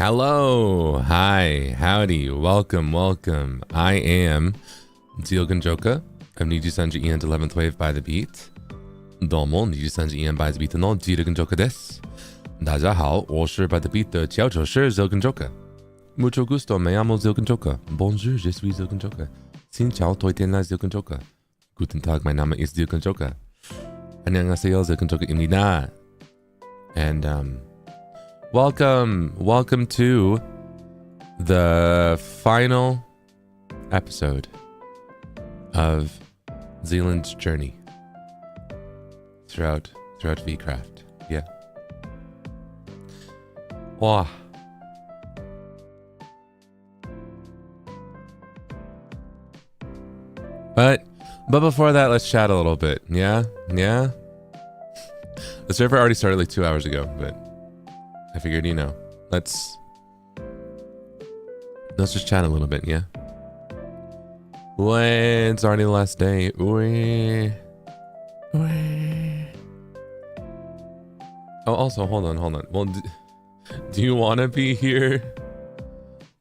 Hello, hi, howdy, welcome, welcome. I am Zeal Ginjoka of NIJISANJI and 11th Wave by the Beat. Domo, NIJISANJI and by the Beat no Zeal Ginjoka desu. 大家好，我是 by the Beat 的佼佼是 Zeal Ginjoka. Mucho gusto, me llamo Zeal Ginjoka. Bonjour, je suis Zeal Ginjoka. Xin chào, tôi tên là Zeal Ginjoka. Guten Tag, mein Name ist Zeal Ginjoka. 안녕하세요, Zeal Ginjoka입니다. And welcome to the final episode of Zealand's journey throughout VCraft. Yeah. Wow. But before that, let's chat a little bit. Yeah? The server already started like 2 hours ago, but I figured, let's just chat a little bit, yeah? It's already the last day. Oh, also, hold on. Well, do you want to be here?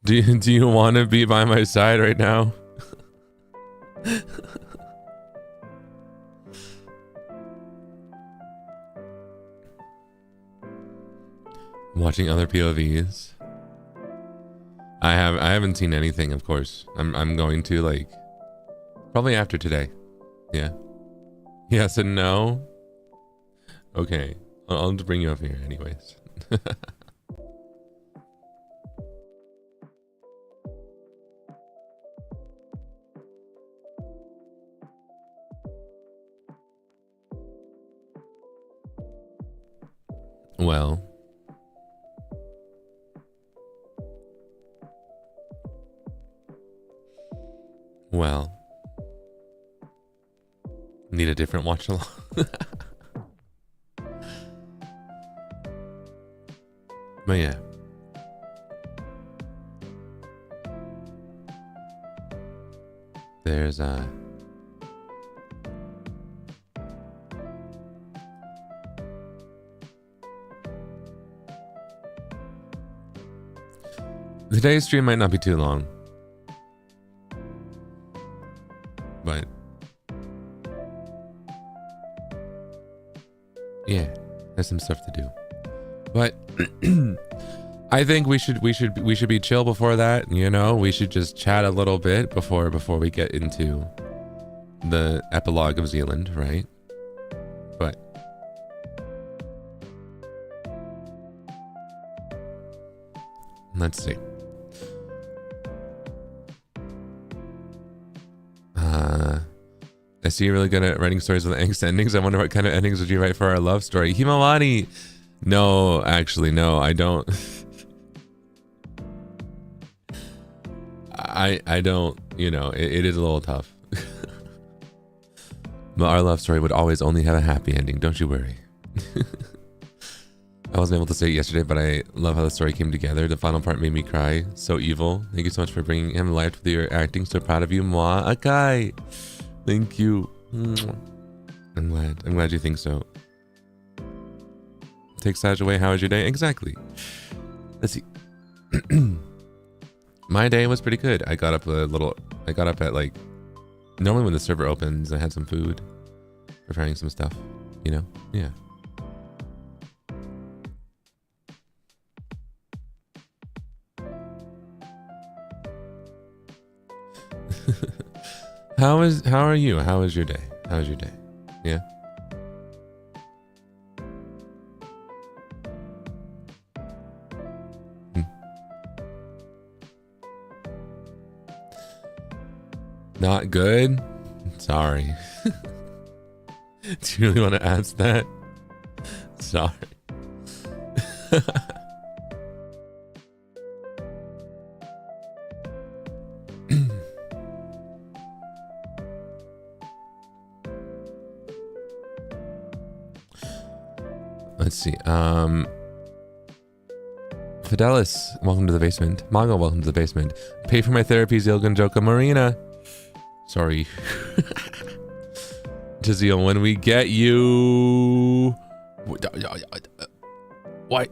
Do you want to be by my side right now? Watching other POVs. I haven't seen anything, of course. I'm going to, like, probably after today. Yeah. Yes and no. Okay. I'll just bring you up here anyways. Well, need a different watch along. But yeah. There's today's stream might not be too long. But yeah, there's some stuff to do. But I think we should be chill before that, we should just chat a little bit before we get into the epilogue of Zealand, right? But let's see. I see you're really good at writing stories with angst endings. I wonder what kind of endings would you write for our love story? Himawari! No, actually, no, I don't. I don't, it is a little tough. But our love story would always only have a happy ending, don't you worry. I wasn't able to say it yesterday, but I love how the story came together. The final part made me cry. So evil. Thank you so much for bringing him to life with your acting. So proud of you, Moi Akai. Thank you. I'm glad you think so. Take Saj away. How was your day? Exactly. Let's see. My day was pretty good. I got up at like, normally when the server opens, I had some food, preparing some stuff, yeah. How are you? How was your day? Yeah. Not good? Sorry. Do you really want to ask that? Sorry. Let's see. Fidelis, welcome to the basement. Mongo, welcome to the basement. Pay for my therapy, Zeal Ginjoka. Marina. Sorry. To Zeal, when we get you... What?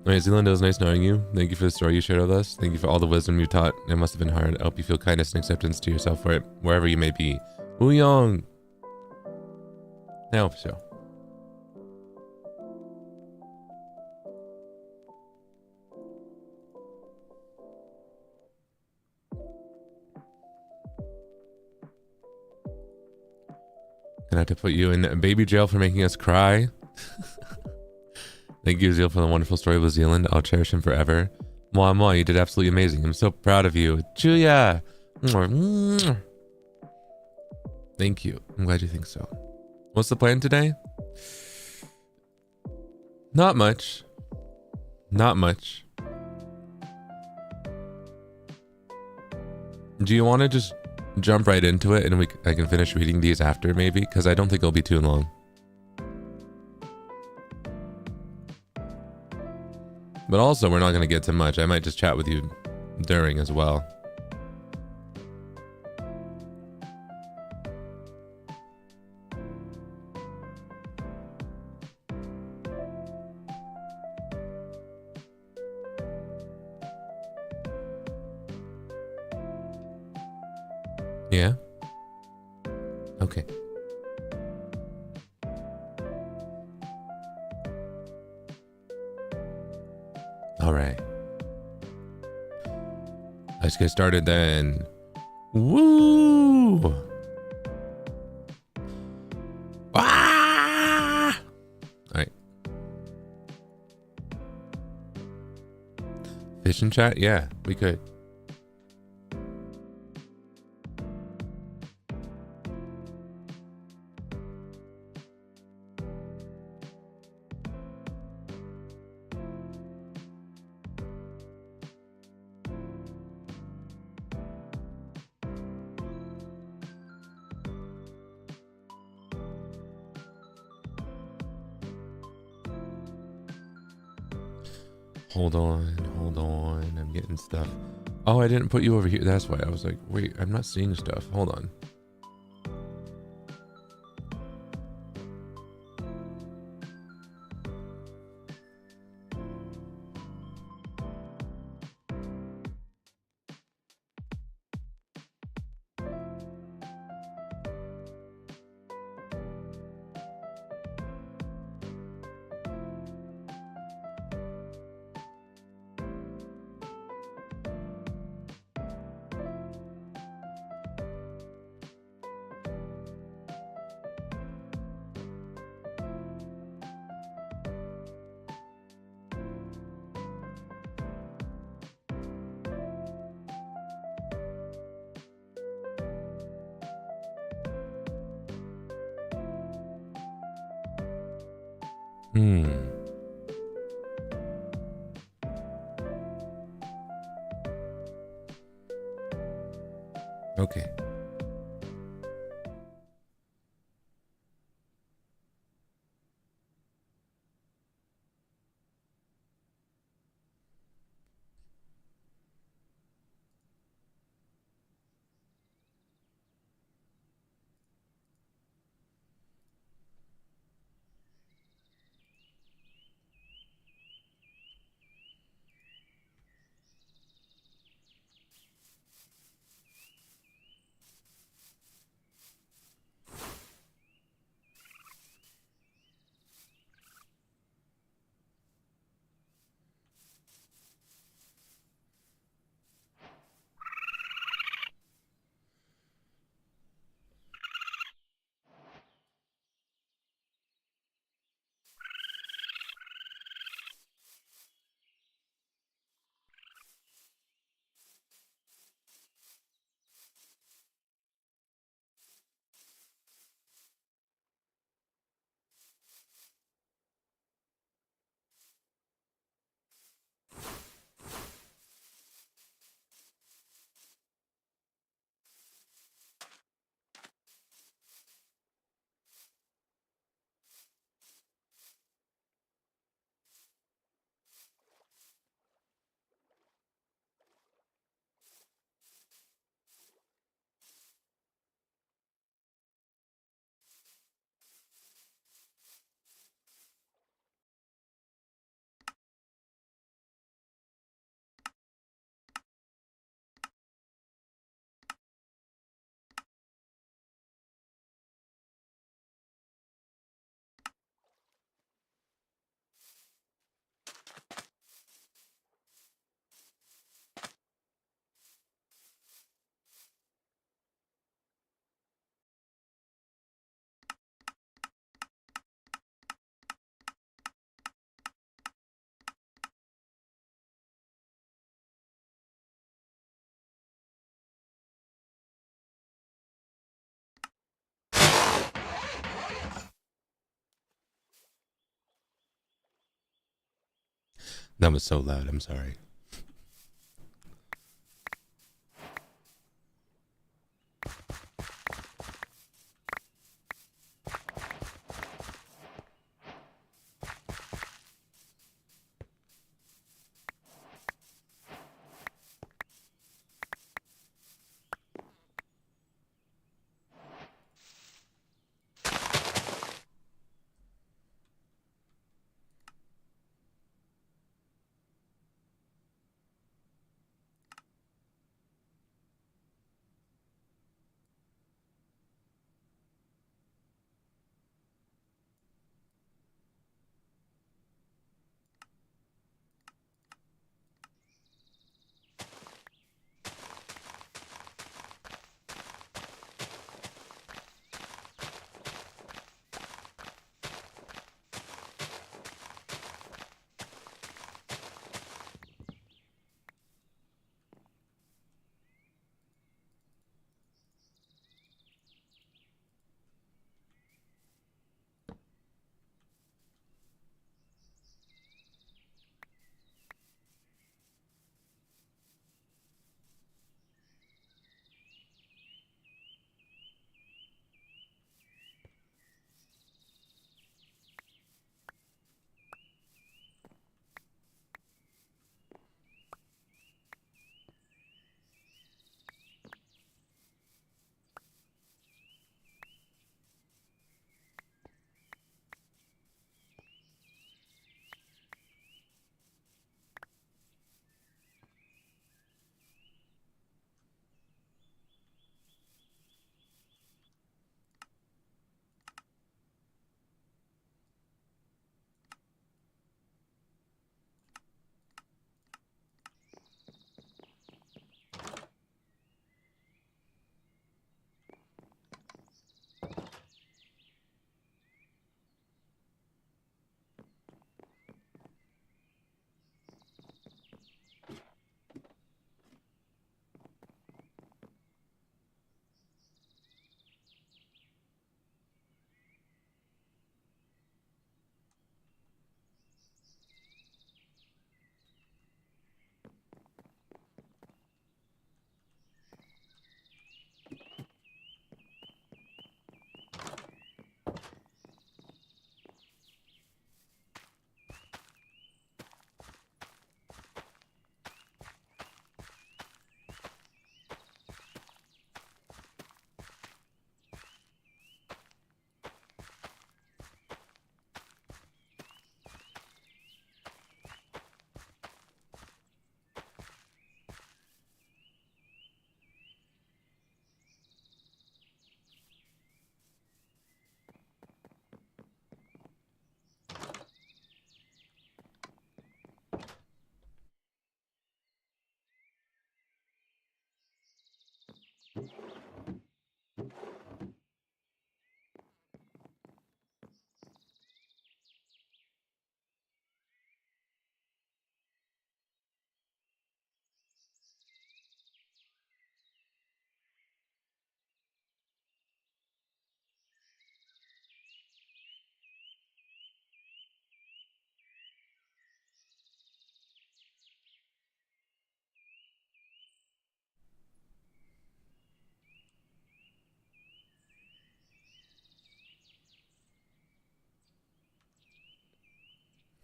Alright, Zealand, it was nice knowing you. Thank you for the story you shared with us. Thank you for all the wisdom you taught. It must have been hard. I hope you feel kindness and acceptance to yourself for it, wherever you may be. Ouyong! I hope so. Gonna have to put you in baby jail for making us cry. Thank you, Zeal, for the wonderful story with Zealand. I'll cherish him forever. Moi, moi, you did absolutely amazing. I'm so proud of you. Julia! Thank you. I'm glad you think so. What's the plan today? Not much. Not much. Do you want to just jump right into it and I can finish reading these after maybe? Because I don't think it'll be too long. But also, we're not going to get to much. I might just chat with you during as well. Yeah? Okay. All right. Let's get started then. Woo! Ah! All right. Fish and chat? Yeah, we could. Hold on. I'm getting stuff. Oh, I didn't put you over here. That's why I was like, wait, I'm not seeing stuff. Hold on. Okay. That was so loud. I'm sorry.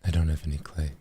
I don't have any clay.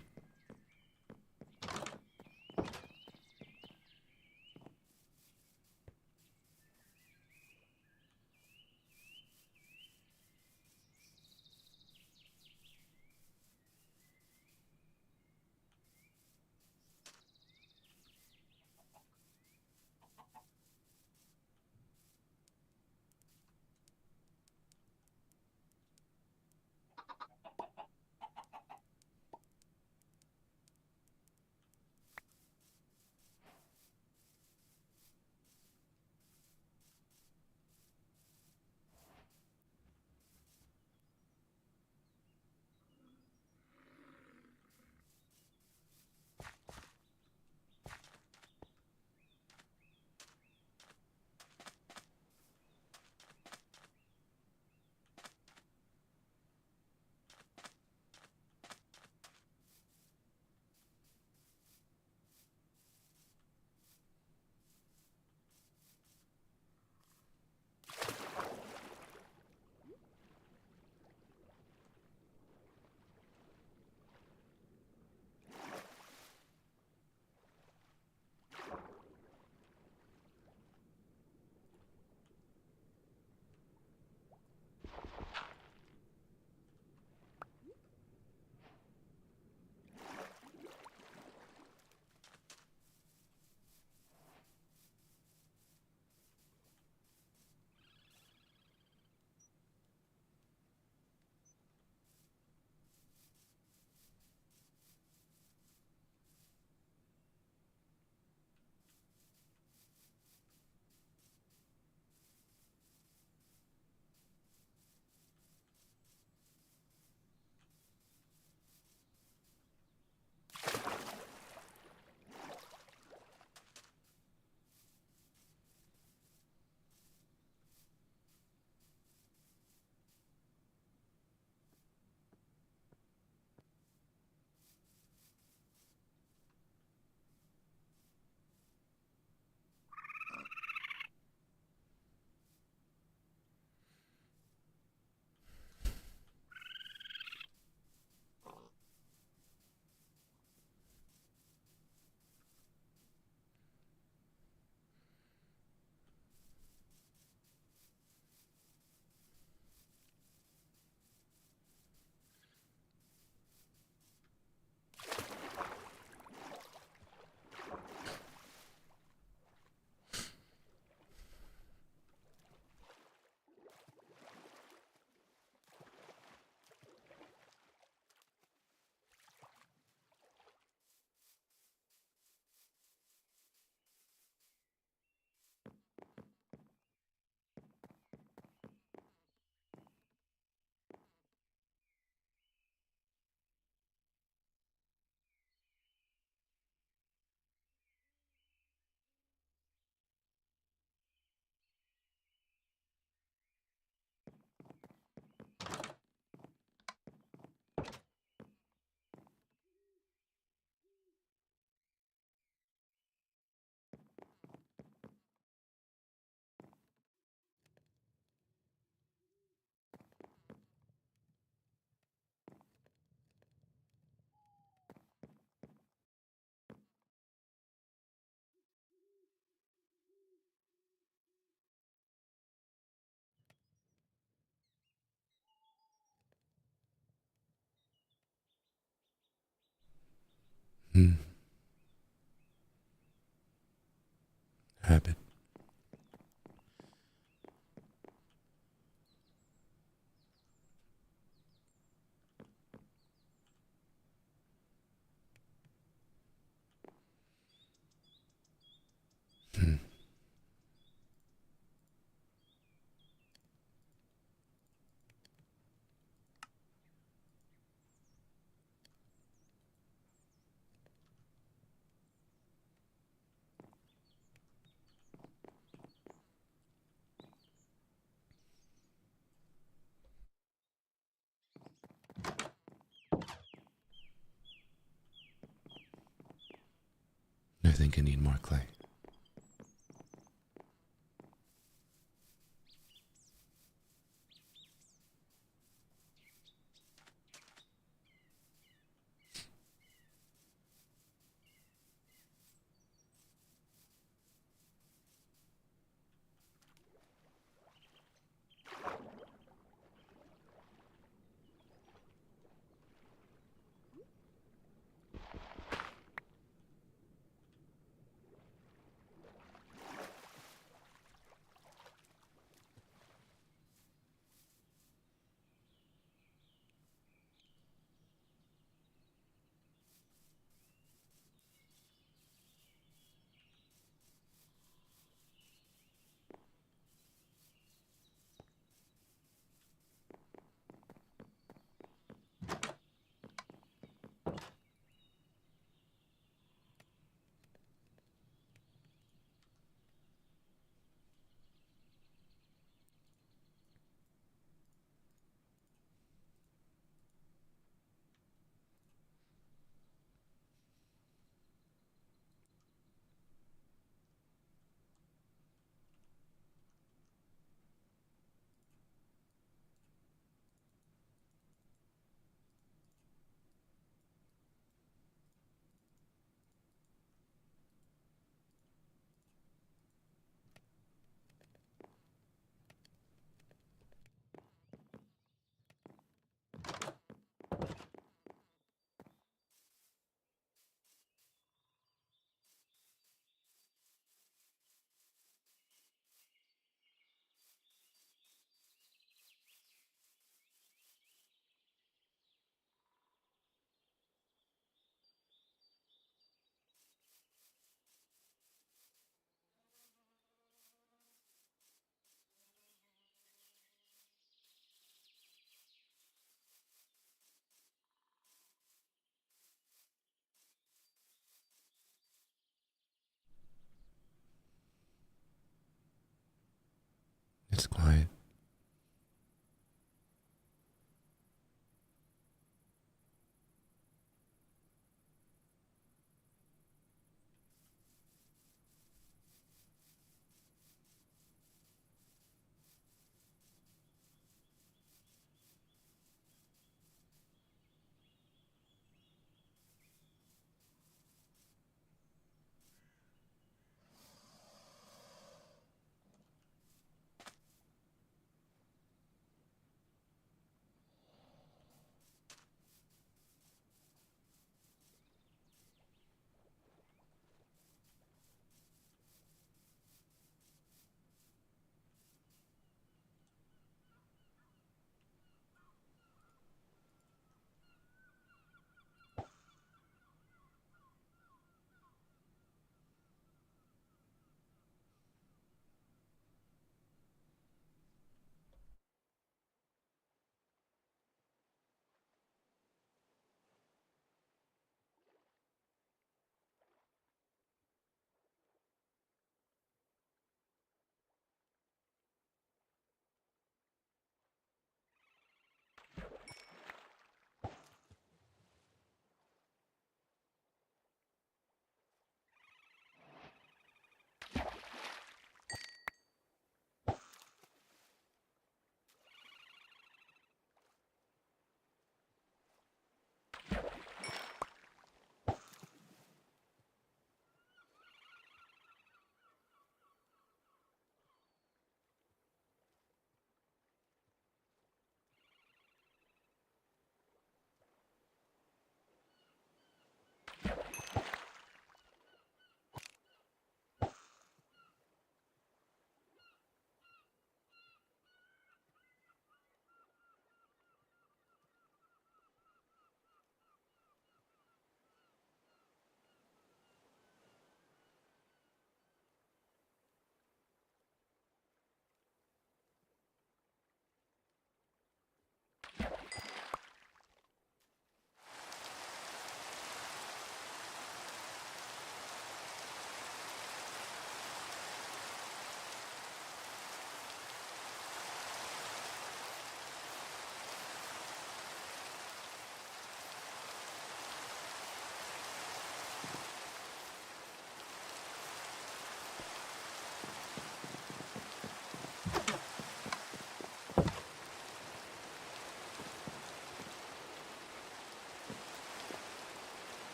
Habit. I think I need more clay. It's quiet.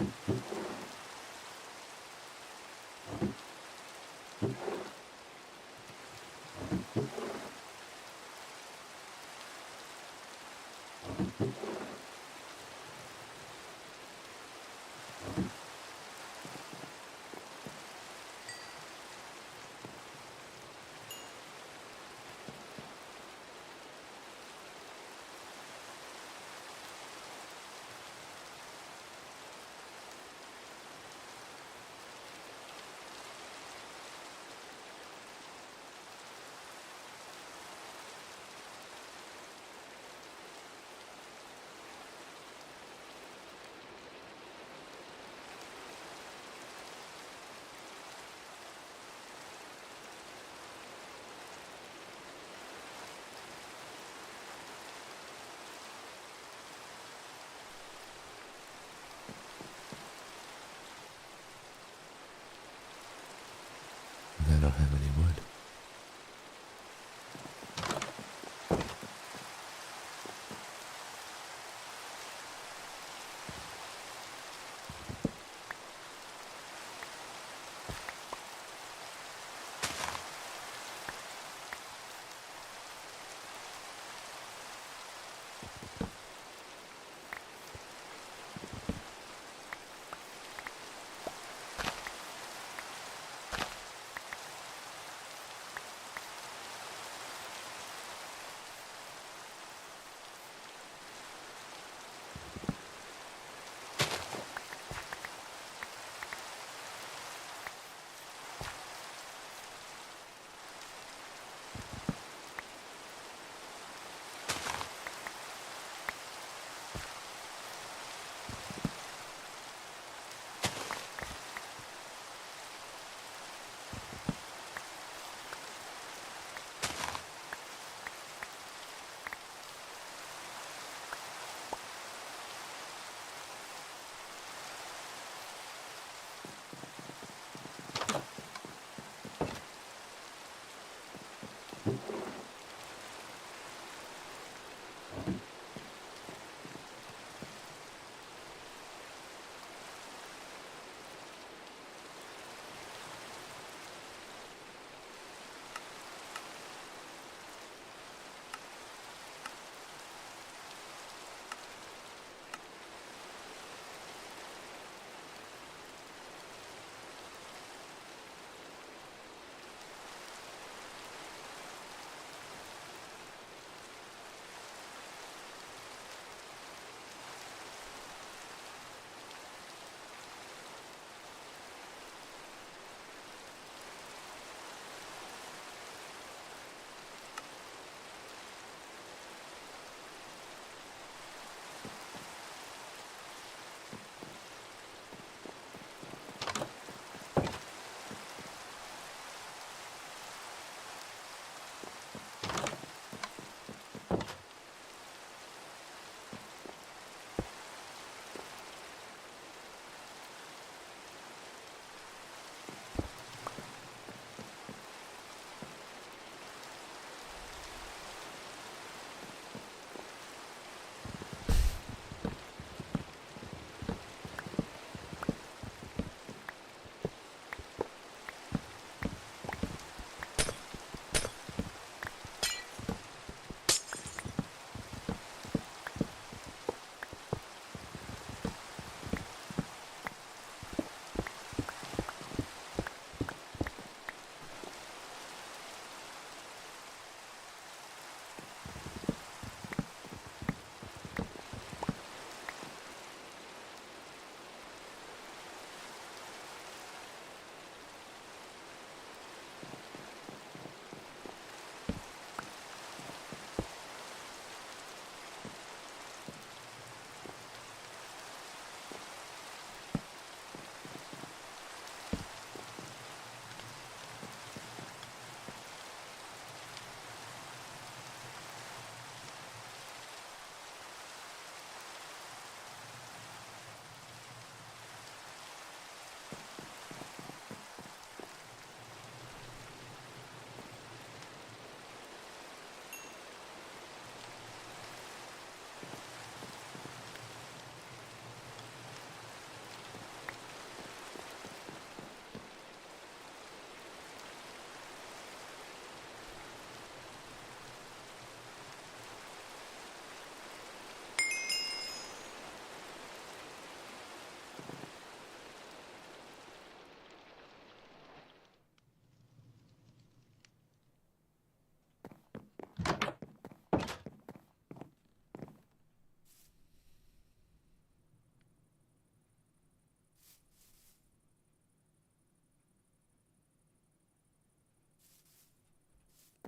I don't have any wood.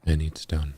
I need stone.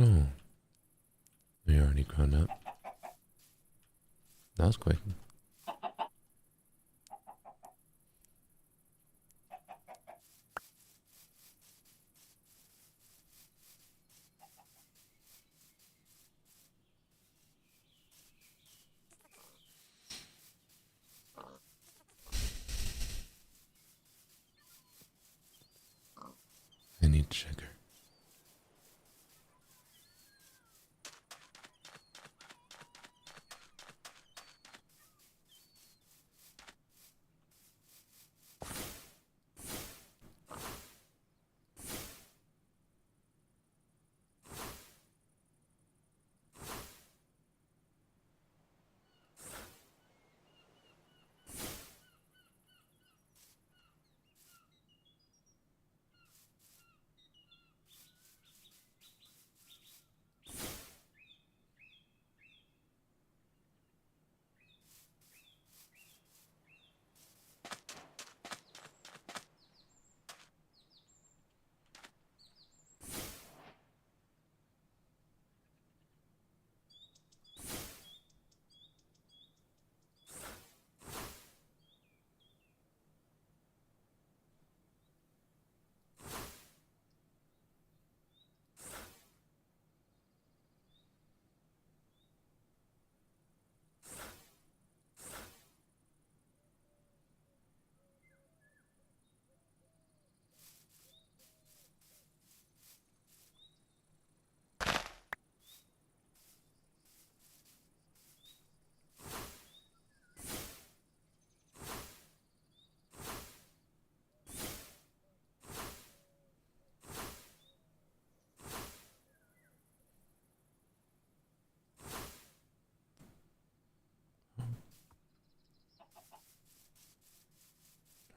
Oh. We already grown up. That was quick. I need sugar.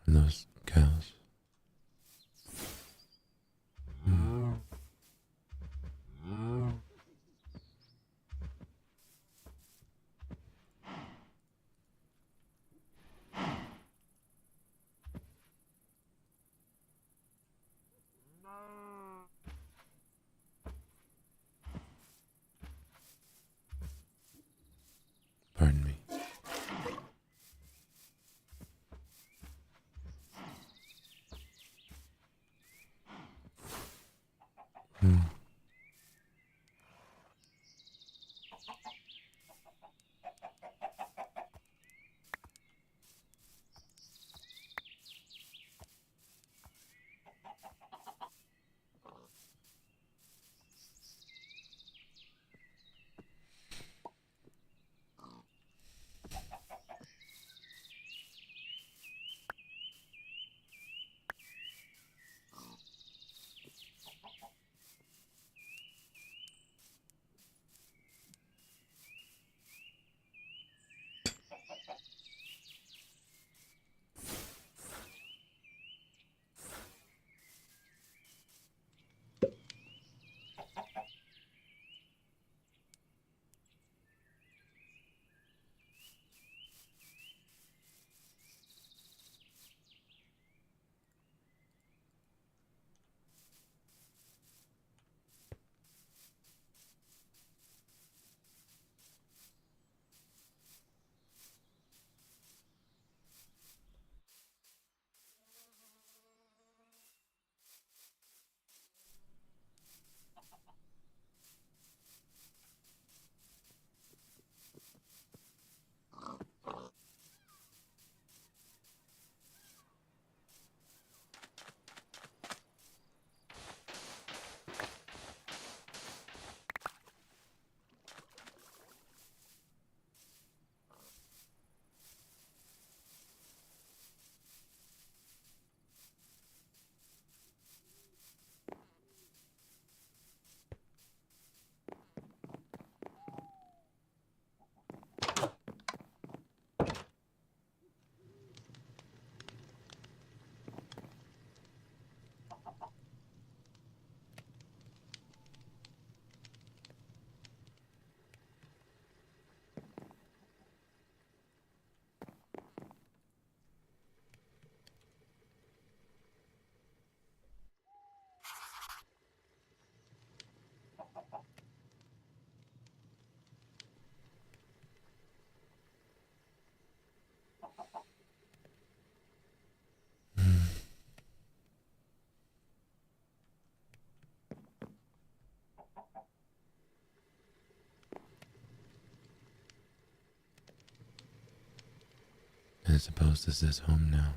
And those cows. Pardon me. I suppose this is home now.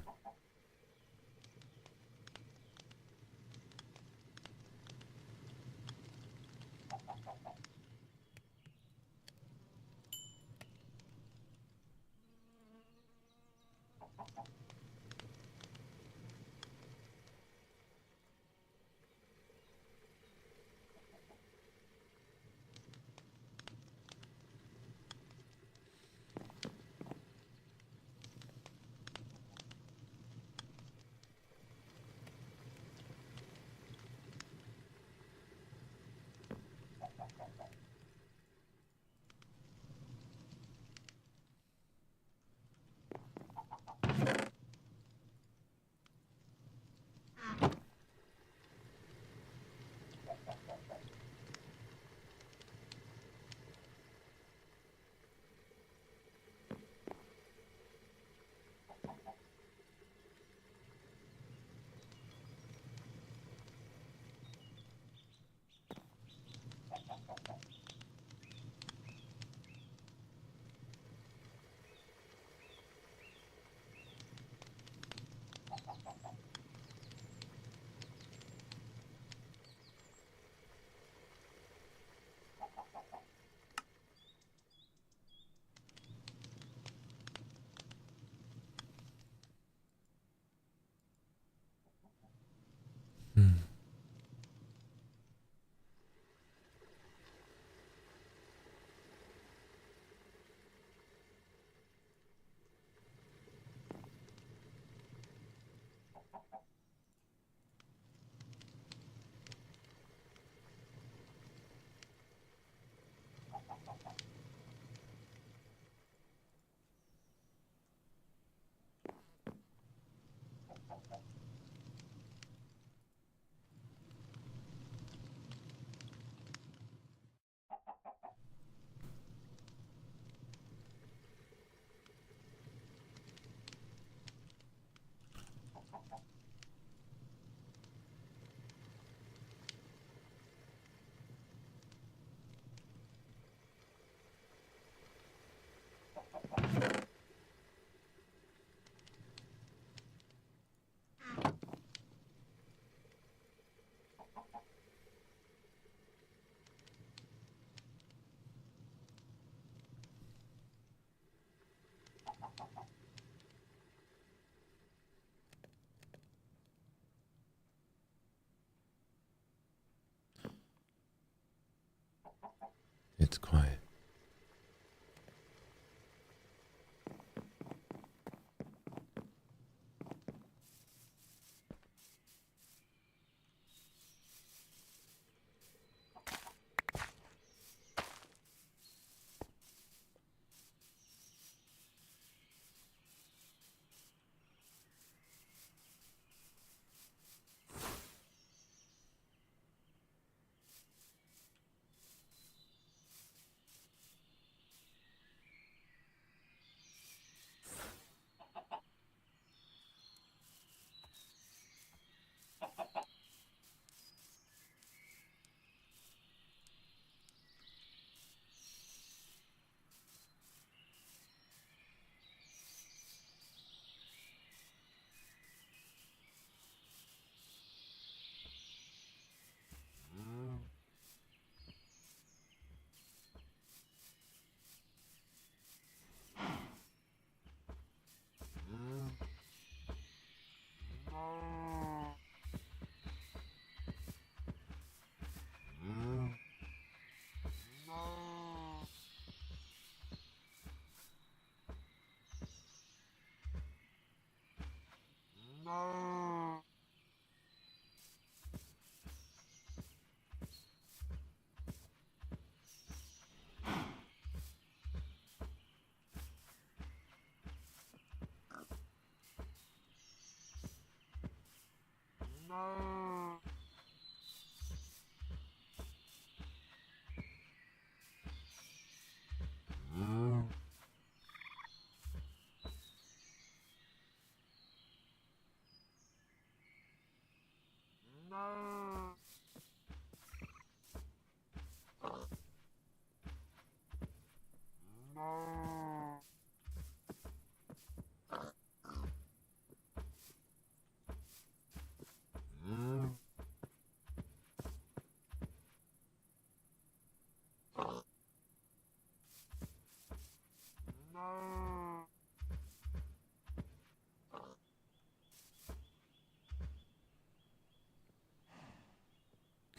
It's quiet.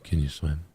Can you swim?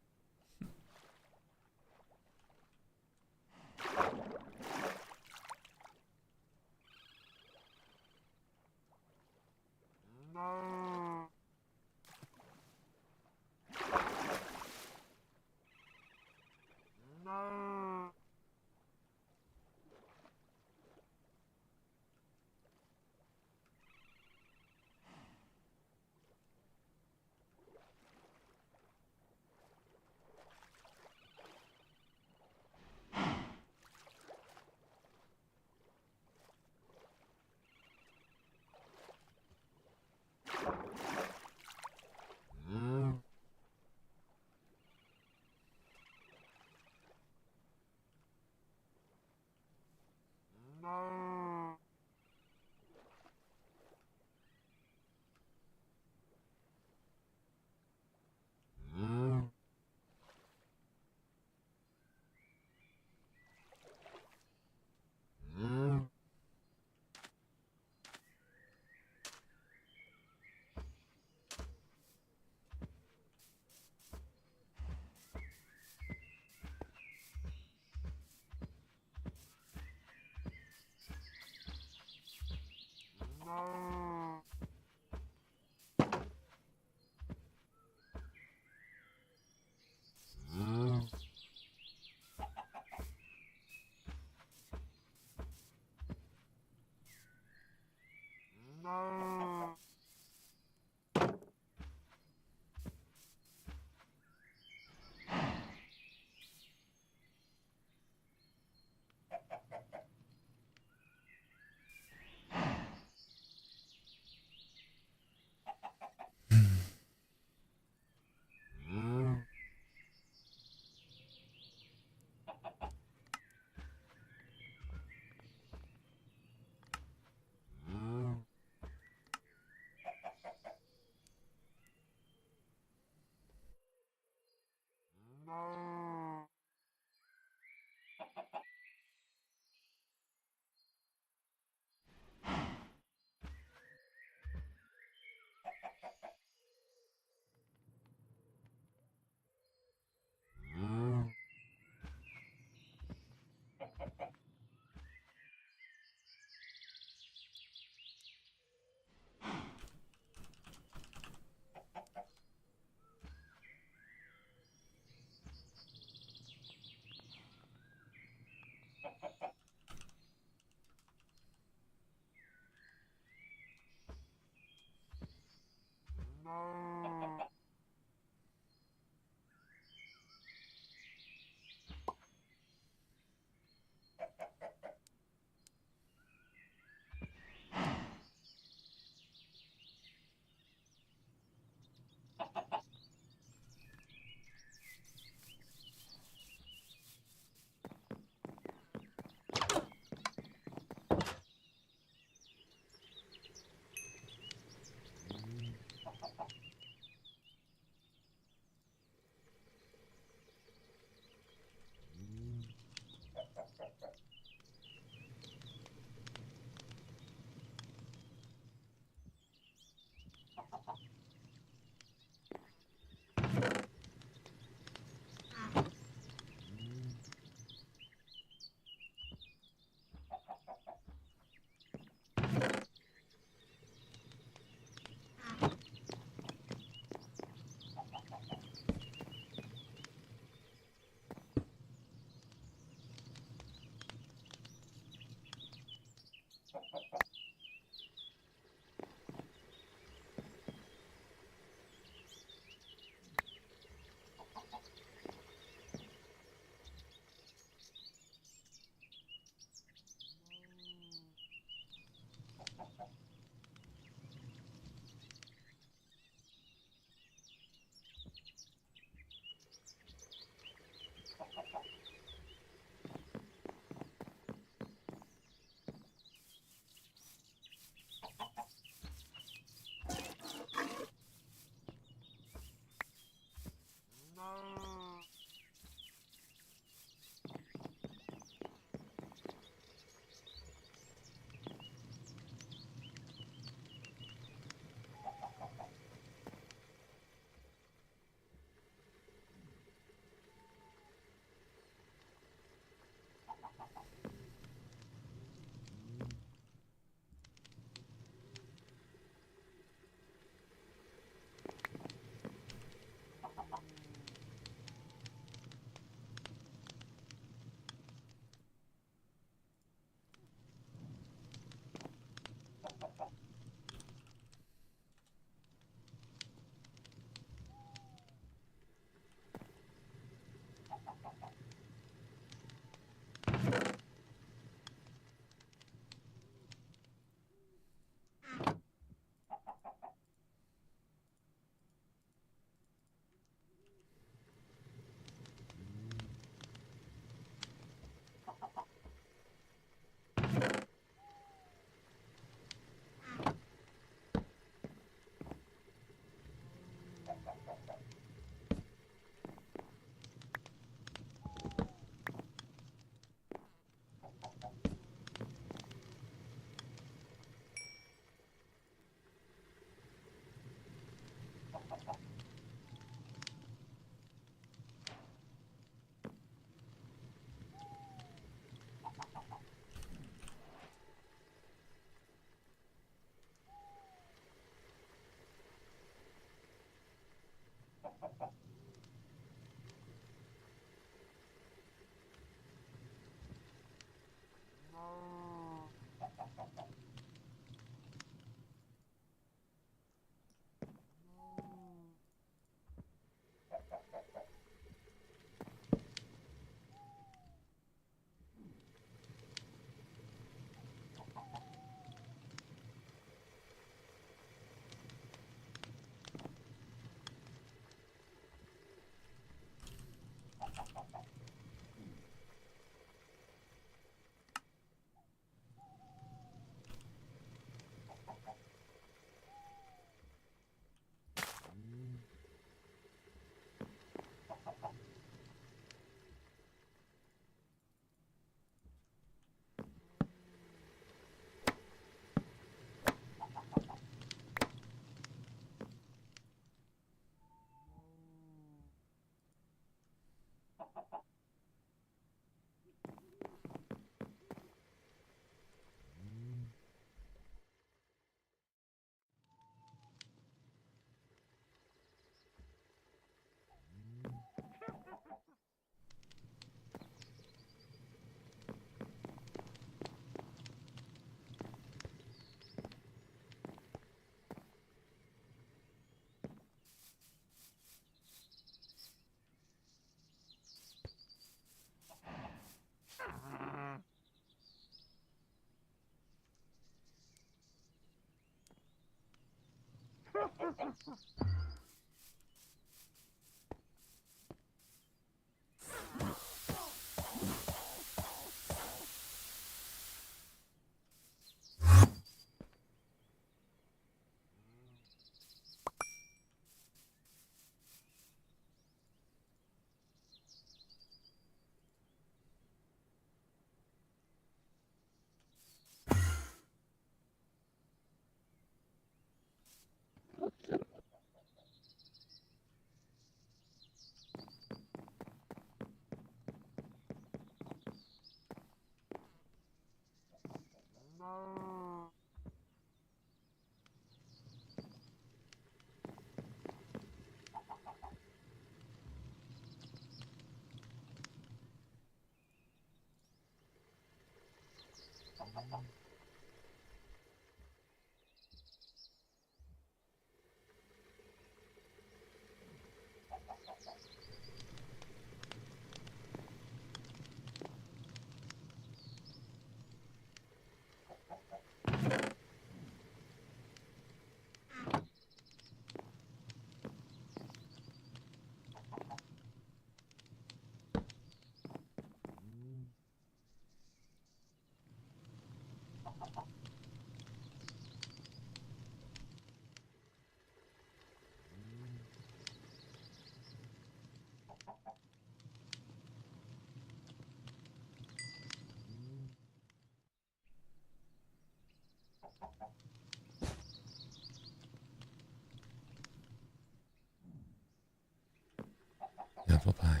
Apple pie.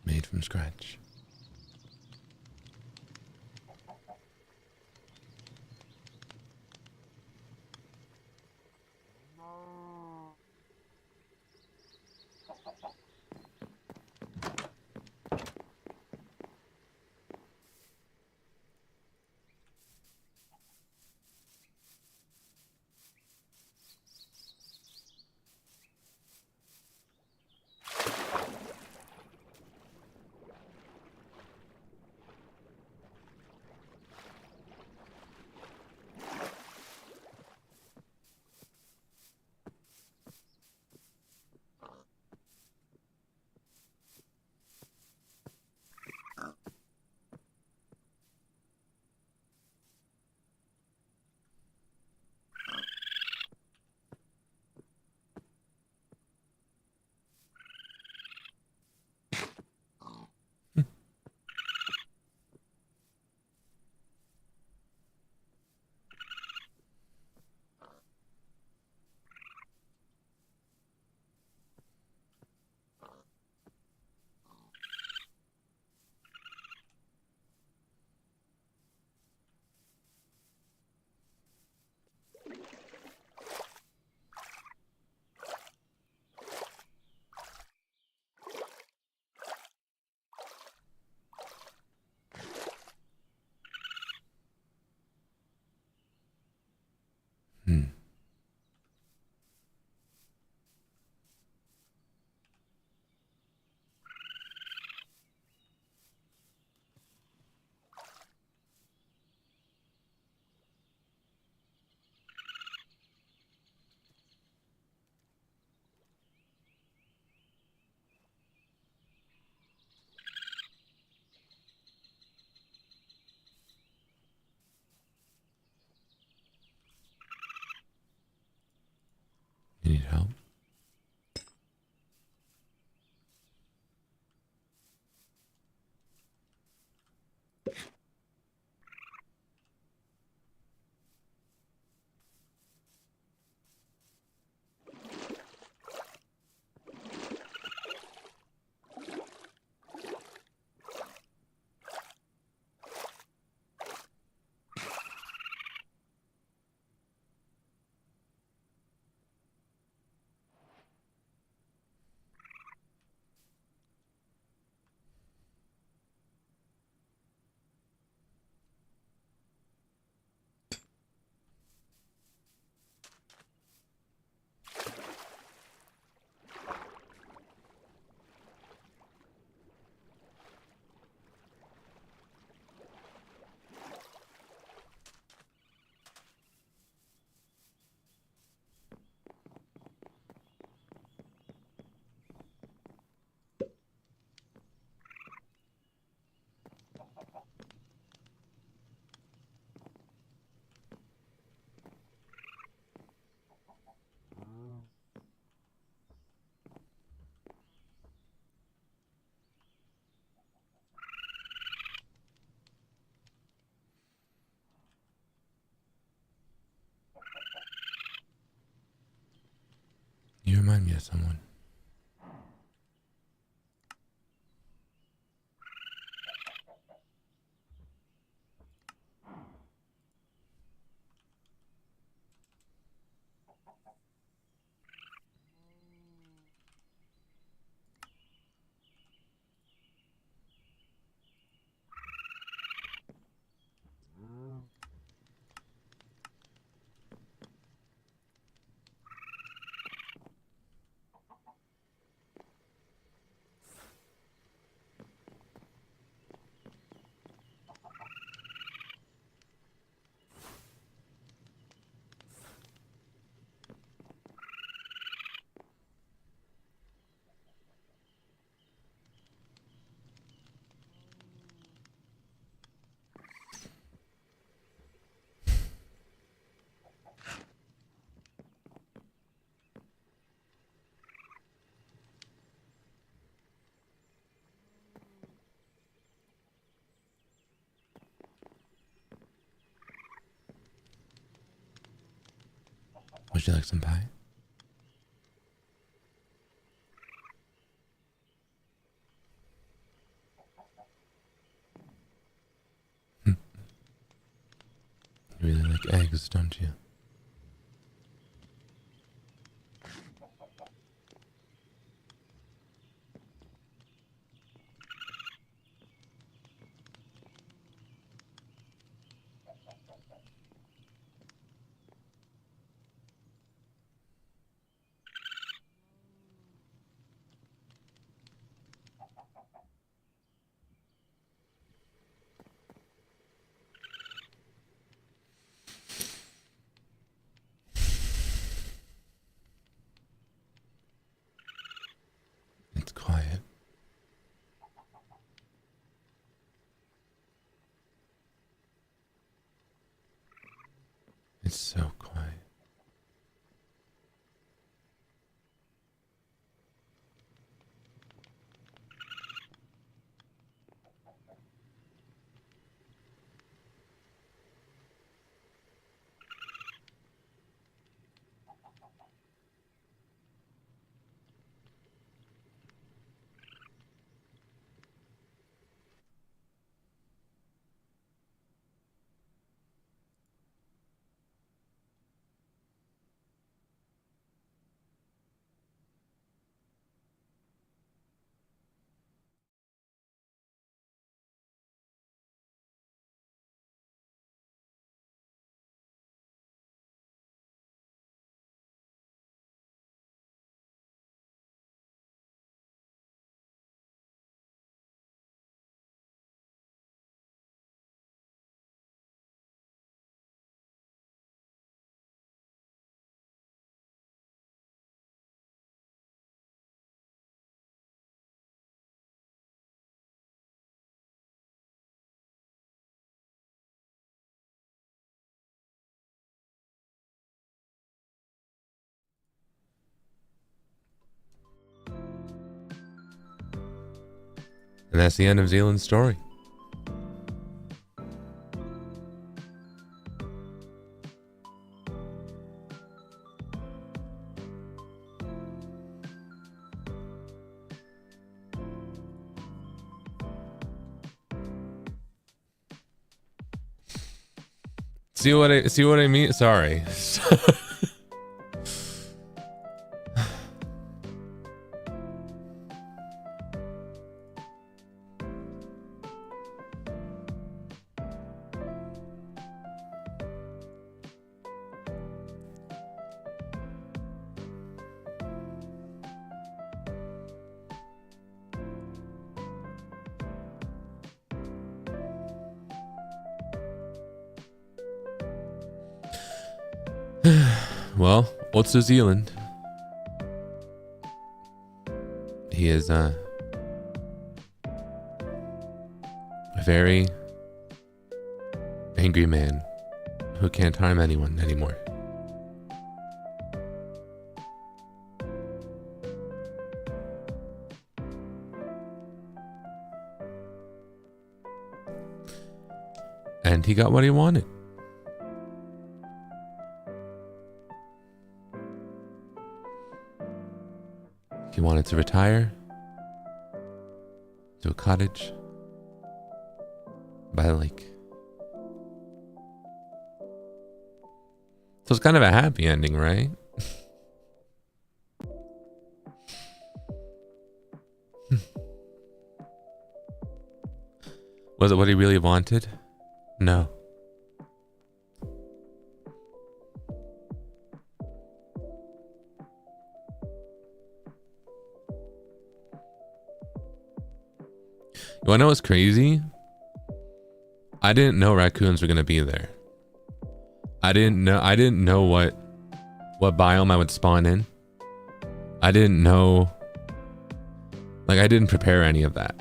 Made from scratch. You need help? You remind me of someone. Would you like some pie? You really like eggs, don't you? It's quiet. It's so quiet. And that's the end of Zealand's story. See what I mean? Sorry. Well, what's New Zealand? He is a very angry man who can't harm anyone anymore. And he got what he wanted. He wanted to retire to a cottage by the lake. So it's kind of a happy ending, right? Was it what he really wanted? No. You wanna know what's crazy? I didn't know raccoons were gonna be there. I didn't know what biome I would spawn in. I didn't know, like, I didn't prepare any of that.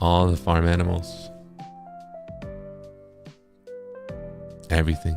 All the farm animals. Everything.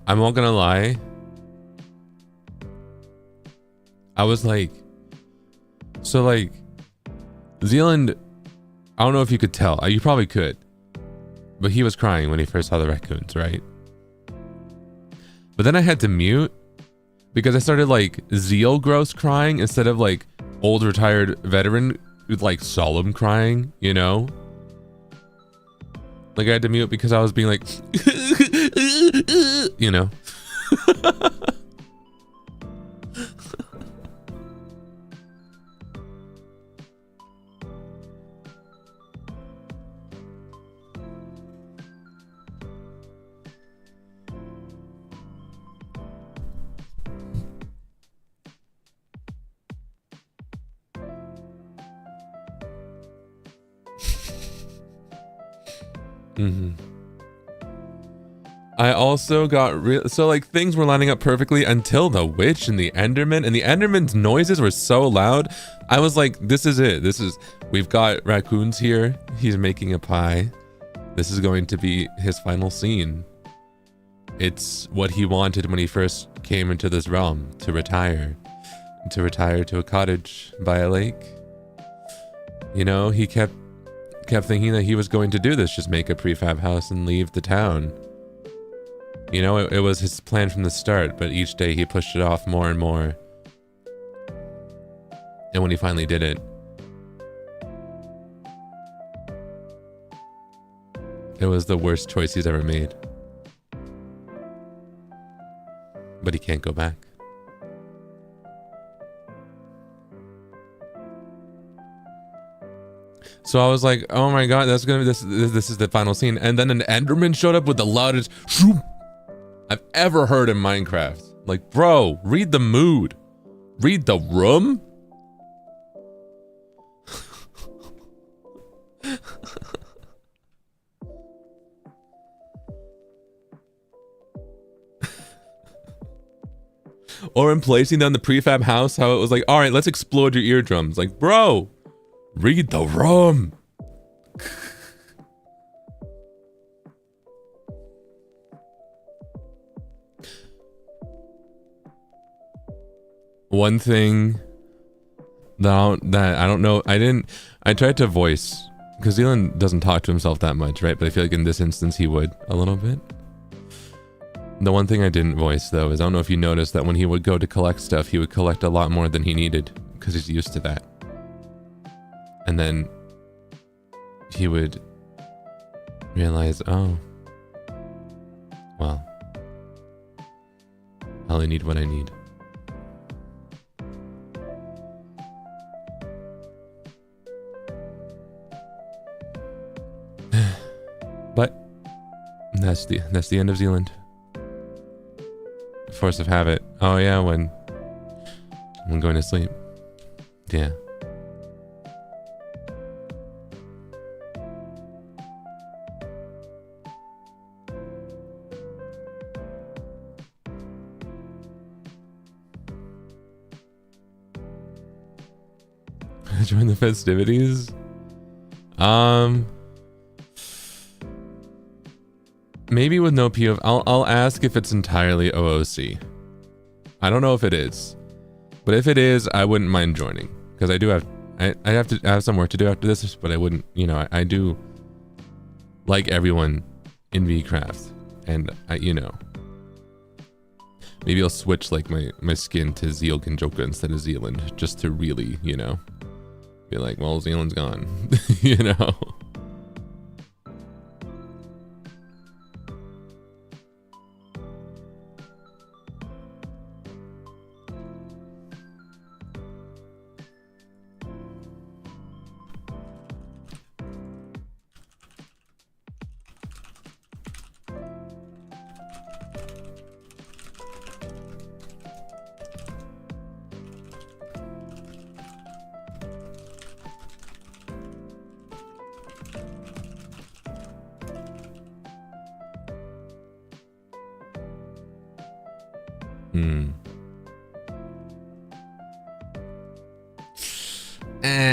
I'm not gonna lie. I was like, so like, Zealand, I don't know if you could tell. You probably could. But he was crying when he first saw the raccoons, right? But then I had to mute because I started like Zeal gross crying instead of like old retired veteran with like solemn crying, you know? Like I had to mute because I was being like, you know? I also got so like things were lining up perfectly until the witch and the enderman, and the enderman's noises were so loud. I was like, this is it. We've got raccoons here. He's making a pie. This is going to be his final scene. It's what he wanted when he first came into this realm, to retire to a cottage by a lake. You know, he kept thinking that he was going to do this, just make a prefab house and leave the town. You know, it was his plan from the start, but each day he pushed it off more and more. And when he finally did it, it was the worst choice he's ever made. But he can't go back. So I was like, oh my god, that's gonna be this is the final scene. And then an Enderman showed up with the loudest shoop I've ever heard in Minecraft. Like, bro, read the mood. Read the room. Or in placing down the prefab house, how it was like, all right, let's explode your eardrums. Like, bro, read the room. One thing that I don't know, I tried to voice, because Zealand doesn't talk to himself that much, right? But I feel like in this instance he would a little bit. The one thing I didn't voice though is I don't know if you noticed that when he would go to collect stuff, he would collect a lot more than he needed because he's used to that. And then he would realize, oh, well, I only need what I need. But that's the end of Zealand. Force of habit. Oh yeah, when going to sleep. Yeah. Join the festivities. Maybe with no POV. I'll ask if it's entirely OOC. I don't know if it is, but if it is, I wouldn't mind joining because I do have I have some work to do after this, but I wouldn't, you know, I do like everyone in VCraft, and you know, maybe I'll switch like my skin to Zeal Ginjoka instead of Zealand just to really, you know, be like, well, Zealand's gone, you know.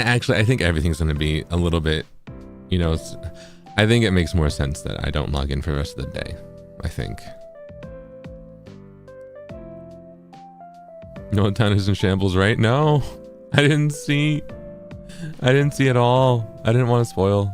Actually, I think everything's going to be a little bit, you know, I think it makes more sense that I don't log in for the rest of the day, I think. No, town is in shambles, right? No, I didn't see at all. I didn't want to spoil.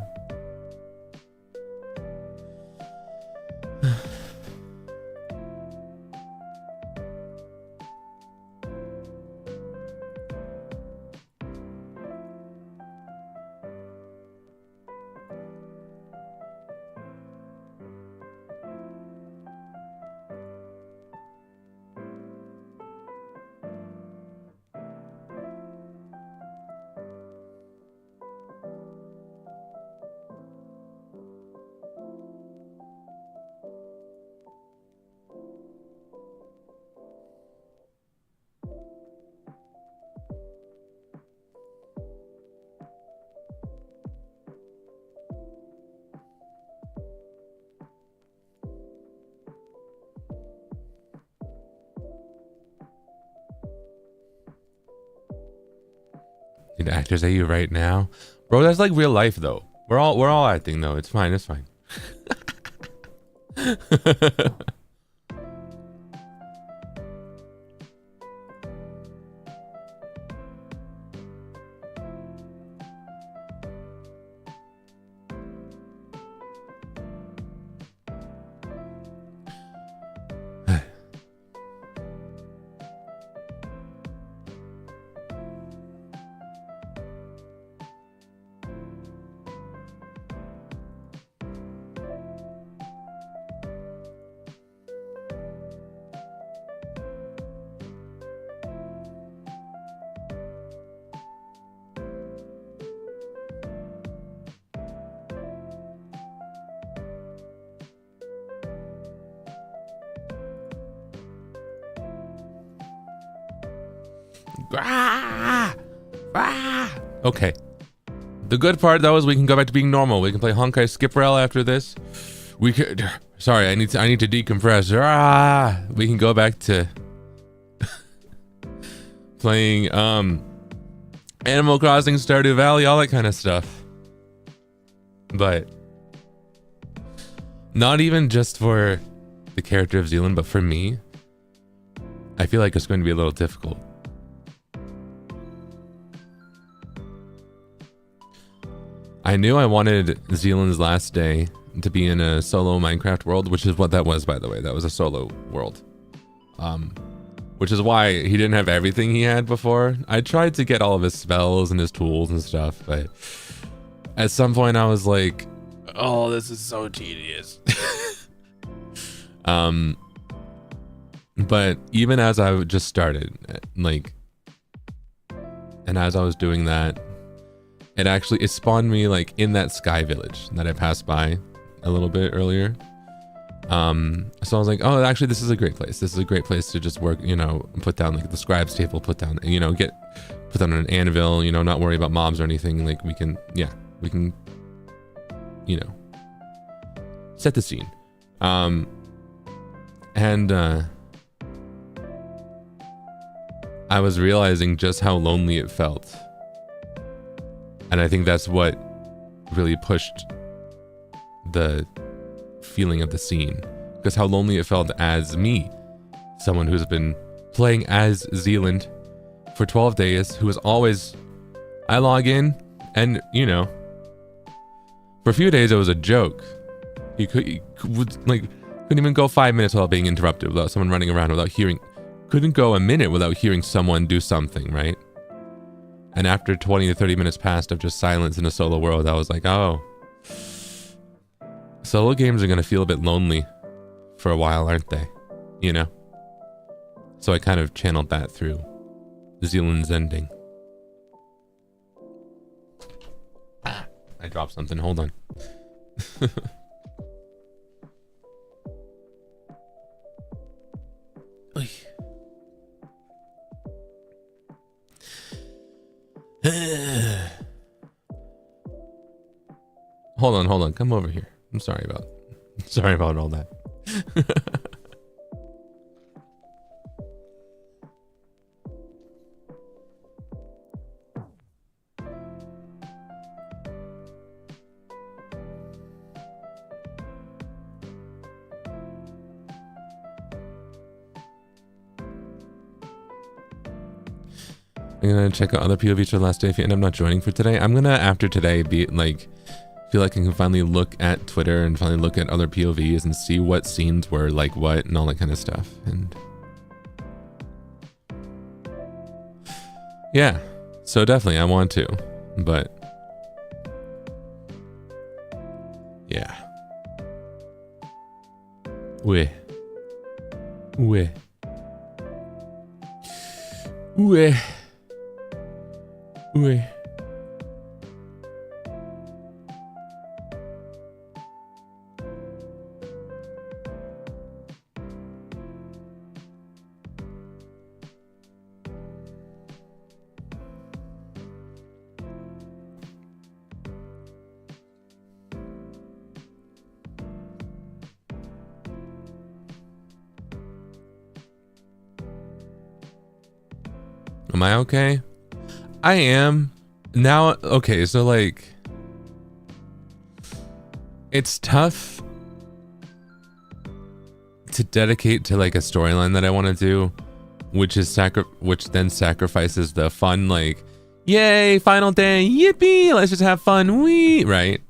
Need actors at you right now, bro. That's like real life though. We're all acting though. It's fine. It's fine. Ah! Ah! Okay. The good part though is we can go back to being normal. We can play Honkai Skip Rail after this. We could. Sorry, I need to decompress. Ah! We can go back to playing Animal Crossing, Stardew Valley, all that kind of stuff. But not even just for the character of Zealand, but for me, I feel like it's going to be a little difficult. I knew I wanted Zealand's last day to be in a solo Minecraft world, which is what that was, by the way. That was a solo world. Which is why he didn't have everything he had before. I tried to get all of his spells and his tools and stuff, but at some point I was like, oh, this is so tedious. But even as I just started, like, and as I was doing that, it spawned me like in that sky village that I passed by a little bit earlier. So I was like, oh, actually this is a great place. This is a great place to just work, you know, put down like the scribe's table, put down, you know, put down an anvil, you know, not worry about mobs or anything. Like we can, you know, set the scene. I was realizing just how lonely it felt. And I think that's what really pushed the feeling of the scene, because how lonely it felt as me, someone who's been playing as Zealand for 12 days, who is always, I log in and, you know, for a few days it was a joke. You couldn't even go 5 minutes without being interrupted, without someone running around, couldn't go a minute without hearing someone do something, right? And after 20 to 30 minutes passed of just silence in a solo world, I was like, oh, solo games are going to feel a bit lonely for a while, aren't they? You know? So I kind of channeled that through Zealand's ending. I dropped something. Hold on. Hold on. Come over here. I'm sorry about all that. I'm gonna check out other POVs for the last day if you end up not joining for today. I'm gonna, after today, be like, feel like I can finally look at Twitter and finally look at other POVs and see what scenes were like what and all that kind of stuff. And yeah, so definitely I want to, but yeah. Ouais. Am I okay? I am. Now, okay, so like, it's tough to dedicate to like a storyline that I want to do, which then sacrifices the fun, like, yay, final day, yippee, let's just have fun, wee, right?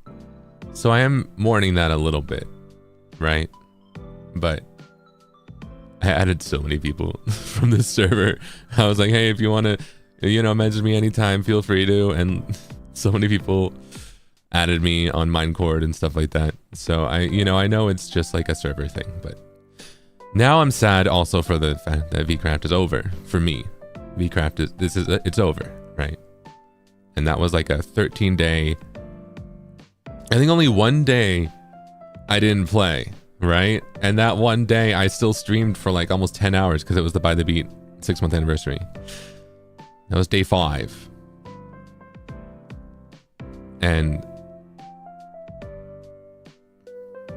So I am mourning that a little bit, right? But I added so many people from this server. I was like, hey, if you want to, you know, message me anytime, feel free to. And so many people added me on Minecord and stuff like that. So I know it's just like a server thing, but now I'm sad also for the fact that VCraft is over for me. VCraft it's over, right? And that was like a 13-day, I think only one day I didn't play, right? And that one day I still streamed for like almost 10 hours because it was the By the Beat 6-month anniversary. That was day 5. And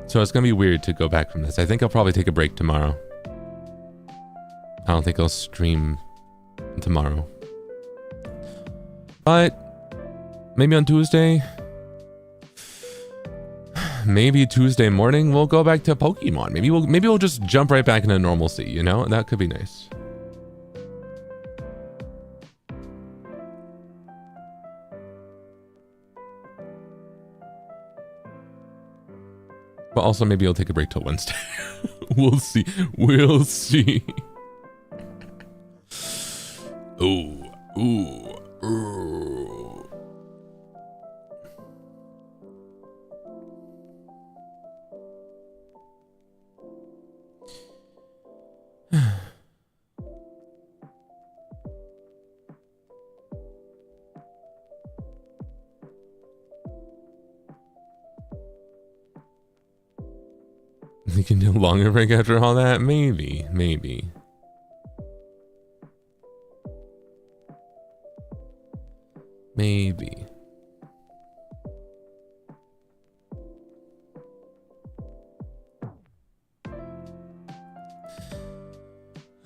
so it's gonna be weird to go back from this. I think I'll probably take a break tomorrow. I don't think I'll stream tomorrow. But maybe on Tuesday, maybe Tuesday morning, we'll go back to Pokemon. Maybe we'll just jump right back into normalcy, you know? That could be nice. But also maybe I'll take a break till Wednesday. We'll see. We'll see. Ooh. Ooh. Ooh. You can do a longer break after all that? Maybe. Maybe. Maybe.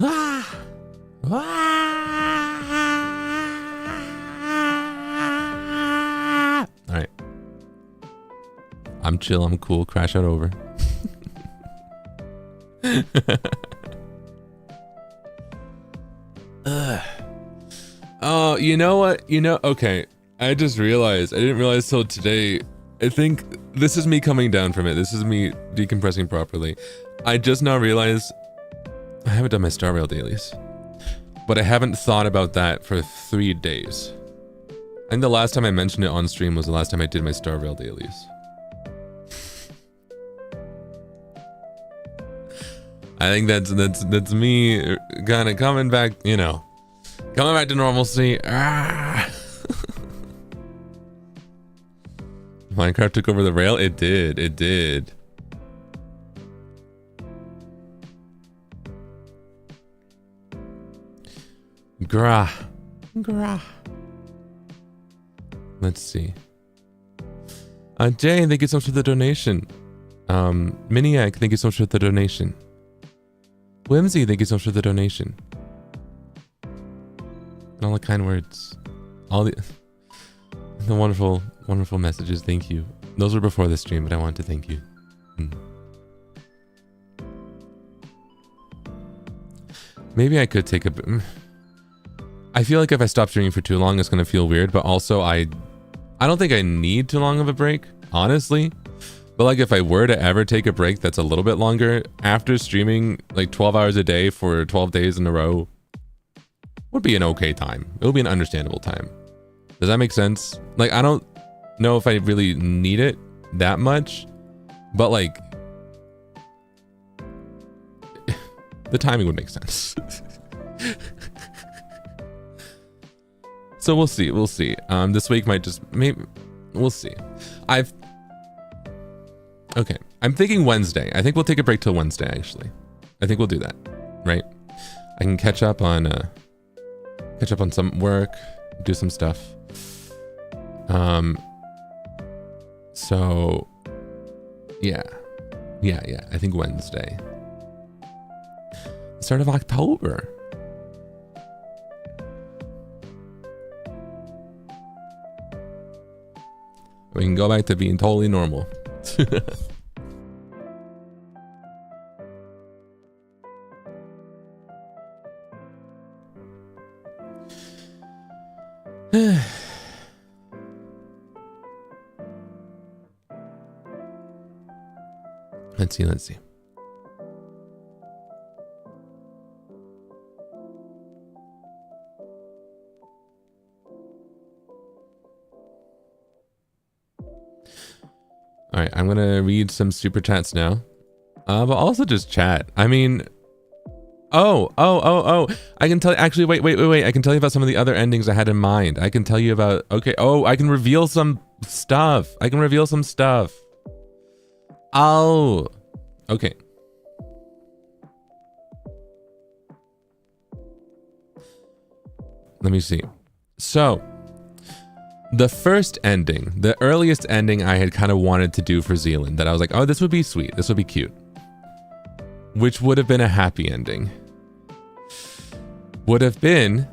Ah! Ah! All right. I'm chill. I'm cool. Crash out over. Oh, you know what? Okay. I just realized. I didn't realize till today. I think this is me coming down from it. This is me decompressing properly. I just now realized I haven't done my Star Rail dailies. But I haven't thought about that for 3 days. I think the last time I mentioned it on stream was the last time I did my Star Rail dailies. I think that's me kind of coming back, you know, coming back to normalcy. Ah. Minecraft took over the rail. It did. It did. Grah. Let's see. Jay, thank you so much for the donation. Miniac, thank you so much for the donation. Whimsy, thank you so much for the donation. And all the kind words. All the wonderful, wonderful messages. Thank you. Those were before the stream, but I wanted to thank you. Maybe I could take a... I feel like if I stop streaming for too long, it's going to feel weird, but also I don't think I need too long of a break, honestly. But like if I were to ever take a break that's a little bit longer, after streaming like 12 hours a day for 12 days in a row, would be an okay time. It would be an understandable time. Does that make sense? Like, I don't know if I really need it that much, but like, the timing would make sense. So we'll see. We'll see. This week might just, maybe, we'll see. Okay, I'm thinking Wednesday. I think we'll take a break till Wednesday, actually. I think we'll do that, right? I can catch up on some work, do some stuff. So yeah. I think Wednesday. Start of October. We can go back to being totally normal. Let's see. All right, I'm gonna read some super chats now, but also just chat. I mean, oh! I can tell. Actually, wait. I can tell you about some of the other endings I had in mind. I can tell you about. Okay. Oh, I can reveal some stuff. Oh, okay. Let me see. So, the first ending, the earliest ending I had kind of wanted to do for Zealand, that I was like, oh, this would be sweet, this would be cute, which would have been a happy ending, would have been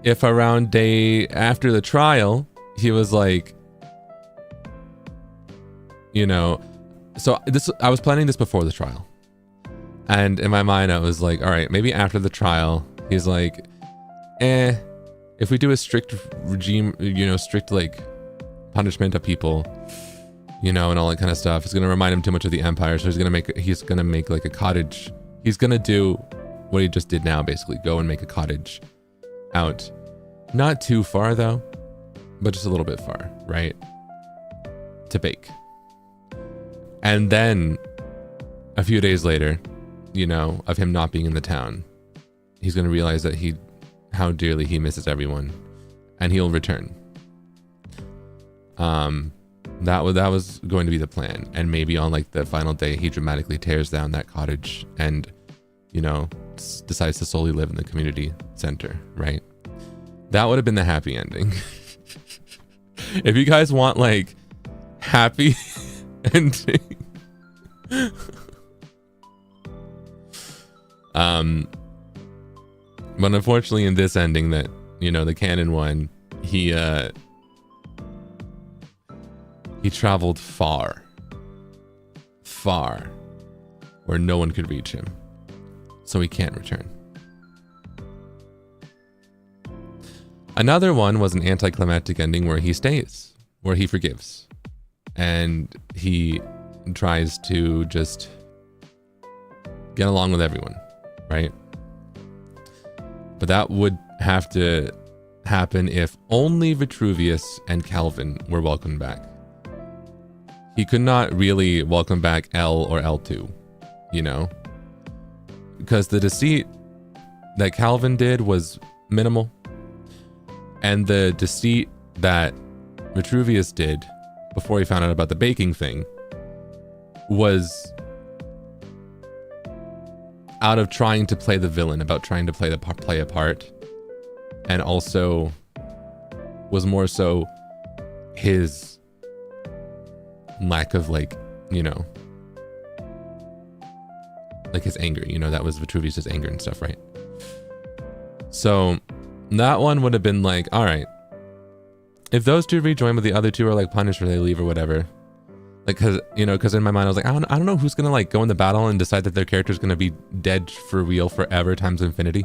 if around day after the trial, he was like, you know, so this, I was planning this before the trial. And in my mind, I was like, all right, maybe after the trial, he's like, if we do a strict regime, you know, strict like punishment of people, you know, and all that kind of stuff, it's going to remind him too much of the Empire. So he's going to make like a cottage. He's going to do what he just did now, basically go and make a cottage out. Not too far though, but just a little bit far, right? To bake. And then a few days later, you know, of him not being in the town, he's going to realize that how dearly he misses everyone, and he'll return. That was going to be the plan. And maybe on like the final day, he dramatically tears down that cottage and, you know, decides to solely live in the community center, right? That would have been the happy ending. If you guys want like happy ending, but unfortunately in this ending that, you know, the canon one, he traveled far where no one could reach him, so he can't return. Another one was an anticlimactic ending where he stays, where he forgives, and he tries to just get along with everyone, right? But that would have to happen if only Vitruvius and Calvin were welcomed back. He could not really welcome back L or L2, you know? Because the deceit that Calvin did was minimal, and the deceit that Vitruvius did before he found out about the baking thing was out of trying to play the villain, about trying to play a part, and also was more so his lack of, like, you know, like his anger, you know, that was Vitruvius's anger and stuff, right? So that one would have been like, all right, if those two rejoin, but the other two are like punished or they leave or whatever, like, cause, you know, cause in my mind I was like, I don't know who's gonna like go in the battle and decide that their character's gonna be dead for real forever times infinity.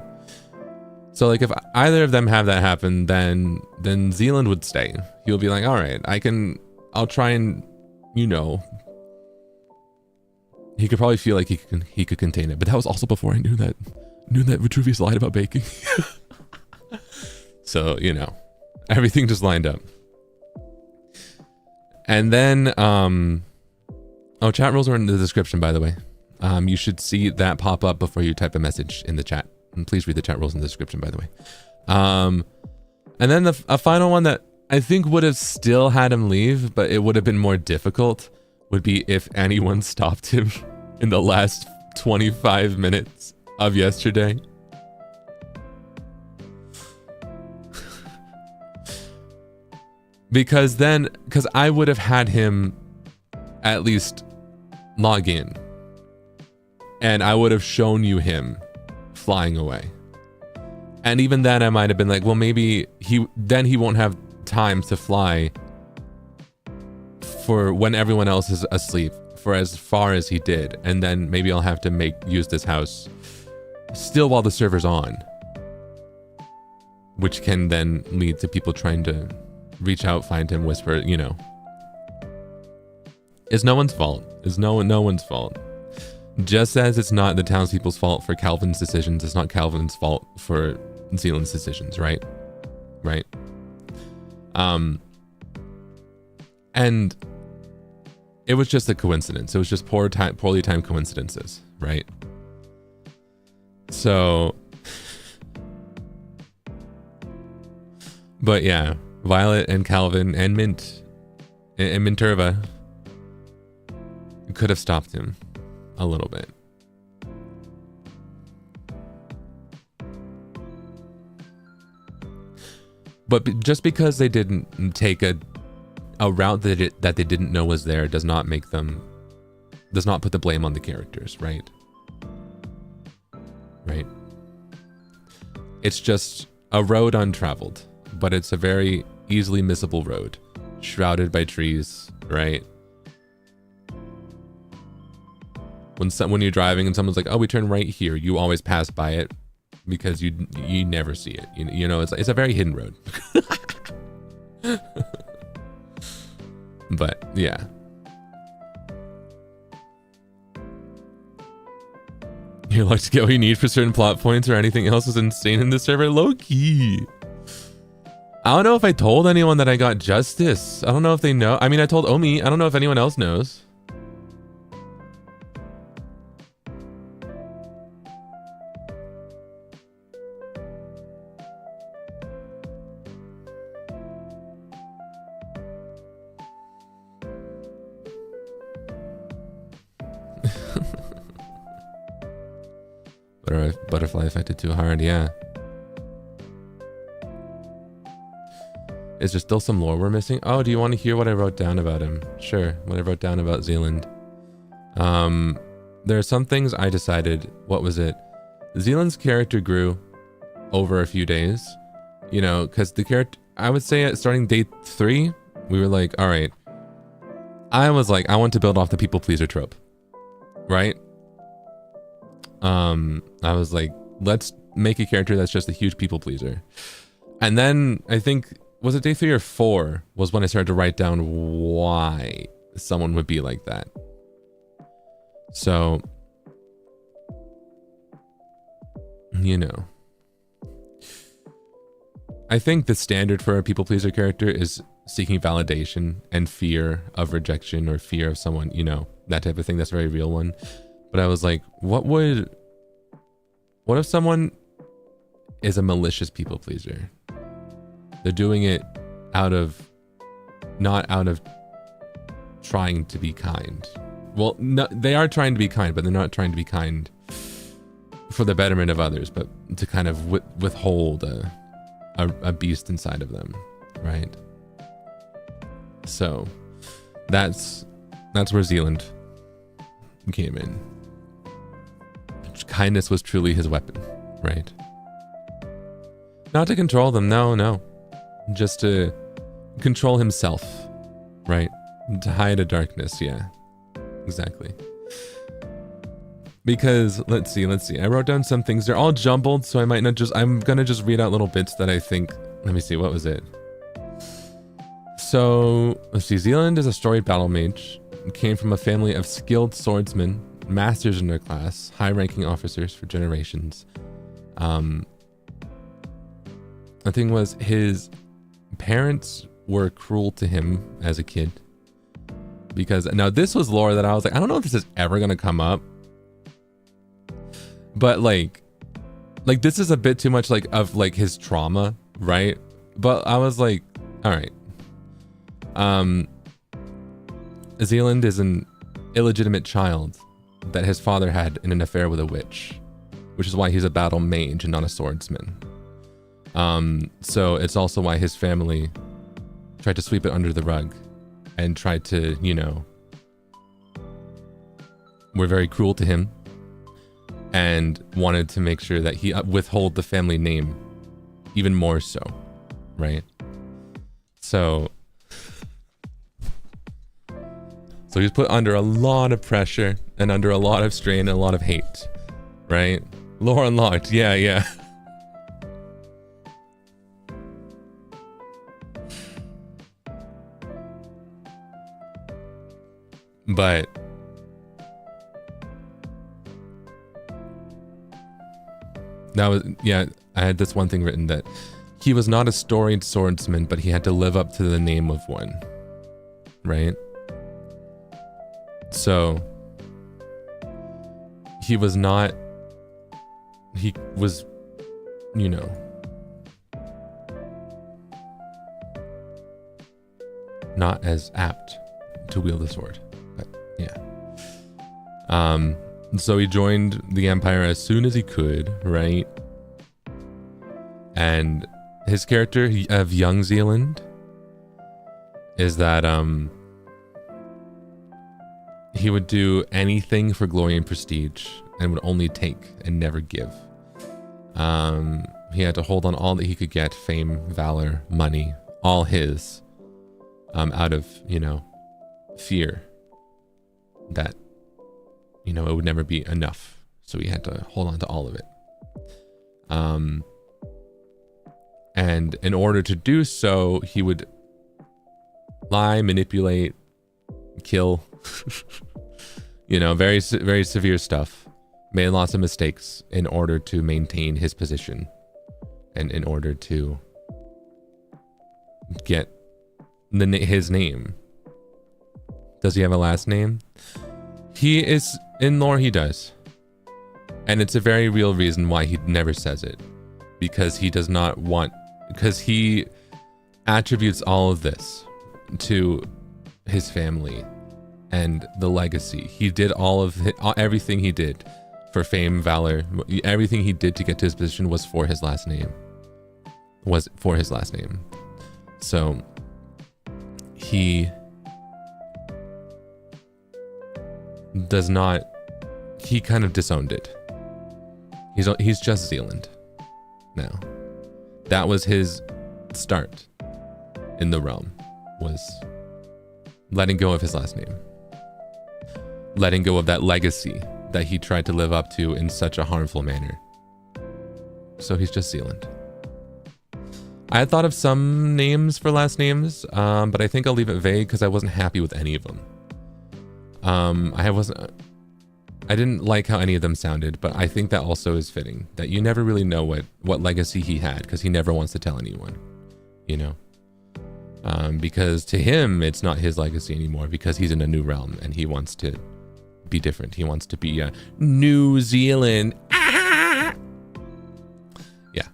So like if either of them have that happen, then Zealand would stay. He'll be like, all right, I'll try and, you know, he could probably feel like he could contain it. But that was also before I knew that Vitruvius lied about baking. So, you know, everything just lined up. And then, oh, chat rules are in the description, by the way. You should see that pop up before you type a message in the chat. And please read the chat rules in the description, by the way. And then a final one that I think would have still had him leave, but it would have been more difficult, would be if anyone stopped him in the last 25 minutes of yesterday. Because I would have had him at least log in, and I would have shown you him flying away. And even then I might have been like, well, maybe he won't have time to fly for when everyone else is asleep for as far as he did, and then maybe I'll have to use this house still while the server's on, which can then lead to people trying to reach out, find him, whisper, you know. It's no one's fault. It's no one's fault. Just as it's not the townspeople's fault for Calvin's decisions, it's not Calvin's fault for Zealand's decisions, right? Right. And it was just a coincidence. It was just poorly timed coincidences, right? So, but yeah, Violet and Calvin and Minturva could have stopped him a little bit. But just because they didn't take a route that they didn't know was there does not put the blame on the characters, right? Right. It's just a road untraveled, but it's a very easily missable road, shrouded by trees, right? When you're driving and someone's like, "Oh, we turn right here," you always pass by it because you never see it. You know, it's a very hidden road. But yeah. You're lucky to get what you need for certain plot points or anything else is insane in this server. Low key. I don't know if I told anyone that I got justice. I don't know if they know. I mean, I told Omi. I don't know if anyone else knows. Butterfly affected too hard, yeah. Is there still some lore we're missing? Oh, do you want to hear what I wrote down about him? Sure, what I wrote down about Zealand. There are some things I decided. What was it? Zealand's character grew over a few days. You know, because the character, I would say starting day 3, we were like, all right. I was like, I want to build off the people pleaser trope. Right? I was like, let's make a character that's just a huge people pleaser. And then I think, was it day 3 or 4 was when I started to write down why someone would be like that. So, you know, I think the standard for a people pleaser character is seeking validation and fear of rejection or fear of someone, you know, that type of thing. That's a very real one. But I was like, what if someone is a malicious people pleaser? They're doing it not out of trying to be kind. Well, no, they are trying to be kind, but they're not trying to be kind for the betterment of others, but to kind of withhold a beast inside of them, right? So that's where Zealand came in. Kindness was truly his weapon, right? Not to control them, no. Just to control himself, right? To hide a darkness, yeah. Exactly. Because, let's see. I wrote down some things. They're all jumbled, so I'm gonna just read out little bits that I think, let me see, what was it? So, let's see, Zealand is a storied battle mage. Came from a family of skilled swordsmen, masters in their class, high-ranking officers for generations. The thing was, his parents were cruel to him as a kid. Because, now this was lore that I was like, I don't know if this is ever gonna come up. But like this is a bit too much of his trauma, right? But I was like, all right. Zealand is an illegitimate child that his father had in an affair with a witch, which is why he's a battle mage and not a swordsman. So it's also why his family tried to sweep it under the rug and tried to, you know, were very cruel to him and wanted to make sure that he withhold the family name even more so, right? So he's put under a lot of pressure and under a lot of strain and a lot of hate, right? Lore unlocked, yeah. But that was, yeah, I had this one thing written that he was not a storied swordsman, but he had to live up to the name of one, right? So he was, you know, not as apt to wield a sword, but yeah. So he joined the Empire as soon as he could, right? And his character of Young Zealand is that he would do anything for glory and prestige and would only take and never give. He had to hold on all that he could get, fame, valor, money, all his, out of, fear that, it would never be enough. So he had to hold on to all of it. And in order to do so, he would lie, manipulate, kill, very, very severe stuff. Made lots of mistakes in order to maintain his position and in order to get his name. Does he have a last name? He is, in lore he does. And it's a very real reason why he never says it. Because he does not want, because he attributes all of this to his family and the legacy. He did everything he did for fame, valor, everything he did to get to his position was for his last name. So he does not, he kind of disowned it. He's just Zealand now. That was his start in the realm, was letting go of his last name. Letting go of that legacy that he tried to live up to in such a harmful manner. So he's just Zealand. I had thought of some names for last names, but I think I'll leave it vague because I wasn't happy with any of them. I didn't like how any of them sounded, but I think that also is fitting, that you never really know what legacy he had because he never wants to tell anyone, because to him, it's not his legacy anymore because he's in a new realm and he wants to be different. He wants to be a New Zealand. Ah! Yeah.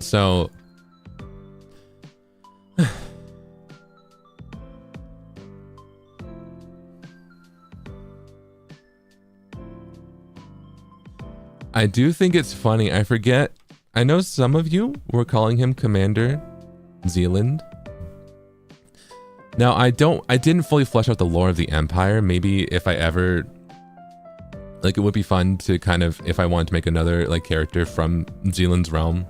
So I do think it's funny. I forget. I know some of you were calling him Commander Zealand. Now, I didn't fully flesh out the lore of the Empire. Maybe if I ever, it would be fun to kind of, if I wanted to make another, character from Zealand's realm,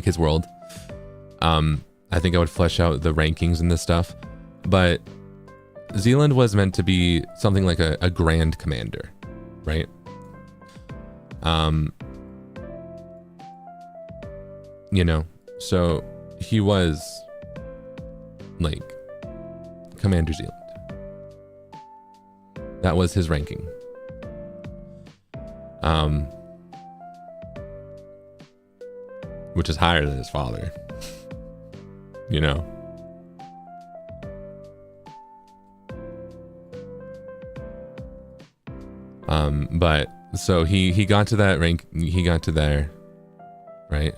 his world. I think I would flesh out the rankings and this stuff. But Zealand was meant to be something like a grand commander, right? So he was Commander Zealand. That was his ranking. Which is higher than his father. But so he got to that rank, he got to there, right?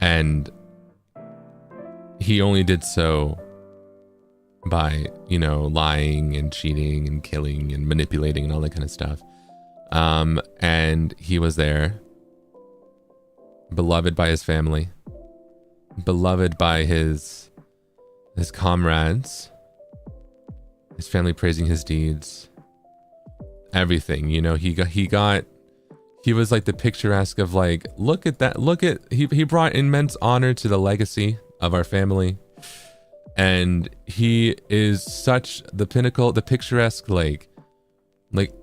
And he only did so by, lying and cheating and killing and manipulating and all that kind of stuff. And he was there, beloved by his family, beloved by his comrades, his family praising his deeds, everything. He was the picturesque of look at that, he brought immense honor to the legacy of our family. And he is such the pinnacle, the picturesque,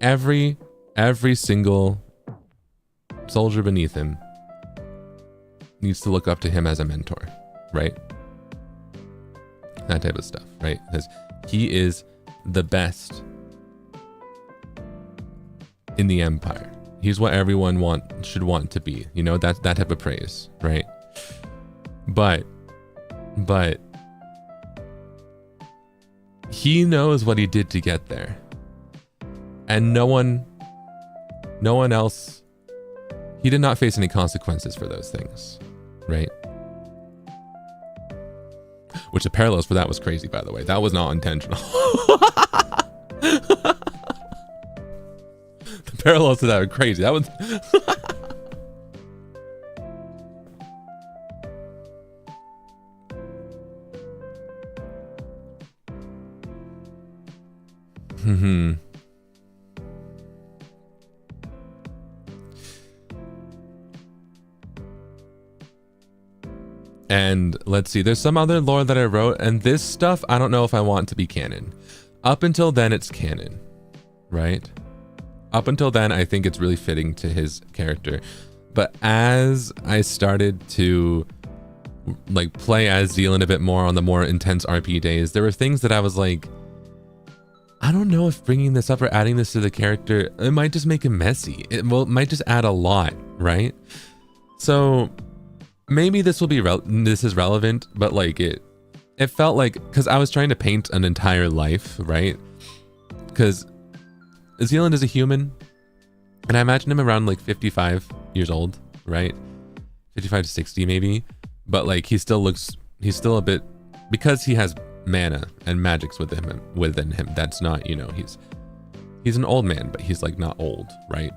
every single soldier beneath him needs to look up to him as a mentor, right? That type of stuff, right? Because he is the best in the Empire. He's what everyone should want to be, that type of praise, right? But he knows what he did to get there, and no one else he did not face any consequences for those things, right? Which the parallels for that was crazy, by the way. That was not intentional. The parallels to that are crazy. That was... And let's see, there's some other lore that I wrote, and this stuff I don't know if I want to be canon. Up until then, it's canon, right? Up until then, I think it's really fitting to his character. But as I started to like play as Zealand a bit more on the more intense RP days, there were things that I was like, I don't know if bringing this up or adding this to the character, it might just make him messy. It might just add a lot, right? So maybe this will be this is relevant, but like it felt like, because I was trying to paint an entire life, right? Because Zealand is a human, and I imagine him around like 55 years old, right? 55 to 60 maybe, but like he's still a bit, because he has mana and magics within him. That's not, you know, he's an old man, but he's like not old, right?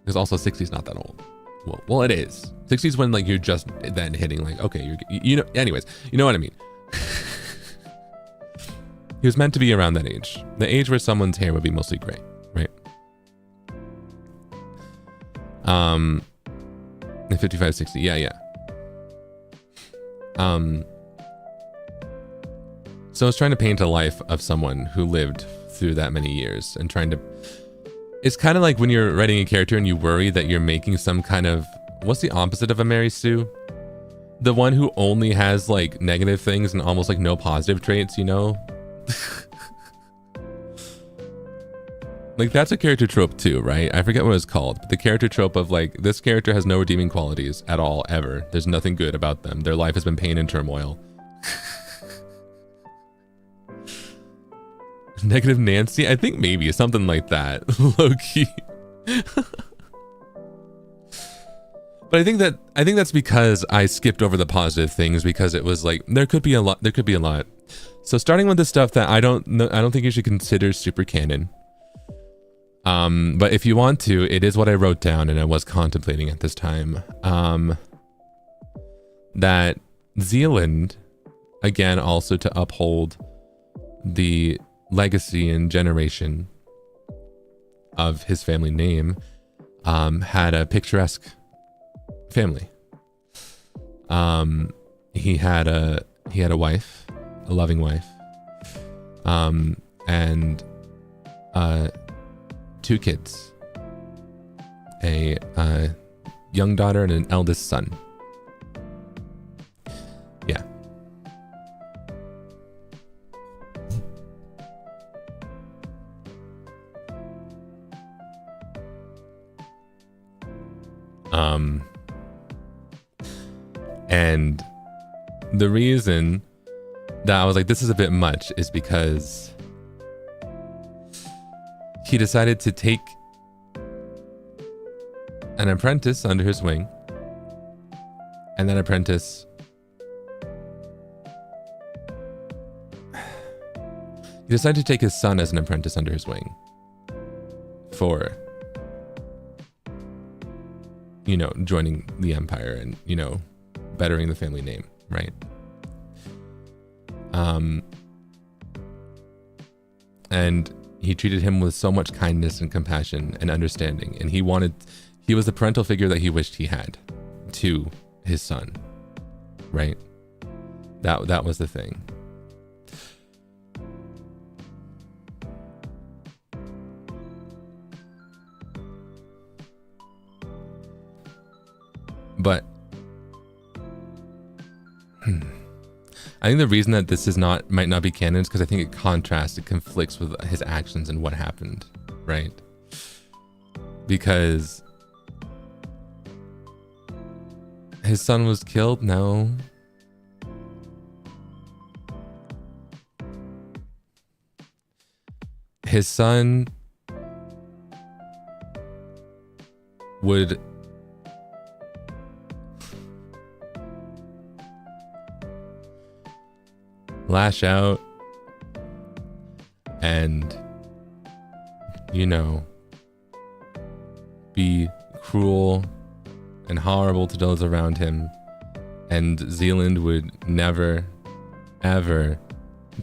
Because also 60 is not that old. Well, it is. 60 is when like you're just then hitting like, okay, you know, anyways, you know what I mean. He was meant to be around that age, the age where someone's hair would be mostly gray, right? 55, 60, yeah. So I was trying to paint a life of someone who lived through that many years and trying to... It's kind of like when you're writing a character and you worry that you're making some kind of... What's the opposite of a Mary Sue? The one who only has like negative things and almost like no positive traits, you know? Like that's a character trope too, right? I forget what it's called, but the character trope of like, this character has no redeeming qualities at all, ever. There's nothing good about them. Their life has been pain and turmoil. Negative Nancy? I think maybe something like that. Low-key. But I think that's because I skipped over the positive things, because it was like there could be a lot. So starting with the stuff that I don't think you should consider super canon. But if you want to, it is what I wrote down and I was contemplating at this time. That Zealand, again, also to uphold the legacy and generation of his family name, had a picturesque family. He had a wife, a loving wife, and 2 kids, a young daughter and an eldest son. Yeah. And the reason that I was like, this is a bit much, is because he decided to take an apprentice under his wing, and that apprentice he decided to take his son as an apprentice under his wing for, you know, joining the empire and, you know, bettering the family name, right? And he treated him with so much kindness and compassion and understanding, and he was the parental figure that he wished he had to his son, right? That was the thing. But I think the reason that this might not be canon is because I think it contrasts, it conflicts with his actions and what happened, right? Because his son was killed? No. His son would lash out and, you know, be cruel and horrible to those around him, and Zealand would never, ever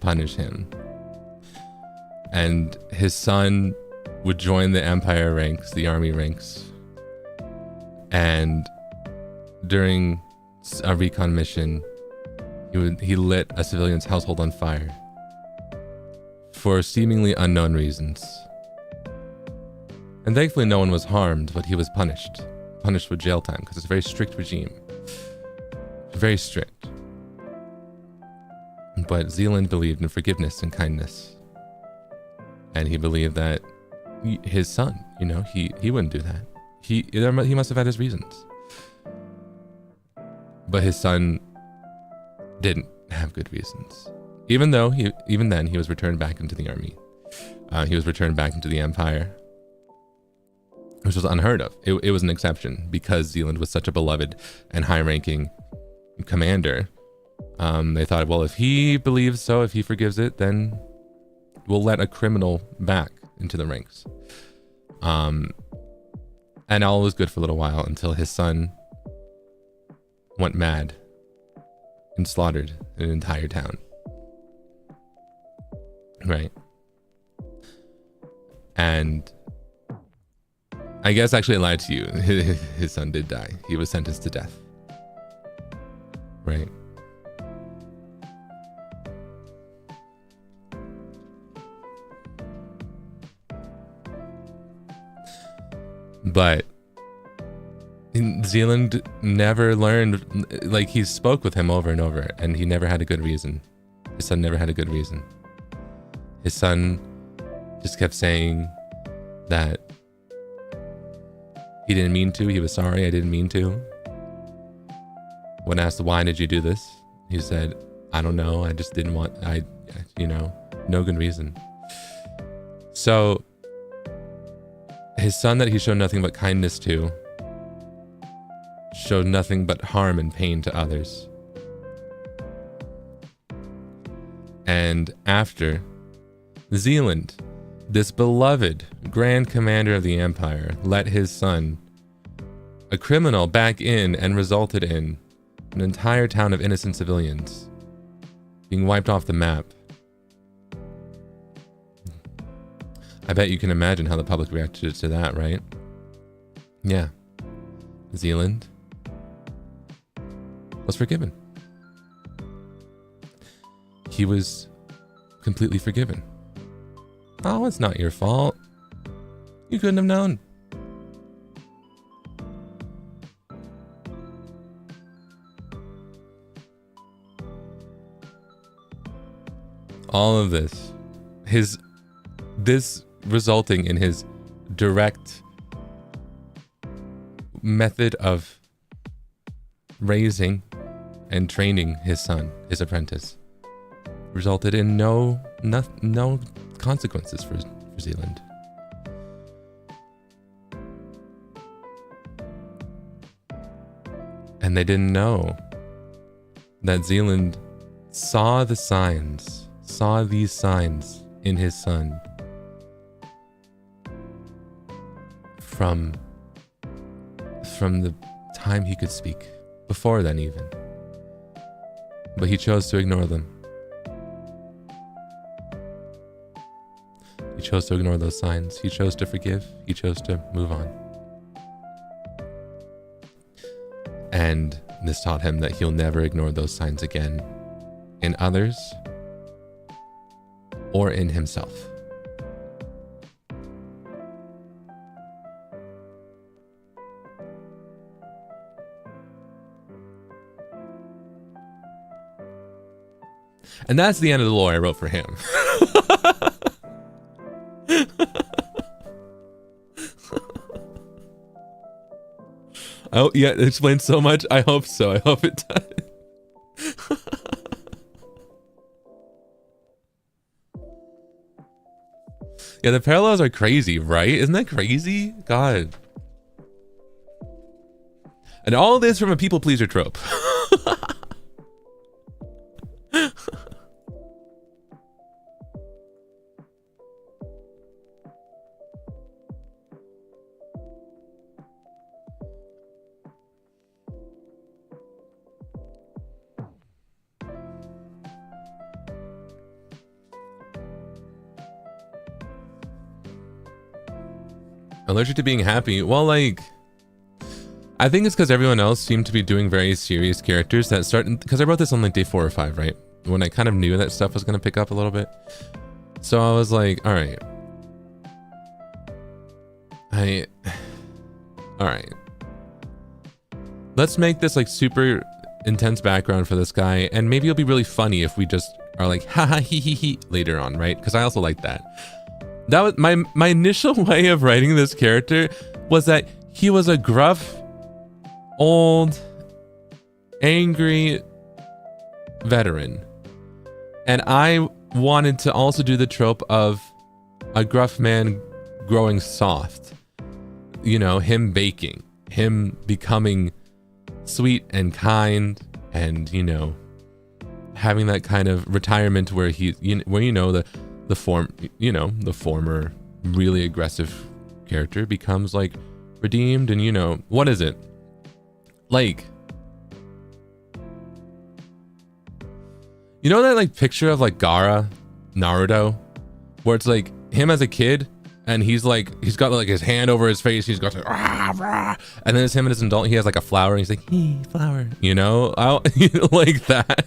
punish him. And his son would join the Empire ranks, the army ranks, and during a recon mission, he lit a civilian's household on fire for seemingly unknown reasons. And thankfully no one was harmed, but he was punished with jail time, because it's a very strict regime. Very strict. But Zealand believed in forgiveness and kindness. And he believed that his son, you know, he wouldn't do that. He must have had his reasons. But his son didn't have good reasons. Even then he was returned back into the army. He was returned back into the Empire, which was unheard of. It was an exception because Zealand was such a beloved and high-ranking commander. They thought, well, if he believes so, if he forgives it, then we'll let a criminal back into the ranks. And all was good for a little while until his son went mad and slaughtered an entire town. Right. And I guess actually I lied to you. His son did die. He was sentenced to death. Right. But Zealand never learned, like, he spoke with him over and over, and he never had a good reason. His son never had a good reason. His son just kept saying that he didn't mean to. He was sorry, I didn't mean to. When asked, why did you do this? He said, I don't know. I just didn't want, no good reason. So his son that he showed nothing but kindness to showed nothing but harm and pain to others. And after Zealand, this beloved Grand Commander of the Empire, let his son, a criminal, back in and resulted in an entire town of innocent civilians being wiped off the map. I bet you can imagine how the public reacted to that, right? Yeah. Zealand was forgiven. He was completely forgiven. Oh, it's not your fault. You couldn't have known. All of this, this resulting in his direct method of raising and training his son, his apprentice, resulted in no consequences for Zealand. And they didn't know that Zealand saw these signs in his son from the time he could speak, before then even. But he chose to ignore them. He chose to ignore those signs. He chose to forgive. He chose to move on. And this taught him that he'll never ignore those signs again, in others or in himself. And that's the end of the lore I wrote for him. Oh, yeah, it explains so much. I hope so. I hope it does. Yeah, the parallels are crazy, right? Isn't that crazy? God. And all this from a people pleaser trope. Allergic to being happy. Well, like, I think it's because everyone else seemed to be doing very serious characters that started, because I wrote this on like day 4 or 5, right? When I kind of knew that stuff was going to pick up a little bit. So I was like, all right. All right. Let's make this like super intense background for this guy. And maybe it'll be really funny if we just are like, haha, hee hee hee later on, right? Because I also like that. That was my initial way of writing this character was that he was a gruff, old, angry veteran. And I wanted to also do the trope of a gruff man growing soft. You know, him baking, him becoming sweet and kind, and, you know, having that kind of retirement where the former really aggressive character becomes like redeemed, and, you know, what is it? Like, you know that like picture of like Gaara, Naruto, where it's like him as a kid and he's got like his hand over his face, he's got like, rah, rah, and then it's him as an adult, he has like a flower and he's like, hey, flower, you know, like that.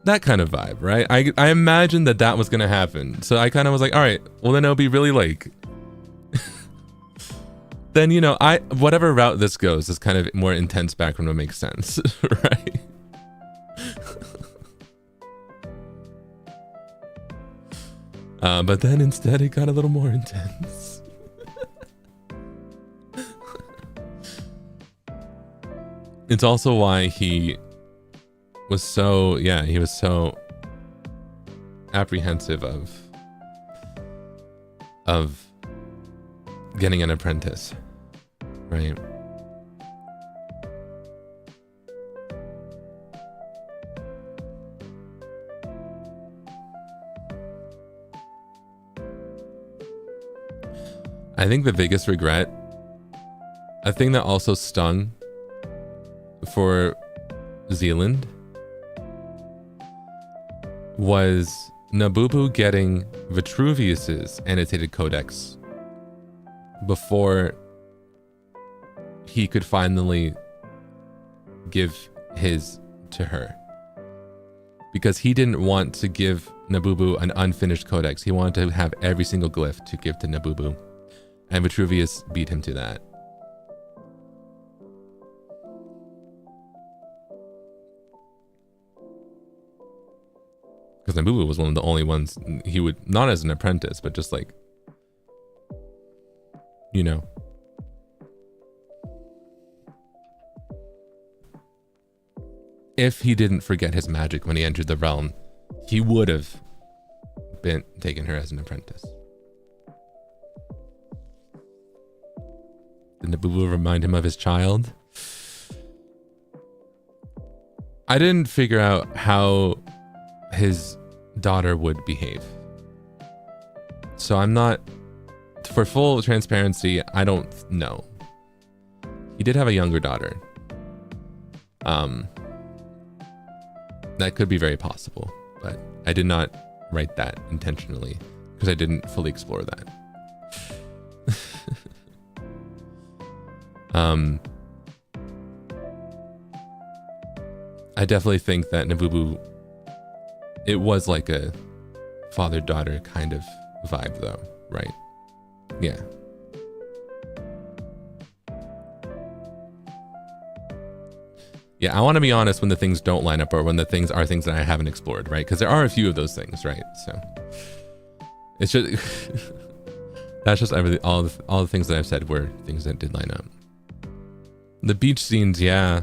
That kind of vibe, right? I imagined that was gonna happen, so I kind of was like, all right, well then it'll be really like then, you know, whatever route this goes, this kind of more intense background will make sense. Right? But then instead it got a little more intense. It's also why he was so apprehensive of getting an apprentice, right? I think the biggest regret, a thing that also stung for Zealand, was Nabubu getting Vitruvius's annotated codex before he could finally give his to her, because he didn't want to give Nabubu an unfinished codex. He wanted to have every single glyph to give to Nabubu, and Vitruvius beat him to that. Because Nabubu was one of the only ones he would, not as an apprentice, but just like, you know. If he didn't forget his magic when he entered the realm, he would have been taken her as an apprentice. Did Nabubu remind him of his child? I didn't figure out how his daughter would behave, so I'm not, for full transparency, I don't know. He did have a younger daughter. That could be very possible, but I did not write that intentionally because I didn't fully explore that. I definitely think that Nabubu, it was like a father-daughter kind of vibe though, right? Yeah. Yeah, I want to be honest when the things don't line up or when the things are things that I haven't explored, right? Because there are a few of those things, right? So it's just that's just everything. All the things that I've said were things that did line up. The beach scenes, yeah.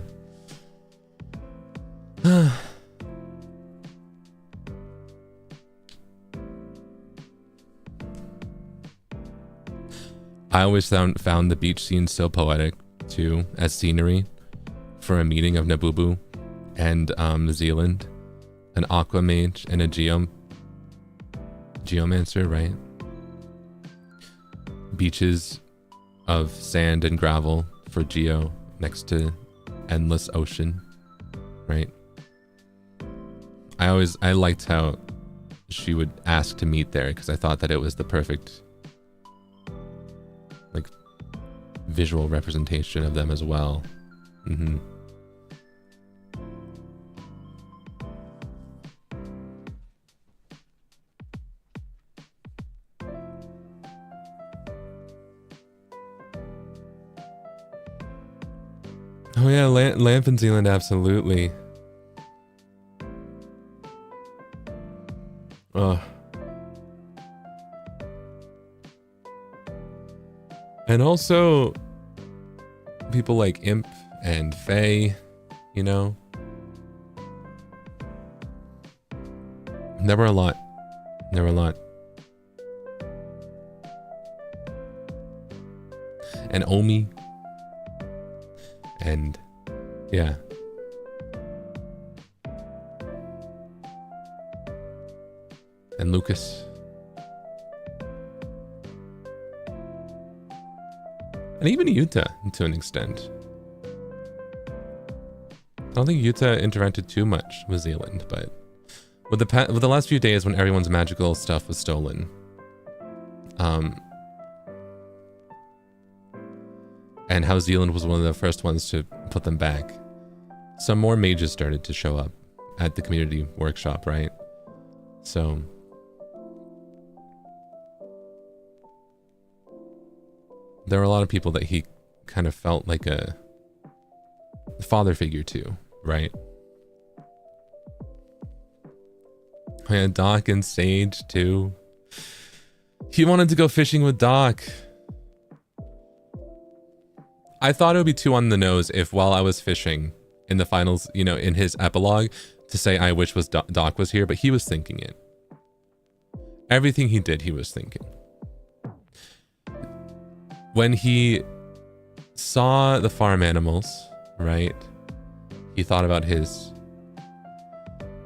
I always found the beach scene so poetic too, as scenery for a meeting of Nabubu and Zealand, an aqua mage and a geomancer, right? Beaches of sand and gravel for Geo next to endless ocean, right? I liked how she would ask to meet there because I thought that it was the perfect like visual representation of them as well. Mm-hmm. Oh yeah, Lamp in Zealand, absolutely. And also people like Imp and Faye, you know. Never a lot. Never a lot. And Omi. And yeah. And Lucas. And even Yuta to an extent. I don't think Yuta interacted too much with Zealand, but with the last few days when everyone's magical stuff was stolen, and how Zealand was one of the first ones to put them back, some more mages started to show up at the community workshop, right? So there were a lot of people that he kind of felt like a father figure to, right? Yeah, Doc and Sage too. He wanted to go fishing with Doc. I thought it would be too on the nose if while I was fishing in the finals, you know, in his epilogue, to say I wish was Doc was here, but he was thinking it. Everything he did, he was thinking. When he saw the farm animals, right? He thought about his...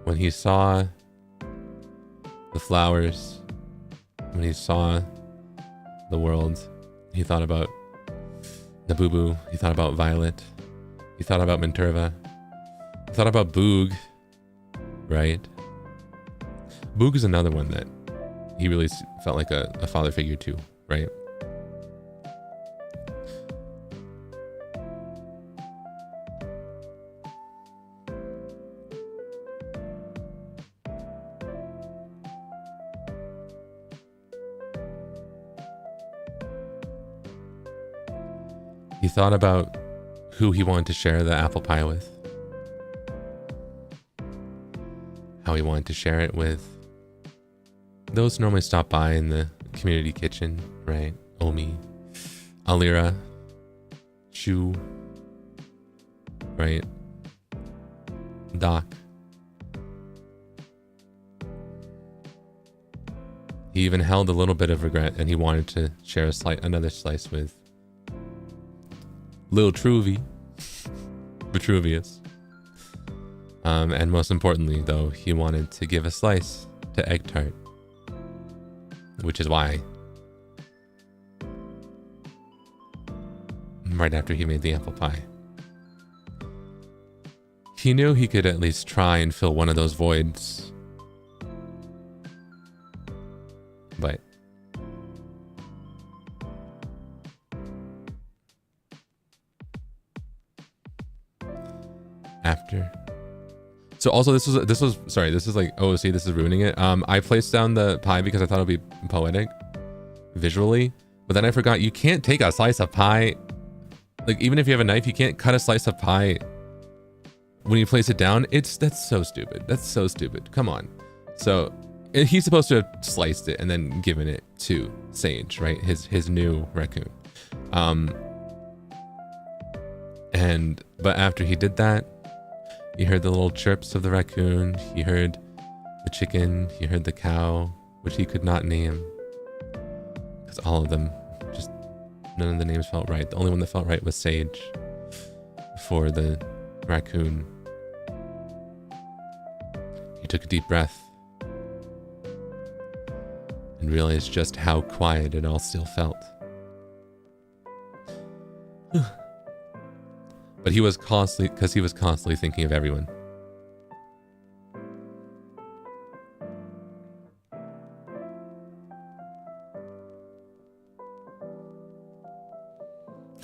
When he saw the flowers, when he saw the world, he thought about Nabubu, he thought about Violet, he thought about Minturva, he thought about Boog, right? Boog is another one that he really felt like a father figure to, right? He thought about who he wanted to share the apple pie with. How he wanted to share it with those who normally stop by in the community kitchen, right? Omi, Alira, Shu, right? Doc. He even held a little bit of regret and he wanted to share another slice with Lil Truvy, Vitruvius. And most importantly, though, he wanted to give a slice to Egg Tart, which is why, right after he made the apple pie, he knew he could at least try and fill one of those voids. But after. So also this was sorry, this is like, oh, see, this is ruining it. I placed down the pie because I thought it'd be poetic visually, but then I forgot you can't take a slice of pie. Like, even if you have a knife, you can't cut a slice of pie when you place it down. That's so stupid. That's so stupid. Come on. So he's supposed to have sliced it and then given it to Sage, right? His new raccoon. But after he did that, he heard the little chirps of the raccoon. He heard the chicken. He heard the cow, which he could not name because all of them just None of the names felt right. The only one that felt right was Sage for the raccoon. He took a deep breath and realized just how quiet it all still felt. But he was constantly thinking of everyone.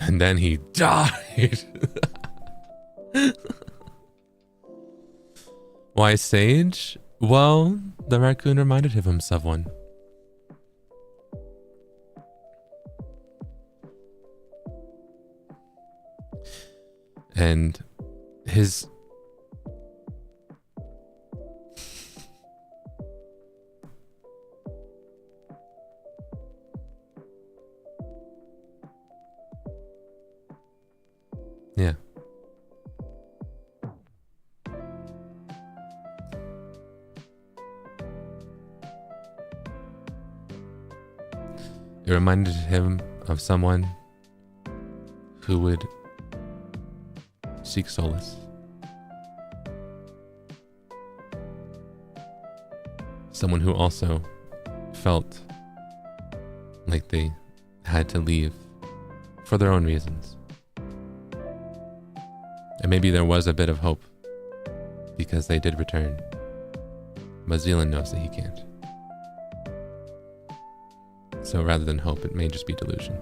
And then he died. Why Sage? Well, the raccoon reminded him of someone. And his... Yeah. It reminded him of someone who would seek solace. Someone who also felt like they had to leave for their own reasons. And maybe there was a bit of hope because they did return. But Zealand knows that he can't. So rather than hope, it may just be delusion.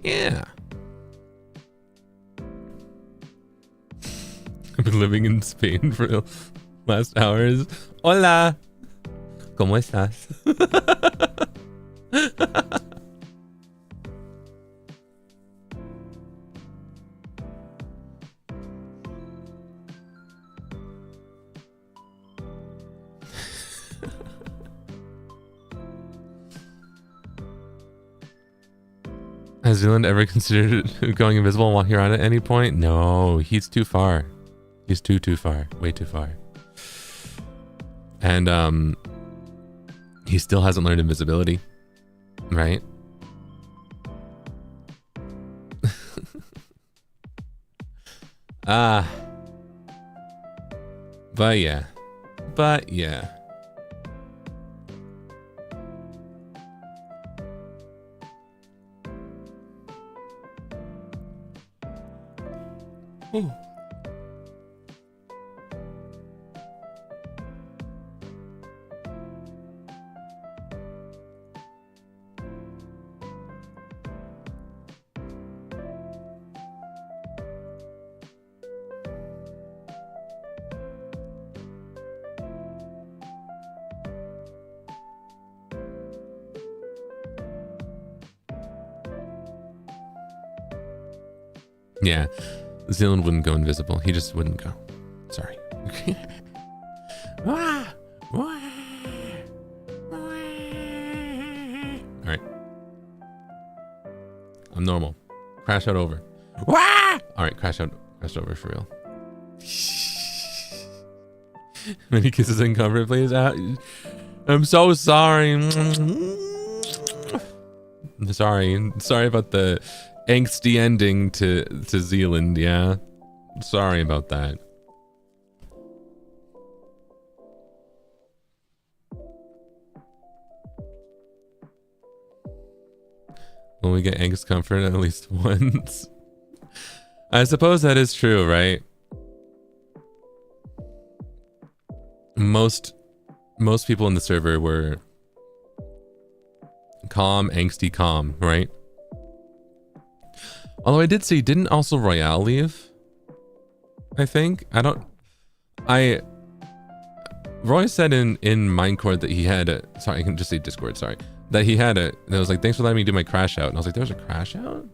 Yeah. I've been living in Spain for the last hours. Hola. ¿Cómo estás? Has Zealand ever considered going invisible and walking around at any point? No, he's too far. He's too far. Way too far. And he still hasn't learned invisibility. Right? But yeah. Ooh. Yeah. Zealand wouldn't go invisible. He just wouldn't go. Sorry. Alright. I'm normal. Crash out over. Alright, crash over for real. Many kisses and comfort, please. I'm so sorry. Sorry about the angsty ending to Zealand, yeah. Sorry about that. When we get angst comfort at least once. I suppose that is true, right? Most people in the server were calm, angsty calm, right? Although I did see, didn't also Royale leave? I think. Roy said in Mindcore that he had a, sorry, I can just say Discord, sorry. That he had a, that was like, thanks for letting me do my crash out. And I was like, there's a crash out?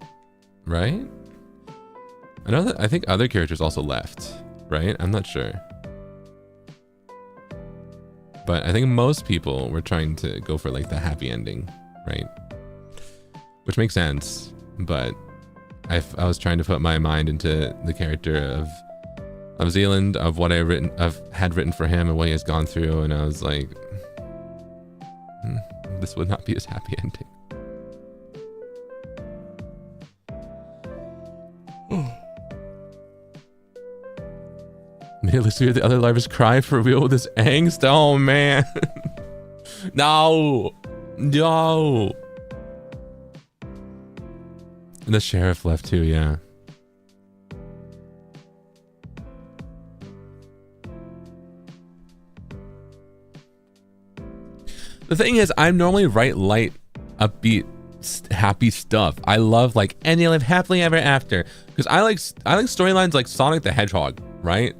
Right? I know that, I think other characters also left, right? I'm not sure. but I think most people were trying to go for like the happy ending, right? Which makes sense, but I was trying to put my mind into the character of Zealand, of what had written for him and what he has gone through, and I was like, this would not be his happy ending. May let's hear the other larvae cry for real with this angst. Oh man. No. And the sheriff left too, yeah. The thing is, I normally write light, upbeat, happy stuff. I love like, and they live happily ever after, because I like storylines like Sonic the Hedgehog, right?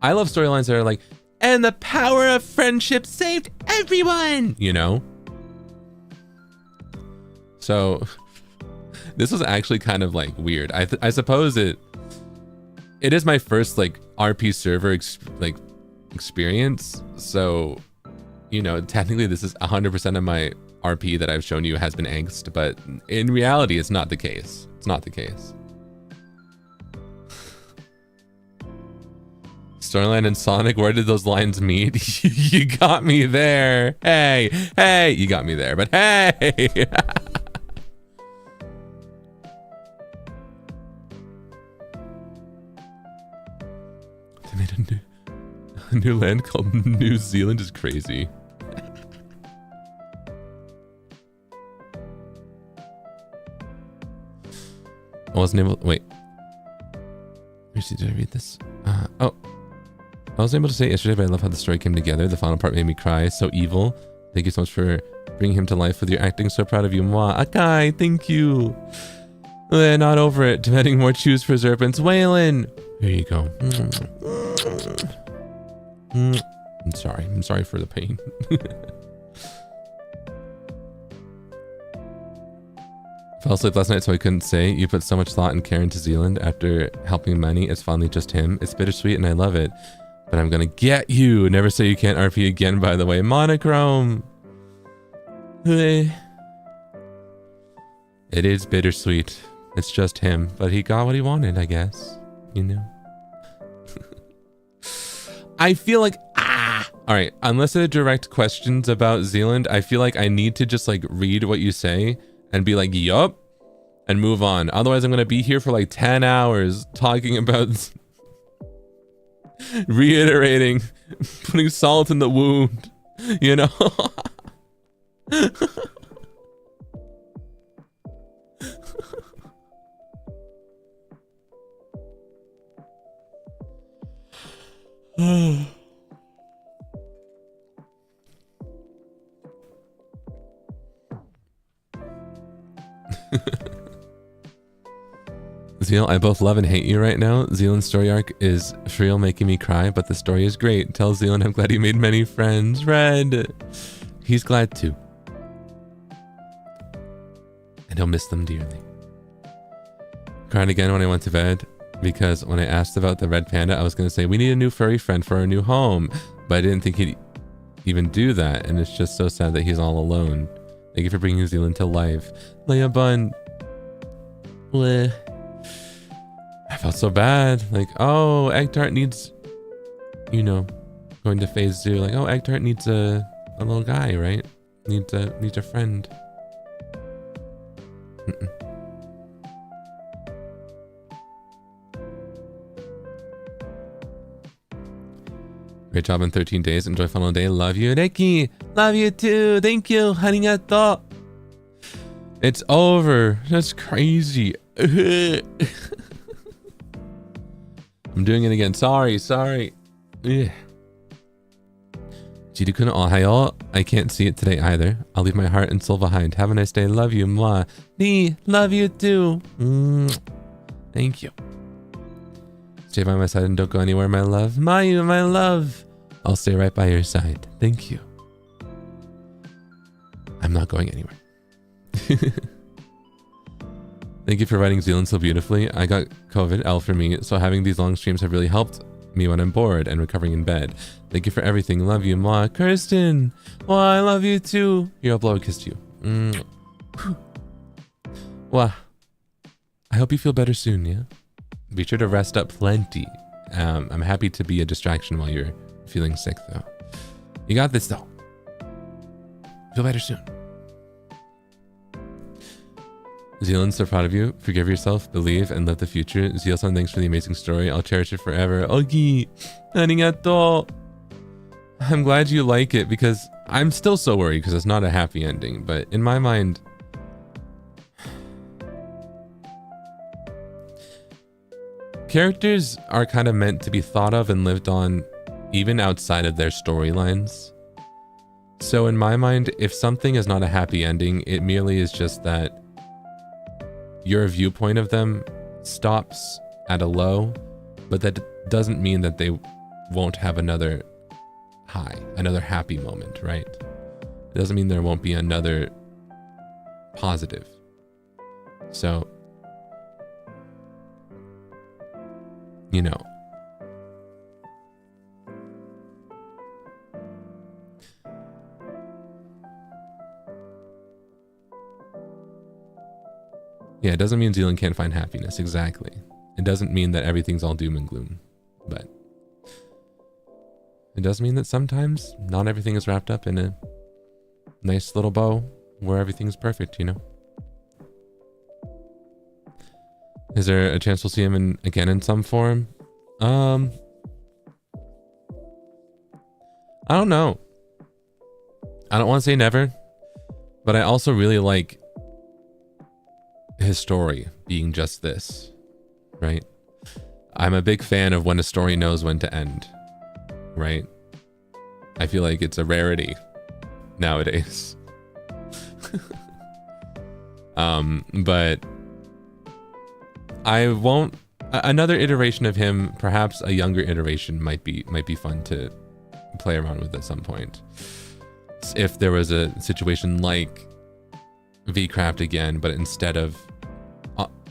I love storylines that are like, and the power of friendship saved everyone, you know? So this was actually kind of like weird. I suppose it is my first like RP server experience. So, you know, technically this is 100% of my RP that I've shown you has been angst, but in reality, it's not the case. It's not the case. Storyline and Sonic, where did those lines meet? You got me there. Hey, you got me there, but hey. They made a new land called New Zealand is crazy. I wasn't able to, wait. Did I read this? Oh. I wasn't able to say it yesterday, but I love how the story came together. The final part made me cry. So evil. Thank you so much for bringing him to life with your acting. So proud of you. Mwah. Akai, thank you. Not over it. Demanding more chews for Zerpents. Waylon. Here you go. I'm sorry. I'm sorry for the pain. Fell asleep last night, so I couldn't say. You put so much thought and care into Zealand after helping many. It's finally just him. It's bittersweet and I love it. But I'm gonna get you. Never say you can't RP again, by the way. Monochrome. It is bittersweet. It's just him. But he got what he wanted, I guess. You know? I feel like, Alright, unless there are direct questions about Zealand, I feel like I need to just like read what you say and be like, yup, and move on. Otherwise, I'm gonna be here for like 10 hours talking about reiterating, putting salt in the wound, you know? Zeal, I both love and hate you right now. Zealand's story arc is for real making me cry, but the story is great. Tell Zealand I'm glad he made many friends. Red. He's glad too. And he'll miss them dearly. Cried again when I went to bed, because when I asked about the red panda, I was going to say, we need a new furry friend for our new home. But I didn't think he'd even do that, and it's just so sad that he's all alone. Thank you for bringing Zealand to life. Leia Bun. Bleh. I felt so bad. Like, oh, Egtart needs, you know, going to phase 2. Like, oh, Egtart needs a little guy, right? Needs a friend. Great job in 13 days. Enjoy final day. Love you, Reki. Love you too. Thank you. Arigato. It's over. That's crazy. I'm doing it again. Sorry. Jiru-kun ohayo. I can't see it today either. I'll leave my heart in soul behind. Have a nice day. Love you. Mwah. Ni. Love you too. Thank you. Stay by my side and don't go anywhere, my love. Mayu, my love. I'll stay right by your side. Thank you. I'm not going anywhere. Thank you for writing Zealand so beautifully. I got COVID, L for me, so having these long streams have really helped. me when I'm bored and recovering in bed. Thank you for everything. Love you, Ma. Kirsten! Well, I love you too. Here, I'll blow a kiss to you. Well, I hope you feel better soon, yeah? Be sure to rest up plenty. I'm happy to be a distraction while you're feeling sick, though. You got this, though. Feel better soon. Zealand, so proud of you. Forgive yourself, believe, and live the future. Zeal-san, thanks for the amazing story. I'll cherish it forever. Ogi! Arigato! I'm glad you like it, because I'm still so worried, because it's not a happy ending. But in my mind... characters are kind of meant to be thought of and lived on even outside of their storylines. So in my mind, if something is not a happy ending, it merely is just that your viewpoint of them stops at a low, but that doesn't mean that they won't have another high, another happy moment, right? It doesn't mean there won't be another positive. So, you know. Yeah, it doesn't mean Zealand can't find happiness, exactly. It doesn't mean that everything's all doom and gloom, but it does mean that sometimes not everything is wrapped up in a nice little bow where everything's perfect, you know? Is there a chance we'll see him again in some form? I don't know. I don't want to say never, but I also really like his story being just this, right? I'm a big fan of when a story knows when to end, right? I feel like it's a rarity nowadays. But I won't. Another iteration of him, perhaps a younger iteration, might be fun to play around with at some point. If there was a situation like V-Craft again, but instead of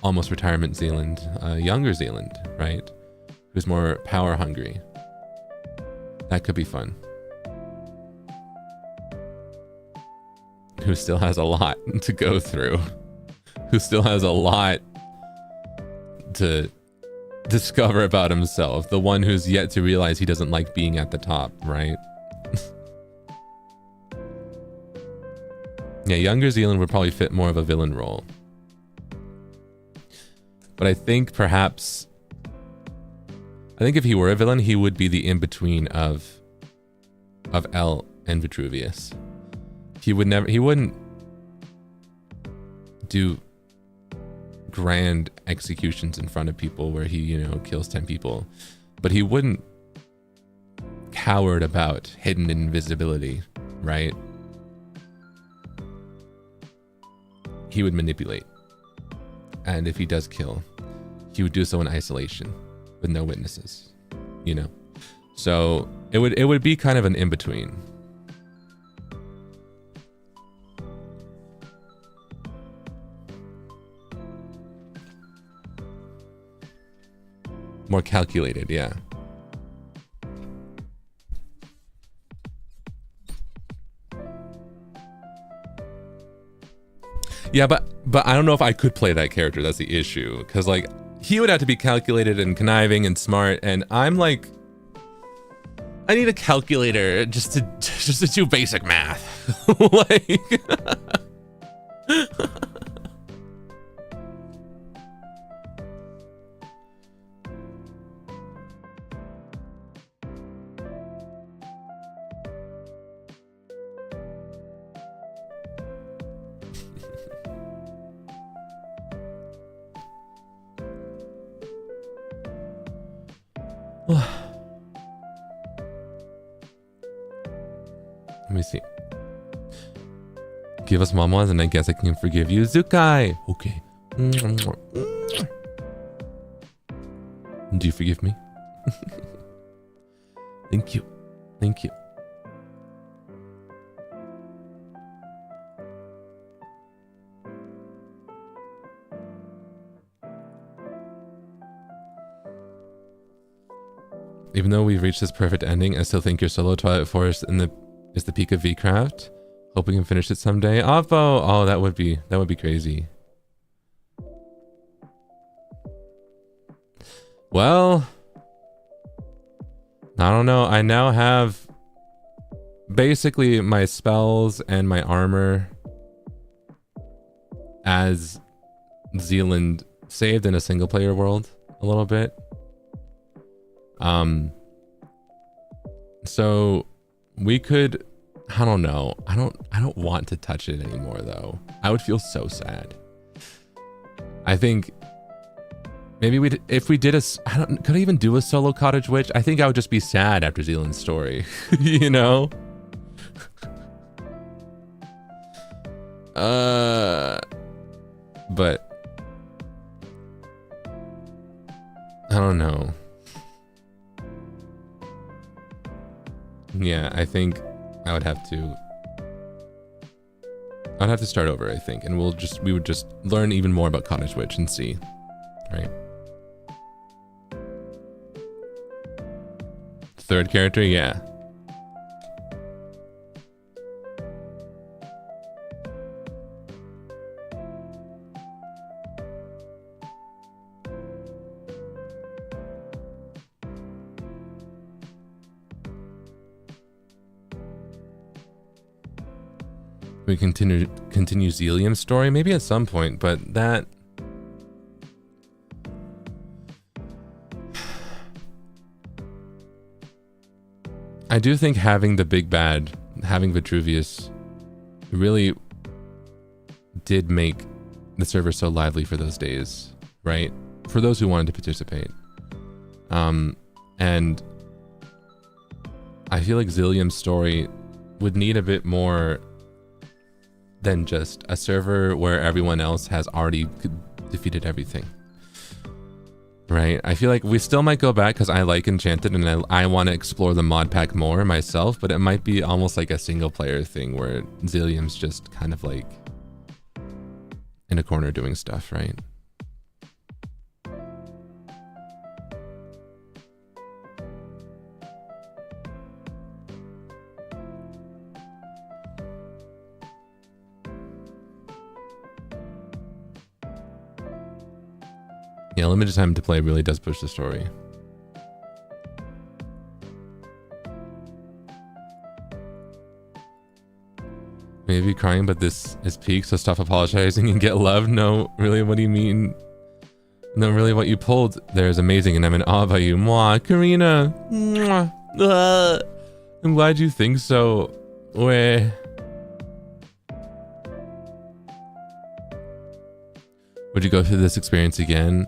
almost retirement Zealand, younger Zealand, right? Who's more power hungry. That could be fun. Who still has a lot to go through. Who still has a lot to discover about himself. The one who's yet to realize he doesn't like being at the top, right? Yeah, younger Zealand would probably fit more of a villain role. But I think perhaps... I think if he were a villain, he would be the in-between of L and Vitruvius. He wouldn't do grand executions in front of people where he, you know, kills 10 people. But he wouldn't coward about hidden invisibility, right? He would manipulate. And if he does kill, he would do so in isolation with no witnesses, you know? So it would be kind of an in-between. More calculated, yeah. Yeah, but I don't know if I could play that character. That's the issue. Because, like, he would have to be calculated and conniving and smart. And I'm like, I need a calculator just to do basic math. Like... Let me see. Give us mamas and I guess I can forgive you. Zukai! Okay. Do you forgive me? Thank you. Thank you. we've reached this perfect ending. I still think your solo Twilight Forest is the peak of VCraft. Hope we can finish it someday. Oppo! Oh, that would be crazy. Well, I don't know. I now have basically my spells and my armor as Zealand saved in a single player world a little bit. So we could, I don't know. I don't want to touch it anymore though. I would feel so sad. I think maybe if we did could I even do a solo Cottage Witch? I think I would just be sad after Zealand's story, you know? But I don't know. Yeah, I think I would have to. I'd have to start over, I think, and we would just learn even more about Cottage Witch and see, right? Third character, yeah. We continue Zelium's story, maybe at some point, but that I do think having the big bad, having Vitruvius, really did make the server so lively for those days, right? For those who wanted to participate. And I feel like Zelium's story would need a bit more than just a server where everyone else has already defeated everything. Right? I feel like we still might go back because I like Enchanted and I want to explore the mod pack more myself, but it might be almost like a single player thing where Zelium's just kind of like in a corner doing stuff, right? Yeah, limited time to play really does push the story. Maybe crying, but this is peak, so stop apologizing and get love. No, really, what do you mean? No, really, what you pulled there is amazing, and I'm in awe of you. Mwah, Karina. Mwah. I'm glad you think so. Weh. Would you go through this experience again?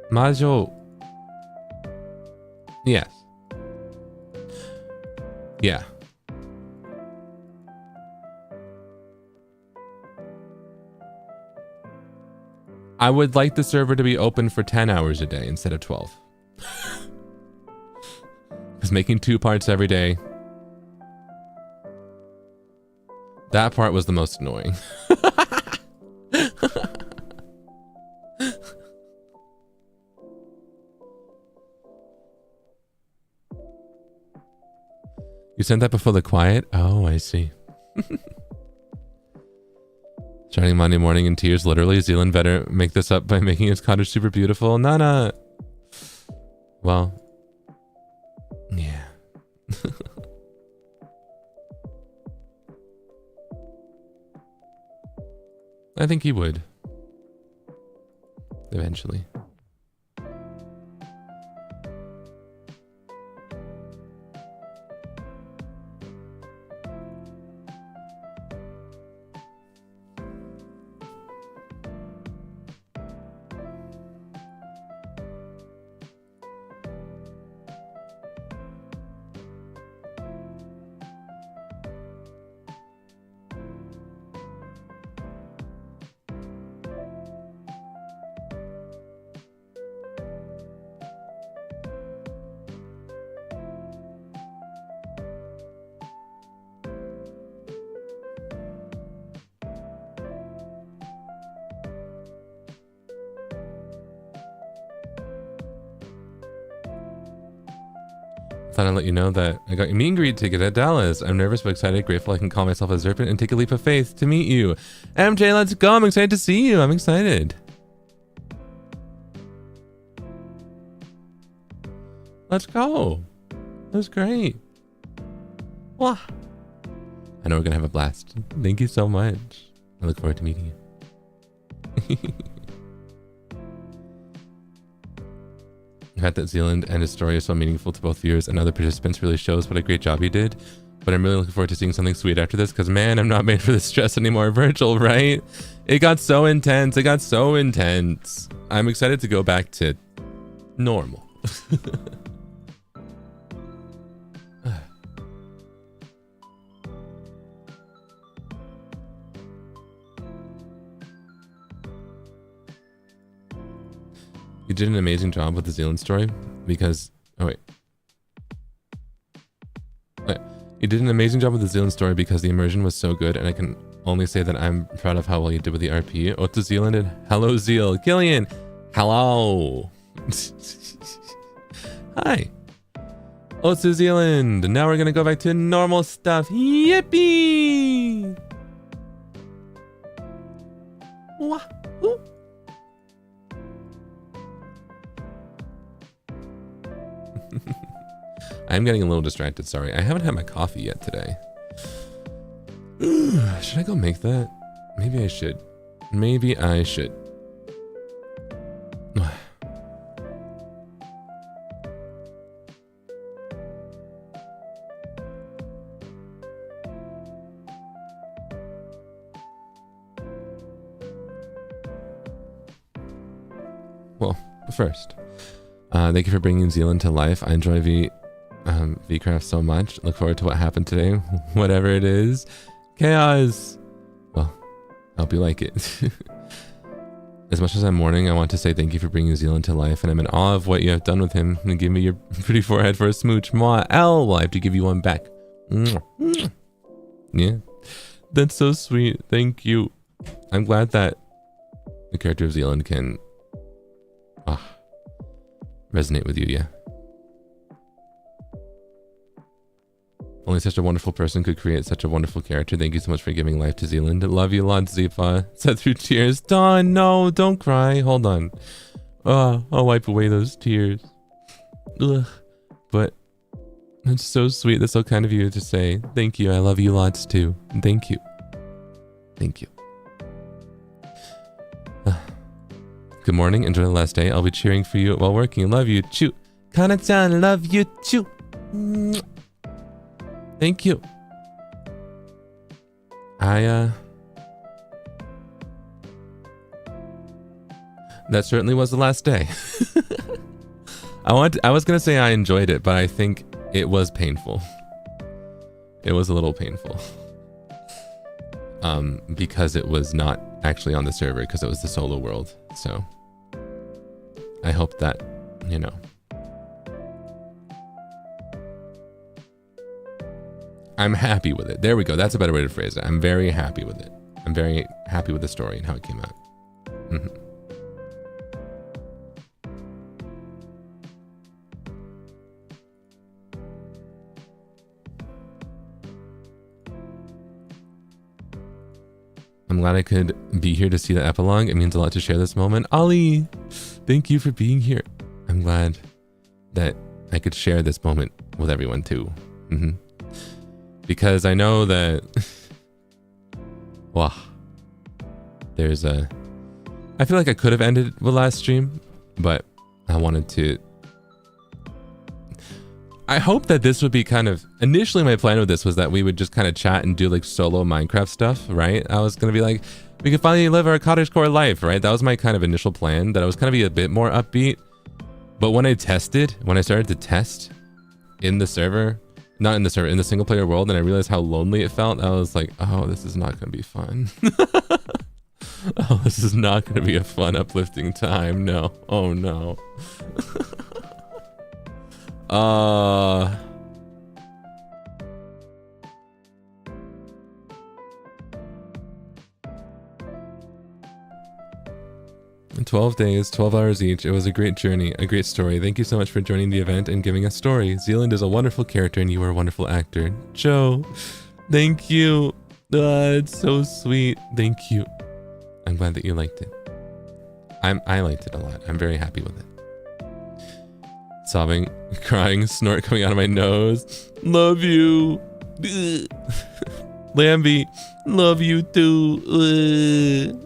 Majo. Yes. Yeah. I would like the server to be open for 10 hours a day instead of 12. Because making 2 parts every day, that part was the most annoying. You sent that before the quiet? Oh, I see. Starting Monday morning in tears, literally. Zealand better make this up by making his cottage super beautiful. Nana. Well, yeah. I think he would. Eventually. Thought I'd let you know that I got your meet and greet ticket at Dallas. I'm nervous but excited, grateful I can call myself a serpent and take a leap of faith to meet you. MJ, let's go. I'm excited to see you. I'm excited. Let's go. That's great. Wow. I know we're gonna have a blast. Thank you so much. I look forward to meeting you. The fact that Zealand and his story is so meaningful to both viewers and other participants really shows what a great job he did. But I'm really looking forward to seeing something sweet after this, because man, I'm not made for this stress anymore. Virgil, right? It got so intense. It got so intense. I'm excited to go back to normal. You did an amazing job with the Zealand story because... Oh, wait. You did an amazing job with the Zealand story because the immersion was so good, and I can only say that I'm proud of how well you did with the RP. Oto Zealand and hello Zeal. Killian! Hello! Hi! Oto Zealand! Now we're gonna go back to normal stuff. Yippee! Wahoo! I'm getting a little distracted, sorry. I haven't had my coffee yet today. Should I go make that? Maybe I should. Maybe I should. Well, first, thank you for bringing Zealand to life. I enjoy VCraft so much. Look forward to what happened today, whatever it is. Chaos! Well, I hope you like it. As much as I'm mourning, I want to say thank you for bringing Zealand to life, and I'm in awe of what you have done with him. And give me your pretty forehead for a smooch. Mwah. L, well, I have to give you one back. Yeah. That's so sweet. Thank you. I'm glad that the character of Zealand can resonate with you, yeah. Only such a wonderful person could create such a wonderful character. Thank you so much for giving life to Zealand. Love you a lot, Zipa. Said through tears. Dawn, no, don't cry. Hold on. I'll wipe away those tears. Ugh. But it's so sweet. That's so kind of you to say. Thank you. I love you lots too. Thank you. Thank you. Good morning. Enjoy the last day. I'll be cheering for you while working. Love you. Choo. Kana-chan, love you. Choo. Thank you. That certainly was the last day. I was gonna say I enjoyed it, but I think it was painful. It was a little painful. Because it was not actually on the server, because it was the solo world. So I hope that, you know, I'm happy with it. There we go. That's a better way to phrase it. I'm very happy with it. I'm very happy with the story and how it came out. I'm glad I could be here to see the epilogue. It means a lot to share this moment. Ali, thank you for being here. I'm glad that I could share this moment with everyone too. Because I know that, wow, there's a, I feel like I could have ended the last stream, but I wanted to, I hope that this would be kind of, initially my plan with this was that we would just kind of chat and do like solo Minecraft stuff, right? I was going to be like, we could finally live our cottagecore life, right? That was my kind of initial plan, that I was kind of be a bit more upbeat. But when I started to test in the server, not in the server, in the single player world, and I realized how lonely it felt, I was like, oh, this is not going to be fun. Oh, this is not going to be a fun, uplifting time. No. Oh, no. 12 days, 12 hours each. It was a great journey, a great story. Thank you so much for joining the event and giving us story. Zealand is a wonderful character and you are a wonderful actor. Joe, thank you. It's so sweet. Thank you. I'm glad that you liked it. I liked it a lot. I'm very happy with it. Sobbing, crying, snort coming out of my nose. Love you. Lambie, love you too.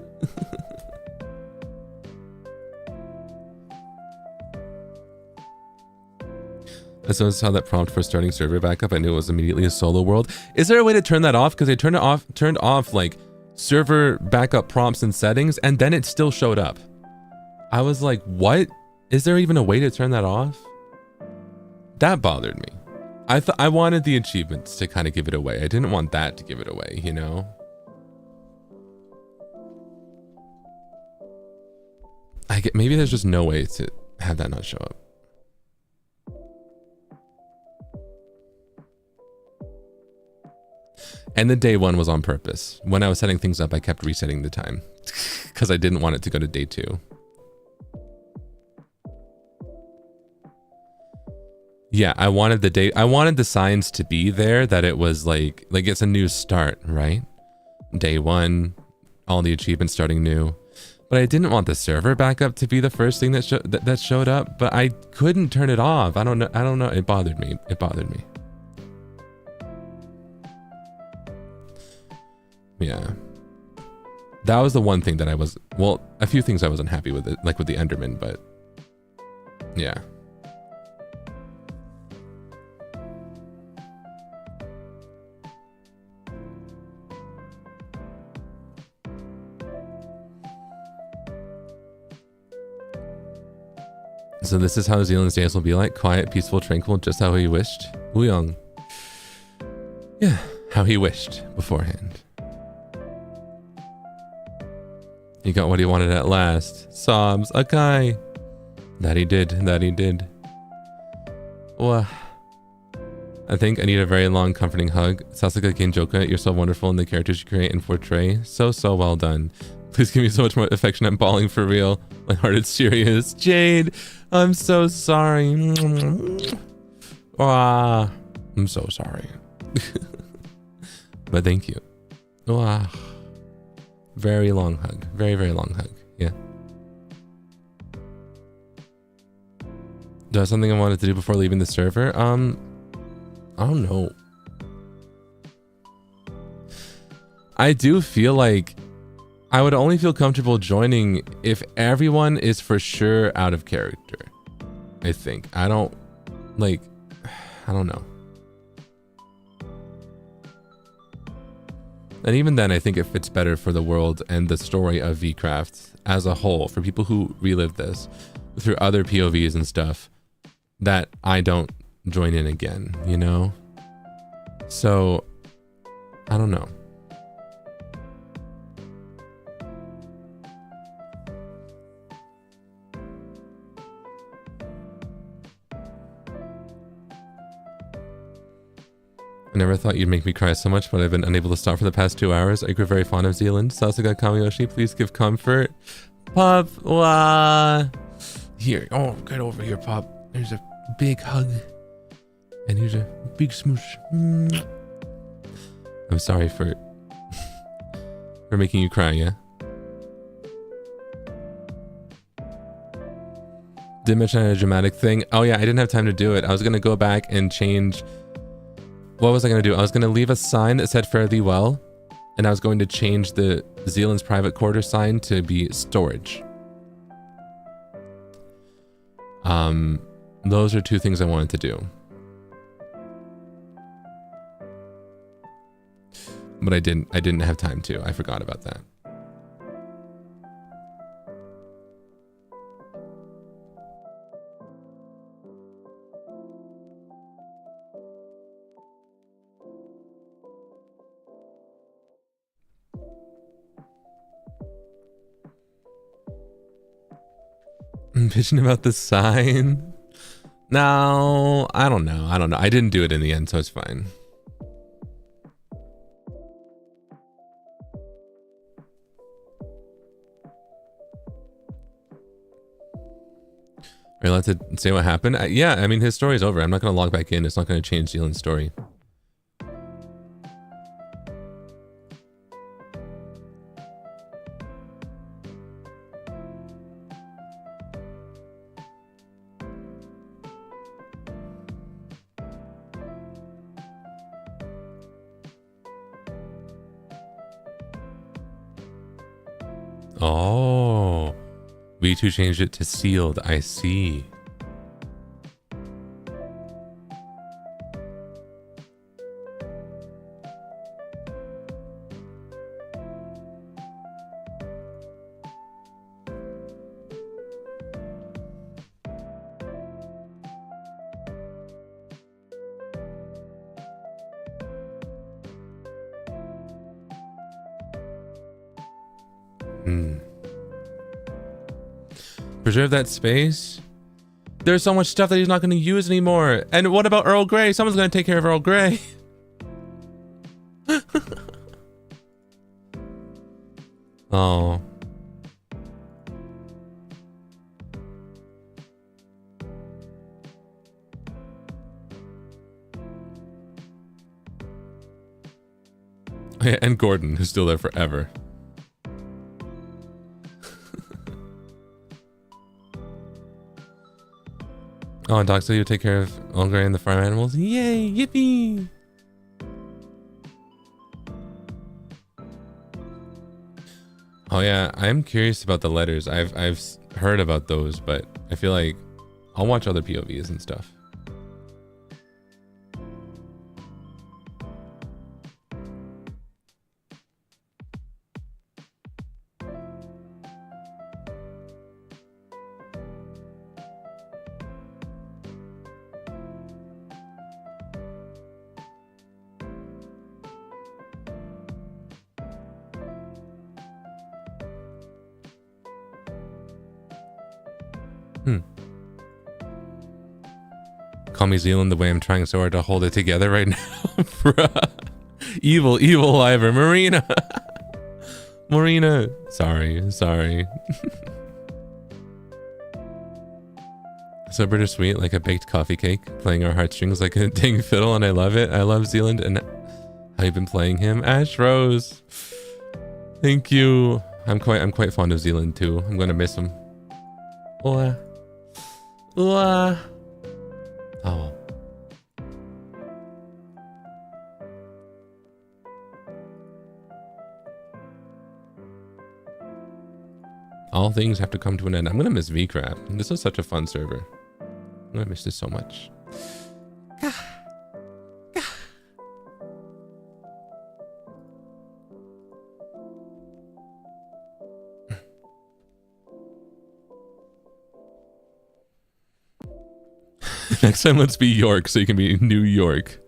As soon as I saw that prompt for starting server backup, I knew it was immediately a solo world. Is there a way to turn that off? Because I turned off like server backup prompts and settings, and then it still showed up. I was like, what? Is there even a way to turn that off? That bothered me. I wanted the achievements to kind of give it away. I didn't want that to give it away, you know? Maybe there's just no way to have that not show up. And the day one was on purpose. When I was setting things up, I kept resetting the time because I didn't want it to go to day 2. Yeah, I wanted the signs to be there that it was like it's a new start, right? Day 1, all the achievements starting new. But I didn't want the server backup to be the first thing that showed up, but I couldn't turn it off. I don't know. It bothered me. Yeah. That was the one thing that a few things I wasn't happy with it, like with the Enderman, but yeah. So this is how Zealand's days will be like. Quiet, peaceful, tranquil, just how he wished. Wuyong. Yeah, how he wished beforehand. He got what he wanted at last. Sobs. Okay. That he did. Wah. I think I need a very long, comforting hug. Sasuke Ginjoka, you're so wonderful in the characters you create and portray. So well done. Please give me so much more affection. I'm bawling for real. My heart is serious. Jade, I'm so sorry. I'm so sorry. But thank you. Very long hug. Very, very long hug. Yeah. Do I have something I wanted to do before leaving the server? I don't know. I do feel like I would only feel comfortable joining if everyone is for sure out of character. I think. I don't know. And even then, I think it fits better for the world and the story of VCraft as a whole, for people who relive this through other POVs and stuff, that I don't join in again, you know? So, I don't know. I never thought you'd make me cry so much, but I've been unable to stop for the past 2 hours. I grew very fond of Zealand. Sasuga Kamiyoshi, please give comfort. Pop, wah. Here, oh, get over here, Pop. There's a big hug. And here's a big smoosh. I'm sorry for making you cry, yeah? Did mention I had a dramatic thing. Oh yeah, I didn't have time to do it. I was gonna go back and change. What was I going to do? I was going to leave a sign that said fare thee well, and I was going to change the Zealand's private quarter sign to be storage. Those are 2 things I wanted to do. But I didn't have time to. I forgot about that. Bitching about the sign? No, I don't know. I didn't do it in the end, so it's fine. Are you allowed to say what happened? Yeah, I mean, his story's over. I'm not going to log back in. It's not going to change Zealand's story. Oh, V2 changed it to sealed. I see. Preserve that space. There's so much stuff that he's not going to use anymore. And what about Earl Grey? Someone's going to take care of Earl Grey. Oh. Yeah, and Gordon, who's still there forever. Oh, and Doc, so you take care of Earl Grey and the farm animals? Yay, yippee! Oh yeah, I'm curious about the letters. I've heard about those, but I feel like I'll watch other POVs and stuff. Call me Zealand the way I'm trying so hard to hold it together right now. Bruh. Evil Ivor. Marina. Marina. Sorry. So bittersweet, like a baked coffee cake, playing our heartstrings like a ding fiddle, and I love it. I love Zealand and how you've been playing him. Ash Rose. Thank you. I'm quite fond of Zealand too. I'm gonna miss him. Oh. All things have to come to an end. I'm gonna miss VCrap. This is such a fun server. I'm gonna miss this so much. Next time, let's be York so you can be New York.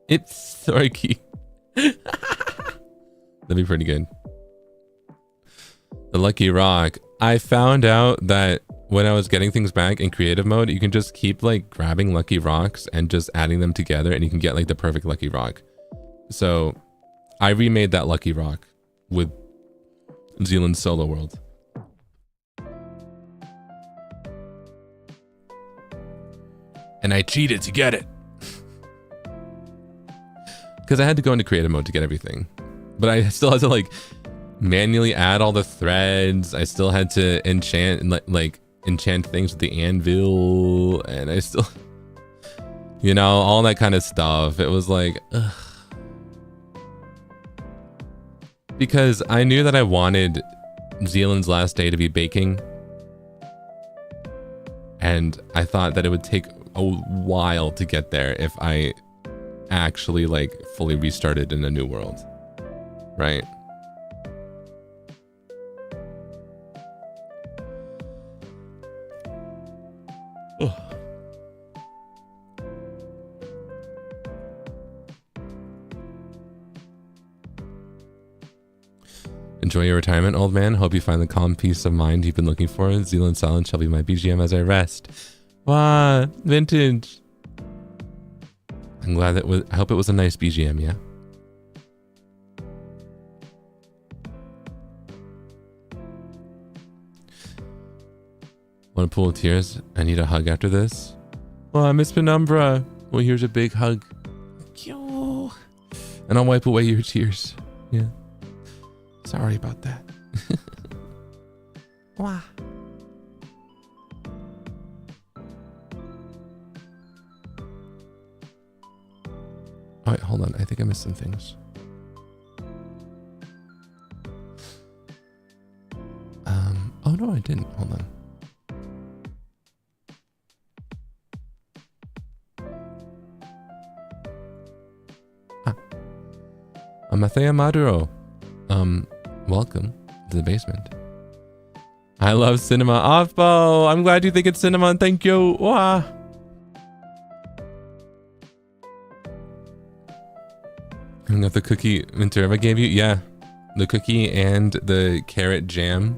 It's Sorky. That'd be pretty good. The Lucky Rock. I found out that when I was getting things back in creative mode, you can just keep like grabbing Lucky Rocks and just adding them together and you can get like the perfect Lucky Rock. So I remade that Lucky Rock with Zealand's Solo World. And I cheated to get it. Because I had to go into creative mode to get everything. But I still had to like manually add all the threads. I still had to enchant and like enchant things with the anvil. And I still, you know, all that kind of stuff. It was like, ugh. Because I knew that I wanted Zealand's last day to be baking. And I thought that it would take a while to get there if I actually like fully restarted in a new world, right? Ugh. Enjoy your retirement, old man. Hope you find the calm peace of mind you've been looking for. Zealand Silence shall be my BGM as I rest. Wow, vintage. I'm glad that I hope it was a nice BGM, yeah? Want a pool of tears? I need a hug after this. Oh, Miss Penumbra. Well, here's a big hug. Yo. And I'll wipe away your tears. Yeah. Sorry about that. Wow. Oh, wait, hold on. I think I missed some things. Oh no, I didn't. Hold on. Amathea Maduro. Welcome to the basement. I love cinema. Offbo, I'm glad you think it's cinema. Thank you. Wow. I got the cookie Minterva gave you. Yeah, the cookie and the carrot jam.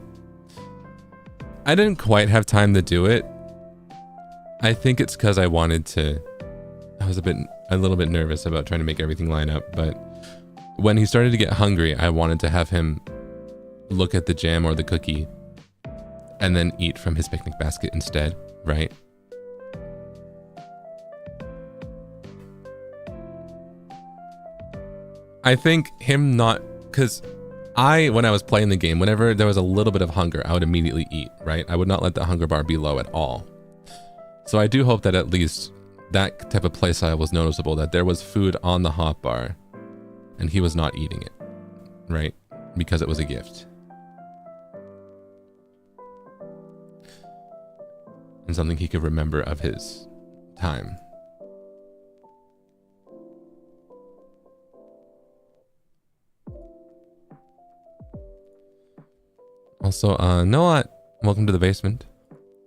I didn't quite have time to do it. I think it's because I wanted to. I was a little bit nervous about trying to make everything line up, but when he started to get hungry, I wanted to have him look at the jam or the cookie and then eat from his picnic basket instead, right? I think him not, because when I was playing the game, whenever there was a little bit of hunger, I would immediately eat, right? I would not let the hunger bar be low at all. So I do hope that at least that type of playstyle was noticeable, that there was food on the hotbar and he was not eating it, right? Because it was a gift. And something he could remember of his time. Also, Noat, welcome to the basement.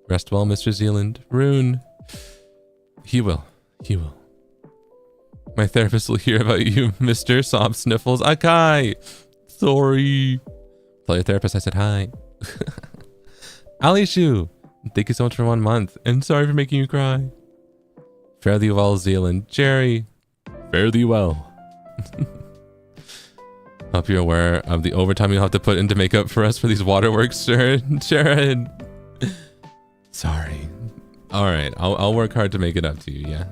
Rest well, Mr. Zealand. Rune. He will. He will. My therapist will hear about you, Mr. Sob Sniffles. Akai. Sorry. Tell your therapist I said hi. Ali Shu. Thank you so much for 1 month. And sorry for making you cry. Fare thee well, Zealand. Jerry. Fare thee well. Hope you're aware of the overtime you'll have to put into makeup for us for these waterworks, Jared. Sorry. All right, I'll work hard to make it up to you, yeah?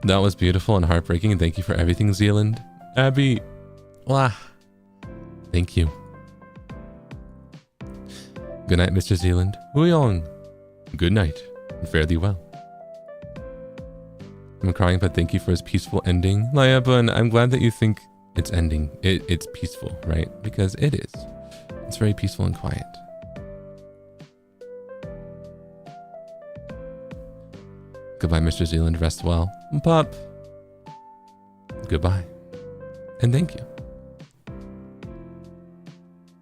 That was beautiful and heartbreaking. Thank you for everything, Zealand. Abby. Wah. Thank you. Good night, Mr. Zealand. Huyong. Good night. And fare thee well. I'm crying, but thank you for his peaceful ending. Layabun, I'm glad that you think it's ending. It's peaceful, right? Because it is. It's very peaceful and quiet. Goodbye, Mr. Zealand. Rest well. Pop. Goodbye. And thank you.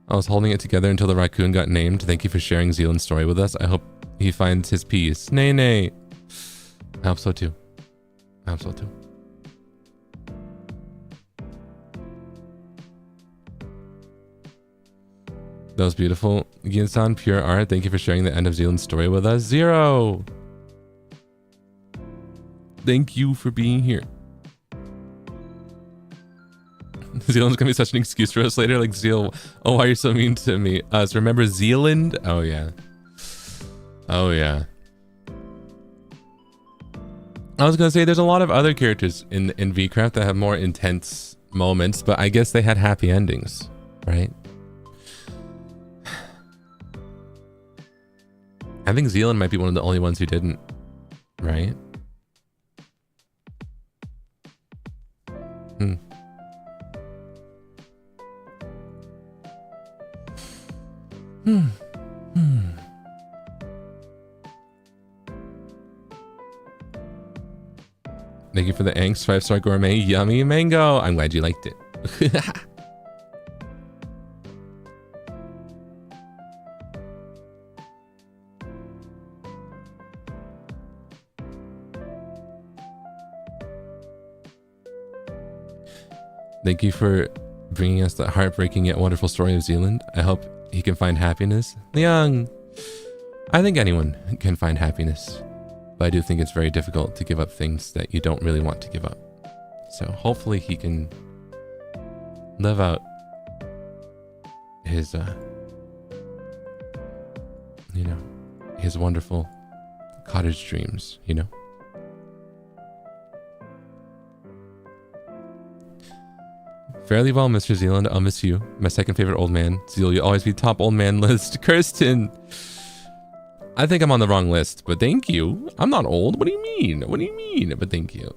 I was holding it together until the raccoon got named. Thank you for sharing Zealand's story with us. I hope he finds his peace. Nay, nay. I hope so too. I hope so too. That was beautiful. Ginsan, pure art. Thank you for sharing the end of Zealand's story with us. Zero. Thank you for being here. Zealand's gonna be such an excuse for us later. Like, Zeal, oh, why are you so mean to me? So remember Zealand? Oh, yeah. Oh, yeah. I was gonna say there's a lot of other characters in VCraft that have more intense moments, but I guess they had happy endings, right? I think Zealand might be one of the only ones who didn't, right? Thank you for the angst 5-star gourmet yummy mango. I'm glad you liked it. Thank you for bringing us that heartbreaking yet wonderful story of Zealand. I hope he can find happiness. Liang, I think anyone can find happiness, but I do think it's very difficult to give up things that you don't really want to give up. So hopefully he can live out his you know, his wonderful cottage dreams, you know. Fairly well, Mr. Zealand. I'll miss you. My second favorite old man. Zeal, you'll always be top old man list. Kirsten. I think I'm on the wrong list, but thank you. I'm not old. What do you mean? What do you mean? But thank you.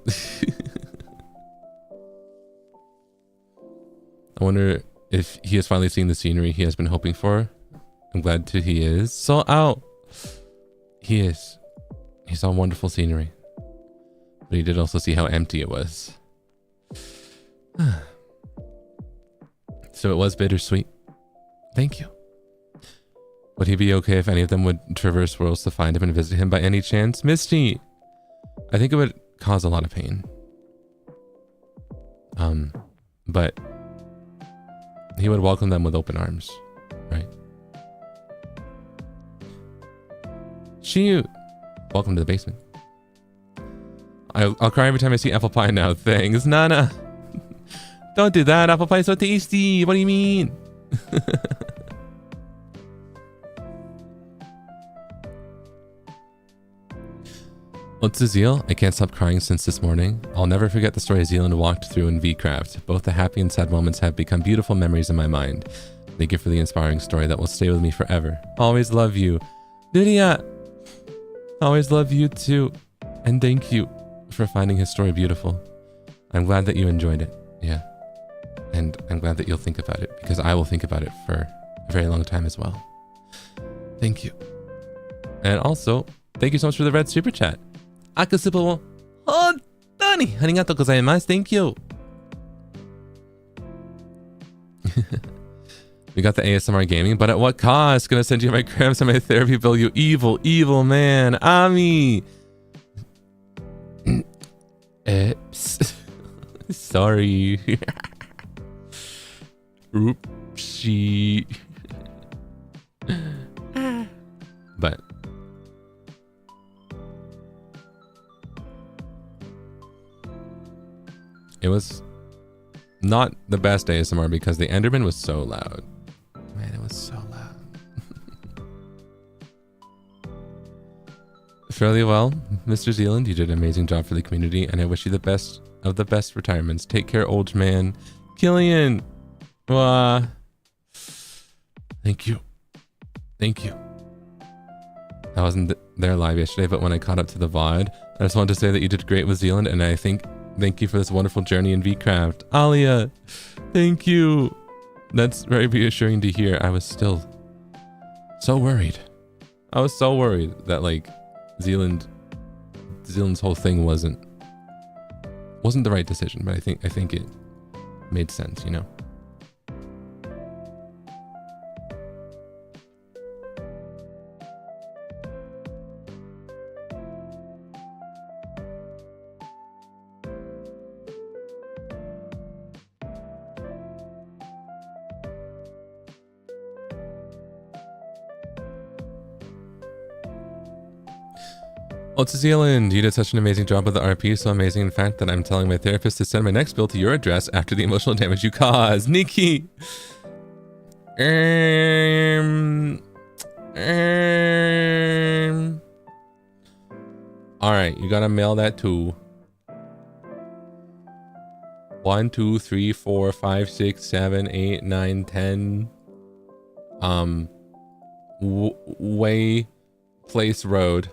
I wonder if he has finally seen the scenery he has been hoping for. I'm glad to he is. So out. He is. He saw wonderful scenery. But he did also see how empty it was. So it was bittersweet. Thank you. Would he be okay if any of them would traverse worlds to find him and visit him by any chance? Misty! I think it would cause a lot of pain. But he would welcome them with open arms, right? Shiyu! Welcome to the basement. I'll cry every time I see apple pie now. Thanks, Nana! Don't do that, apple pie is so tasty! What do you mean? What's the Zeal? I can't stop crying since this morning. I'll never forget the story Zealand walked through in VCraft. Both the happy and sad moments have become beautiful memories in my mind. Thank you for the inspiring story that will stay with me forever. Always love you. Lydia! Always love you too. And thank you for finding his story beautiful. I'm glad that you enjoyed it. Yeah. And I'm glad that you'll think about it, because I will think about it for a very long time as well. Thank you. And also, thank you so much for the red super chat. Akasupo wo hontoni arigatou gozaimasu. Thank you. We got the ASMR gaming, but at what cost? Gonna send you my cramps and my therapy bill, you evil, evil man. Ami. Oops. Sorry. Oopsie. But it was not the best ASMR because the Enderman was so loud. Man, it was so loud. Fairly well, Mr. Zealand. You did an amazing job for the community, and I wish you the best of the best retirements. Take care, old man. Killian! Thank you. Thank you. I wasn't there live yesterday, but when I caught up to the VOD, I just wanted to say that you did great with Zealand, and I think thank you for this wonderful journey in VCraft. Alia, thank you. That's very reassuring to hear. I was still so worried. I was so worried that like Zealand's whole thing wasn't the right decision, but I think it made sense, you know. Oh, to Zealand, you did such an amazing job with the RP, so amazing in fact that I'm telling my therapist to send my next bill to your address after the emotional damage you caused. Nikki! Alright, you gotta mail that to 1, 2, 3, 4, 5, 6, 7, 8, 9, 10 Way Place Road.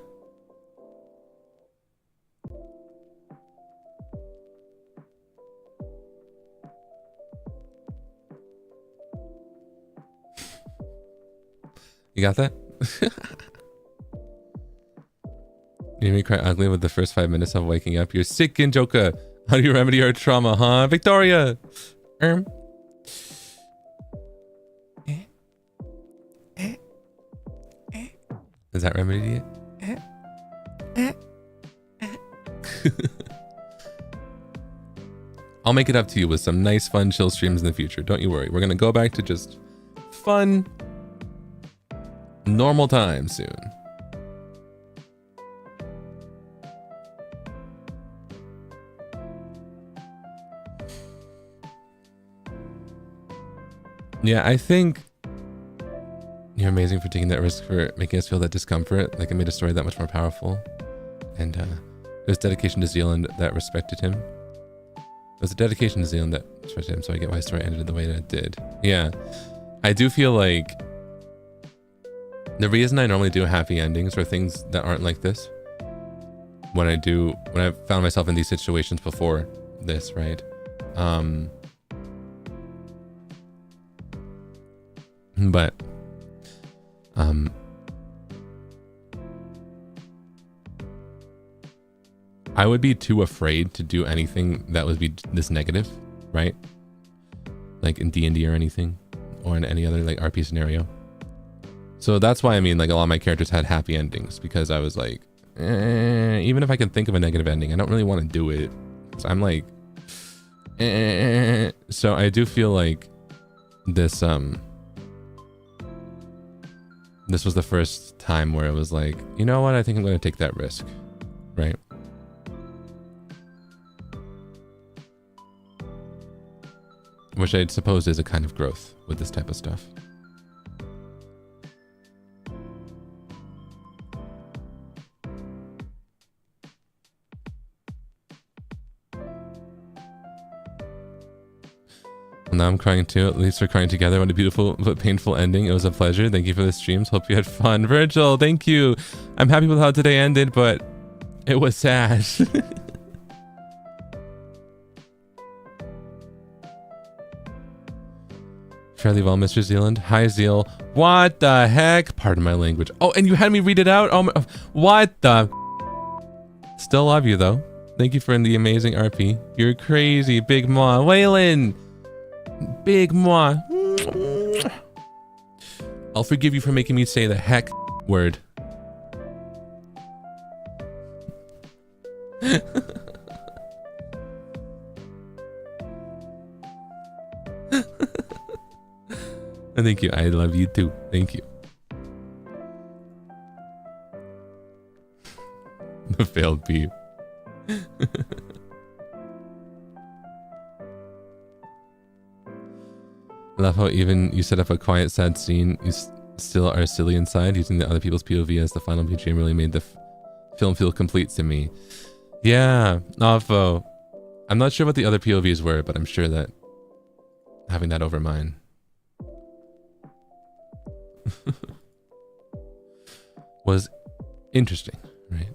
You got that? You made me cry ugly with the first 5 minutes of waking up. You're sick, Ginjoka. How do you remedy your trauma, huh? Victoria! Is that remedy it? I'll make it up to you with some nice, fun, chill streams in the future. Don't you worry. We're gonna go back to just fun, normal time soon. Yeah, I think You're amazing for taking that risk, for making us feel that discomfort. Like, it made a story that much more powerful. And it was dedication to Zealand that respected him. It was a dedication to Zealand that respected him, so I get why his story ended the way that it did. Yeah. I do feel like the reason I normally do happy endings for things that aren't like this, when I've found myself in these situations before this, right? But I would be too afraid to do anything that would be this negative, right? Like in D&D or anything, or in any other like RP scenario. So that's why, I mean, like, a lot of my characters had happy endings, because I was like, even if I can think of a negative ending, I don't really want to do it. So I'm like, so I do feel like this this was the first time where it was like, you know what, I think I'm going to take that risk, right? Which I suppose is a kind of growth with this type of stuff. Well, now I'm crying too. At least we're crying together. What a beautiful but painful ending. It was a pleasure. Thank you for the streams. Hope you had fun. Virgil, thank you. I'm happy with how today ended, but it was sad. Fairly well, Mr. Zealand. Hi, Zeal. What the heck? Pardon my language. Oh, and you had me read it out? Oh, what the? Still love you, though. Thank you for the amazing RP. You're crazy, Big Ma. Waylon! Big Ma. I'll forgive you for making me say the heck word. And thank you. I love you too. Thank you. The failed beep. I love how even you set up a quiet, sad scene, you still are silly inside. Using the other people's POV as the final BGM really made the film feel complete to me. Yeah, Navo. I'm not sure what the other POVs were, but I'm sure that having that over mine was interesting, right?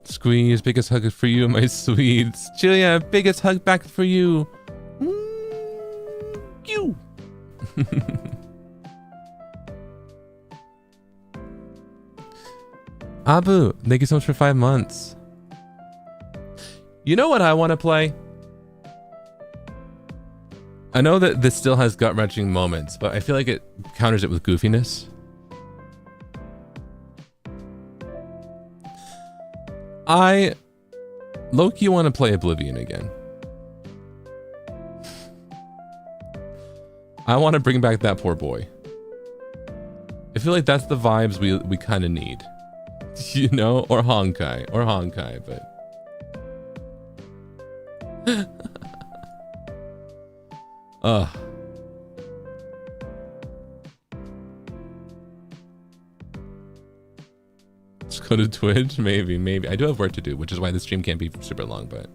Squeeze, biggest hug for you, my sweets. Julia, biggest hug back for you. You. Abu, thank you so much for 5 months. You know what I want to play? I know that this still has gut-wrenching moments, but I feel like it counters it with goofiness. I low-key want to play Oblivion again. I want to bring back that poor boy. I feel like that's the vibes we kind of need. You know? Or Honkai. Or Honkai, but... Ugh. Let's go to Twitch? Maybe. I do have work to do, which is why the stream can't be super long, but...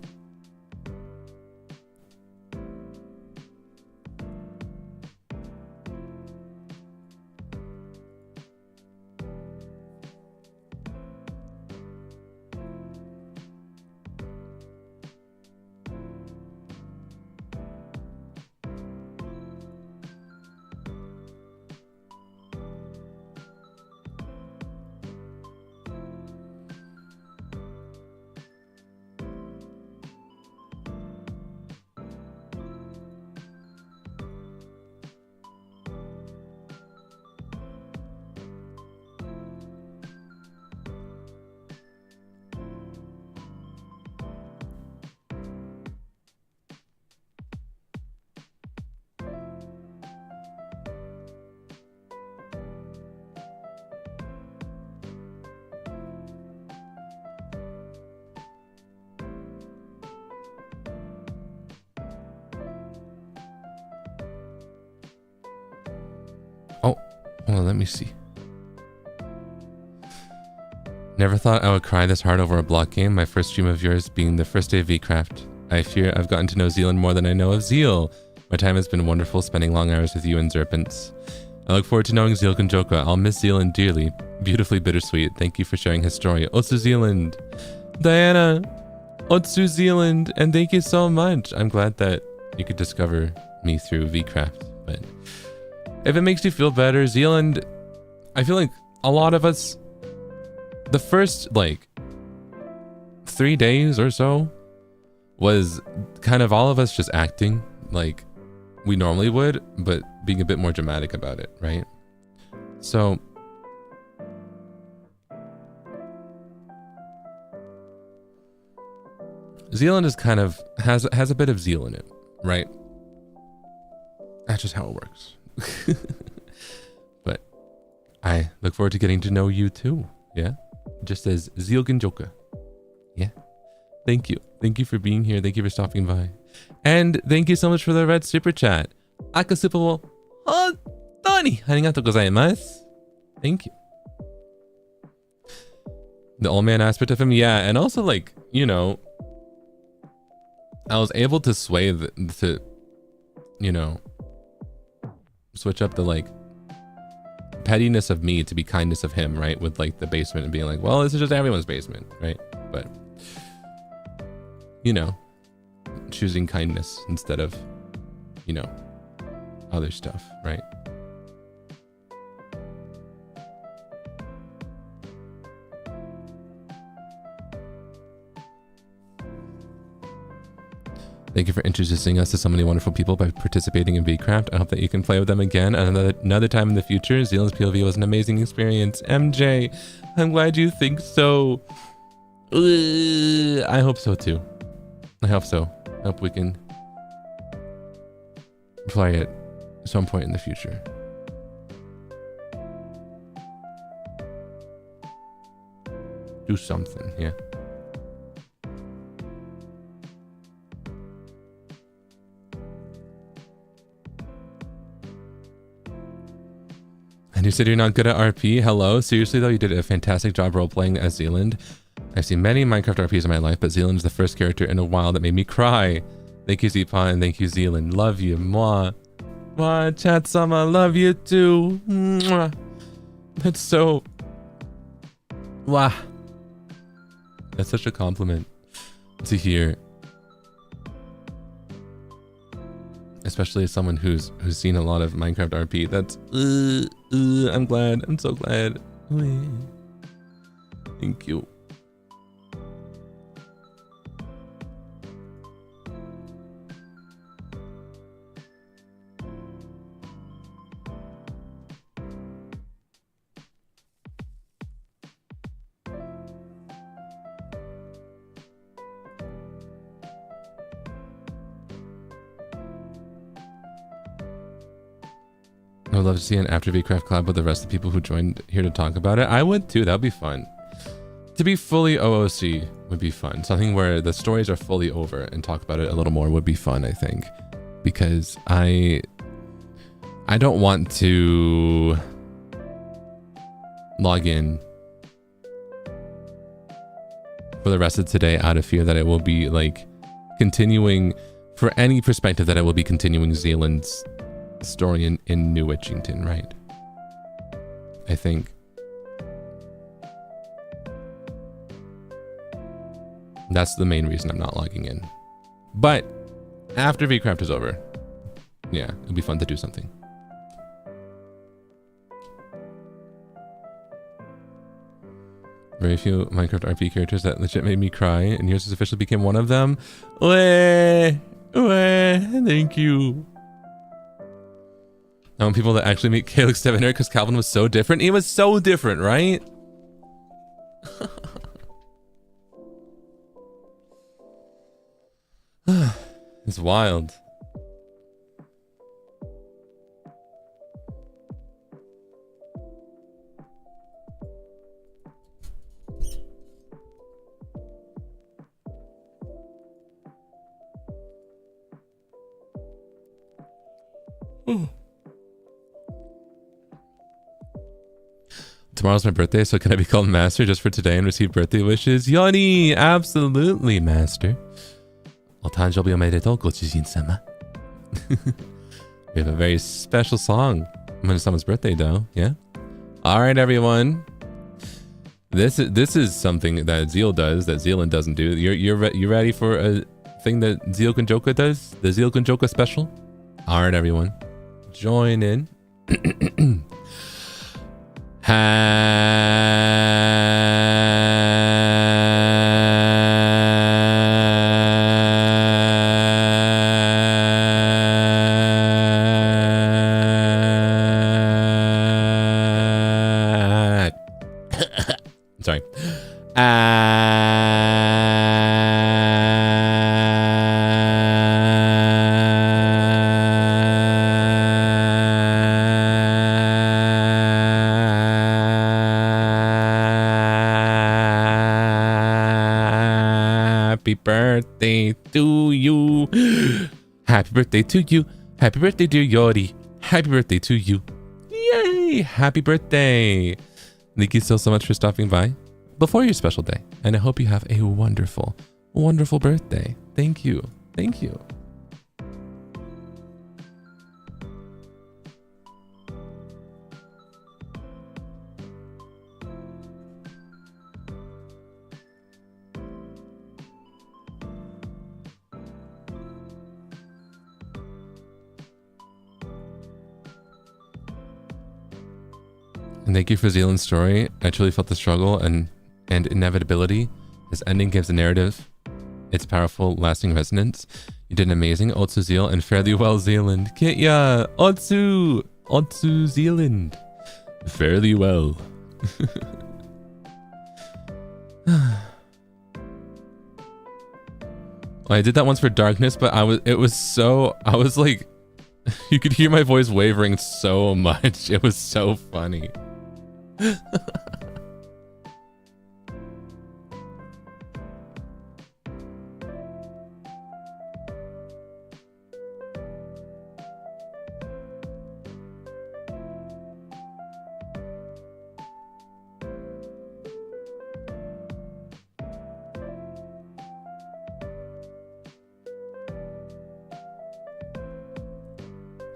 Well, let me see. Never thought I would cry this hard over a block game. My first stream of yours being the first day of VCraft. I fear I've gotten to know Zealand more than I know of Zeal. My time has been wonderful spending long hours with you and Zerpents. I look forward to knowing Zeal Ginjoka. I'll miss Zealand dearly. Beautifully bittersweet. Thank you for sharing his story. Otsu Zealand. Diana. Otsu Zealand. And thank you so much. I'm glad that you could discover me through VCraft. But if it makes you feel better, Zealand, I feel like a lot of us, the first like 3 days or so was kind of all of us just acting like we normally would, but being a bit more dramatic about it, right? So Zealand is kind of has a bit of Zeal in it, right? That's just how it works. But I look forward to getting to know you too. Yeah, just as Zeal Ginjoka. Yeah, thank you for being here. Thank you for stopping by, and thank you so much for the red super chat. Akasupa wo hontou arigatou gozaimasu. Thank you. The old man aspect of him, yeah, and also like, you know, I was able to sway to, you know, switch up the like pettiness of me to be kindness of him, right? With like the basement and being like, well, this is just everyone's basement, right? But, you know, choosing kindness instead of, you know, other stuff, right? Thank you for introducing us to so many wonderful people by participating in VCraft. I hope that you can play with them again another time in the future. Zealand's POV was an amazing experience. MJ, I'm glad you think so. I hope so too. I hope so. I hope we can play it at some point in the future. Do something, yeah. And you said you're not good at RP? Hello? Seriously though, you did a fantastic job role-playing as Zealand. I've seen many Minecraft RPs in my life, but Zealand is the first character in a while that made me cry. Thank you, Zeepa, and thank you, Zealand. Love you. Mwah. Mwah, chat-sama. Love you too. Mwah. That's so... Wow. That's such a compliment to hear. Especially as someone who's seen a lot of Minecraft RP. That's I'm glad. I'm so glad. Thank you. I would love to see an after VCraft collab with the rest of the people who joined here to talk about it. I would too. That would be fun. To be fully OOC would be fun. Something where the stories are fully over and talk about it a little more would be fun, I think. Because I don't want to log in for the rest of today out of fear that it will be like continuing, for any perspective, that it will be continuing Zealand's story in New Witchington, right? I think that's the main reason I'm not logging in. But after VCraft is over, yeah, it'll be fun to do something. Very few Minecraft RP characters that legit made me cry, and yours has officially became one of them. Thank you. I want people that actually meet Calyx Devener because Calvin was so different. He was so different, right? It's wild. Tomorrow's my birthday, so can I be called Master just for today and receive birthday wishes? Yoni, absolutely, Master. 오탄조비 오메데토 고치신-sama. We have a very special song when it's someone's birthday, though. Yeah. All right, everyone. This is something that Zeal does that Zealand doesn't do. You ready for a thing that Zeal Ginjoka does? The Zeal Ginjoka special. All right, everyone, join in. Sorry. Happy birthday to you. Happy birthday to you. Happy birthday, dear Yori. Happy birthday to you. Yay! Happy birthday. Thank you so much for stopping by before your special day. And I hope you have a wonderful, wonderful birthday. Thank you. Thank you. And thank you for Zealand's story. I truly felt the struggle and inevitability. This ending gives a narrative its powerful, lasting resonance. You did amazing, Otsu Zeal, and fairly well, Zealand. Kitya! Otsu Zealand. Fairly well. I did that once for Darkness, but I was like, you could hear my voice wavering so much. It was so funny.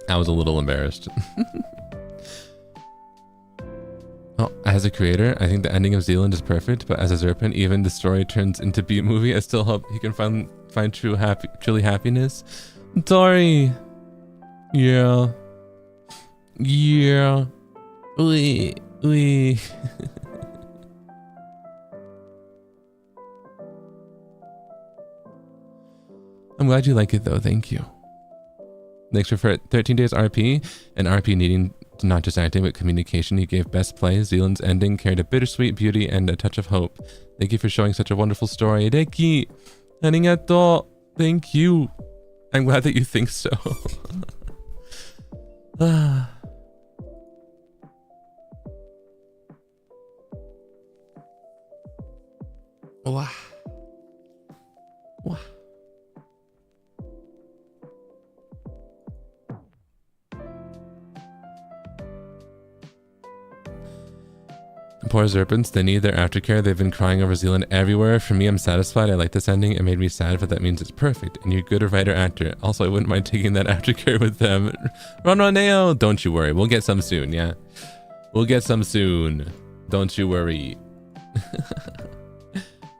I was a little embarrassed. Oh, as a creator, I think the ending of Zealand is perfect, but as a Zerpent, even the story turns into B-movie. I still hope he can find truly happiness. Tori! Yeah. Yeah. Oui. I'm glad you like it though, thank you. Thanks for 13 days RP, and RP needing not just acting but communication. You gave best play. Zealand's ending carried a bittersweet beauty and a touch of hope. Thank you for showing such a wonderful story. Reki! Arigato! Thank you. I'm glad that you think so. Wow. Wow. Poor Zerpents, they need their aftercare. They've been crying over Zealand everywhere. For me, I'm satisfied. I like this ending. It made me sad, but that means it's perfect. And you're good a writer actor. Also, I wouldn't mind taking that aftercare with them. Ronroneo! Don't you worry. We'll get some soon, yeah? We'll get some soon. Don't you worry.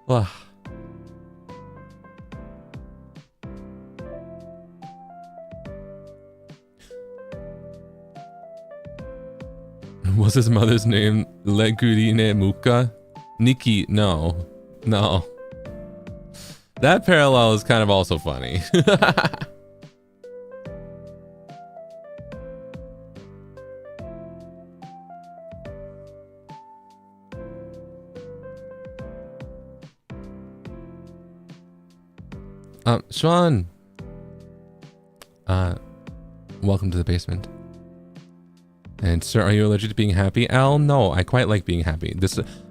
Wow. Was his mother's name Legurine Muka? Nikki, no. No. That parallel is kind of also funny. Sean. Welcome to the basement. And sir, are you allergic to being happy? Al, no, I quite like being happy.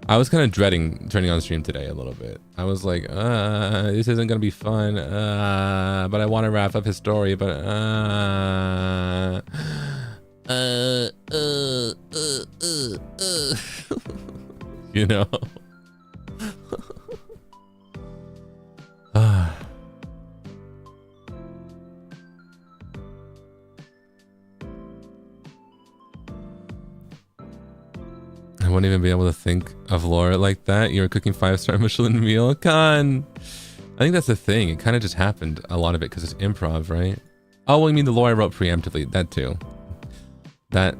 I was kind of dreading turning on stream today a little bit. I was like, this isn't gonna be fun. But I want to wrap up his story. But You know? I wouldn't even be able to think of lore like that. You were cooking 5-star Michelin meal. Con! I think that's the thing. It kind of just happened, a lot of it, because it's improv, right? Oh, well, you mean the lore I wrote preemptively. That too. That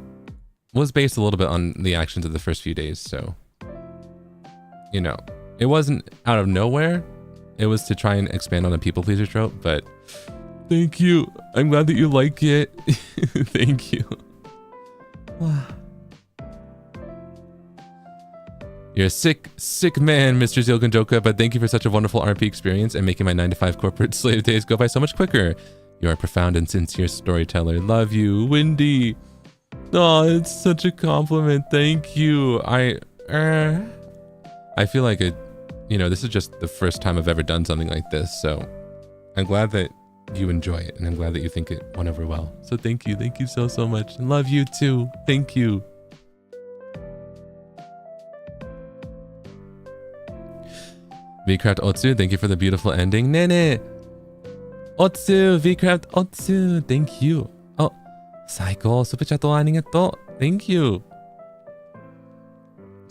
was based a little bit on the actions of the first few days, so... You know, it wasn't out of nowhere. It was to try and expand on a people pleaser trope, but... Thank you. I'm glad that you like it. Thank you. You're a sick man, Mr. Zeal Ginjoka, but thank you for such a wonderful RP experience and making my 9-to-5 corporate slave days go by so much quicker. You are a profound and sincere storyteller. Love you, Windy. Oh, it's such a compliment. Thank you. I feel like this is just the first time I've ever done something like this, so I'm glad that you enjoy it, and I'm glad that you think it went over well. So thank you so much. And love you too. Thank you. Vcraft Otsu, thank you for the beautiful ending. Nene! Otsu! Vcraft Otsu! Thank you. Oh, Saiko, super chat arigato. Thank you.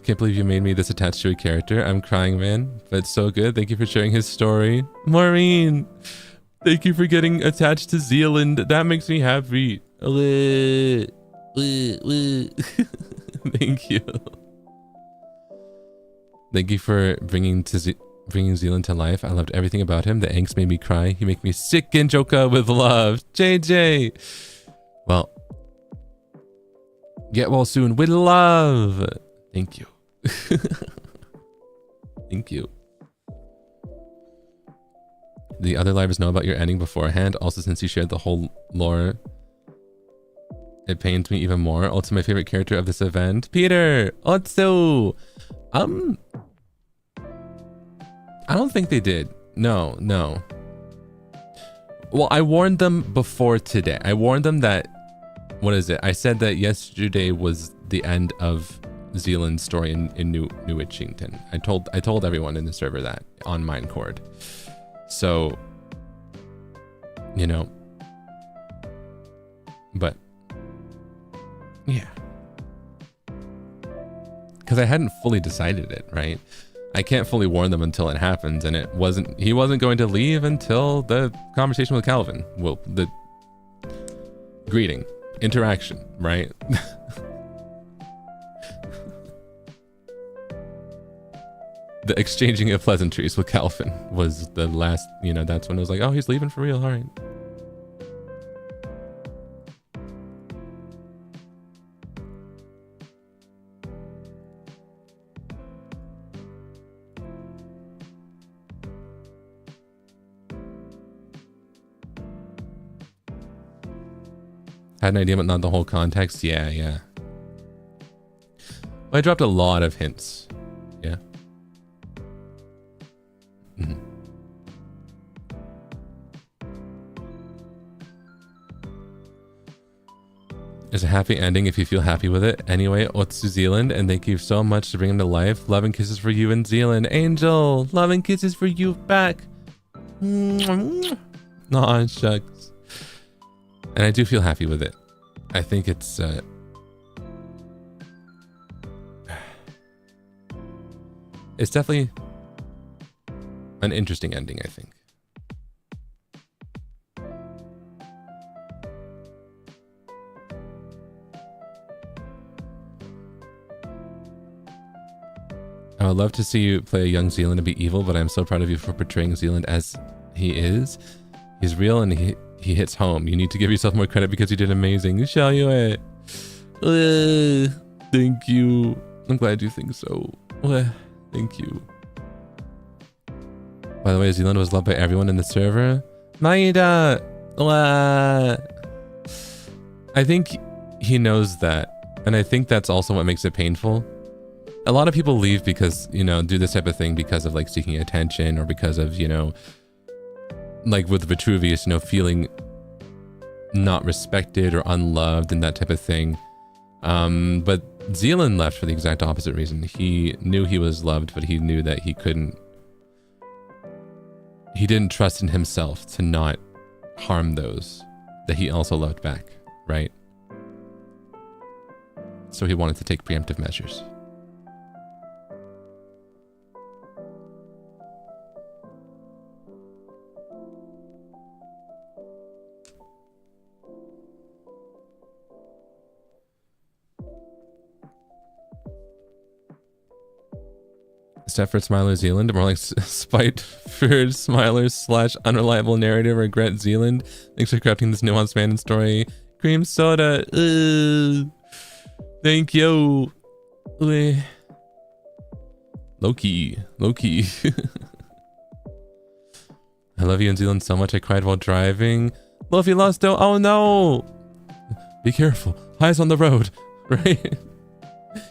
Can't believe you made me this attached to a character. I'm crying, man. But it's so good. Thank you for sharing his story. Maureen! Thank you for getting attached to Zealand. That makes me happy. Thank you. Thank you for bringing Zealand to life. I loved everything about him. The angst made me cry. He make me sick Ginjoka with love. JJ. Well, get well soon with love. Thank you. Thank you. The other livers know about your ending beforehand. Also, since you shared the whole lore, it pains me even more. Also, my favorite character of this event, Peter. Also, I don't think they did. No. Well, I warned them before today. I warned them that, what is it? I said that yesterday was the end of Zealand's story in New Witchington. I told everyone in the server that on Mindcord. So, but yeah, because I hadn't fully decided it, right? I can't fully warn them until it happens, and he wasn't going to leave until the conversation with Calvin. Well, the greeting, interaction, right? The exchanging of pleasantries with Calvin was the last, that's when it was like, oh, he's leaving for real, all right. Had an idea, but not the whole context. Yeah. Well, I dropped a lot of hints. Yeah. There's a happy ending if you feel happy with it. Anyway, Otsu Zealand, and thank you so much to bring him to life. Love and kisses for you in Zealand. Angel, love and kisses for you back. Aw, shucks. And I do feel happy with it. I think it's definitely an interesting ending, I think. I would love to see you play a young Zealand and be evil, but I'm so proud of you for portraying Zealand as he is. He's real and he hits home. You need to give yourself more credit because you did amazing. Xiaoyue. Thank you. I'm glad you think so. Thank you. By the way, Zealand was loved by everyone in the server. Maida! I think he knows that. And I think that's also what makes it painful. A lot of people leave because, do this type of thing because of like seeking attention or because of, like with Vitruvius, feeling not respected or unloved and that type of thing. But Zealand left for the exact opposite reason. He knew he was loved, but he knew that he didn't trust in himself to not harm those that he also loved back, right? So he wanted to take preemptive measures. Stepford Smiler Zealand, more like spite for Smilers / unreliable narrative regret Zealand. Thanks for crafting this nuanced man story. Cream soda. Thank you. Loki. I love you in Zealand so much I cried while driving. Luffy lost out. Oh no. Be careful. Eyes on the road. Right?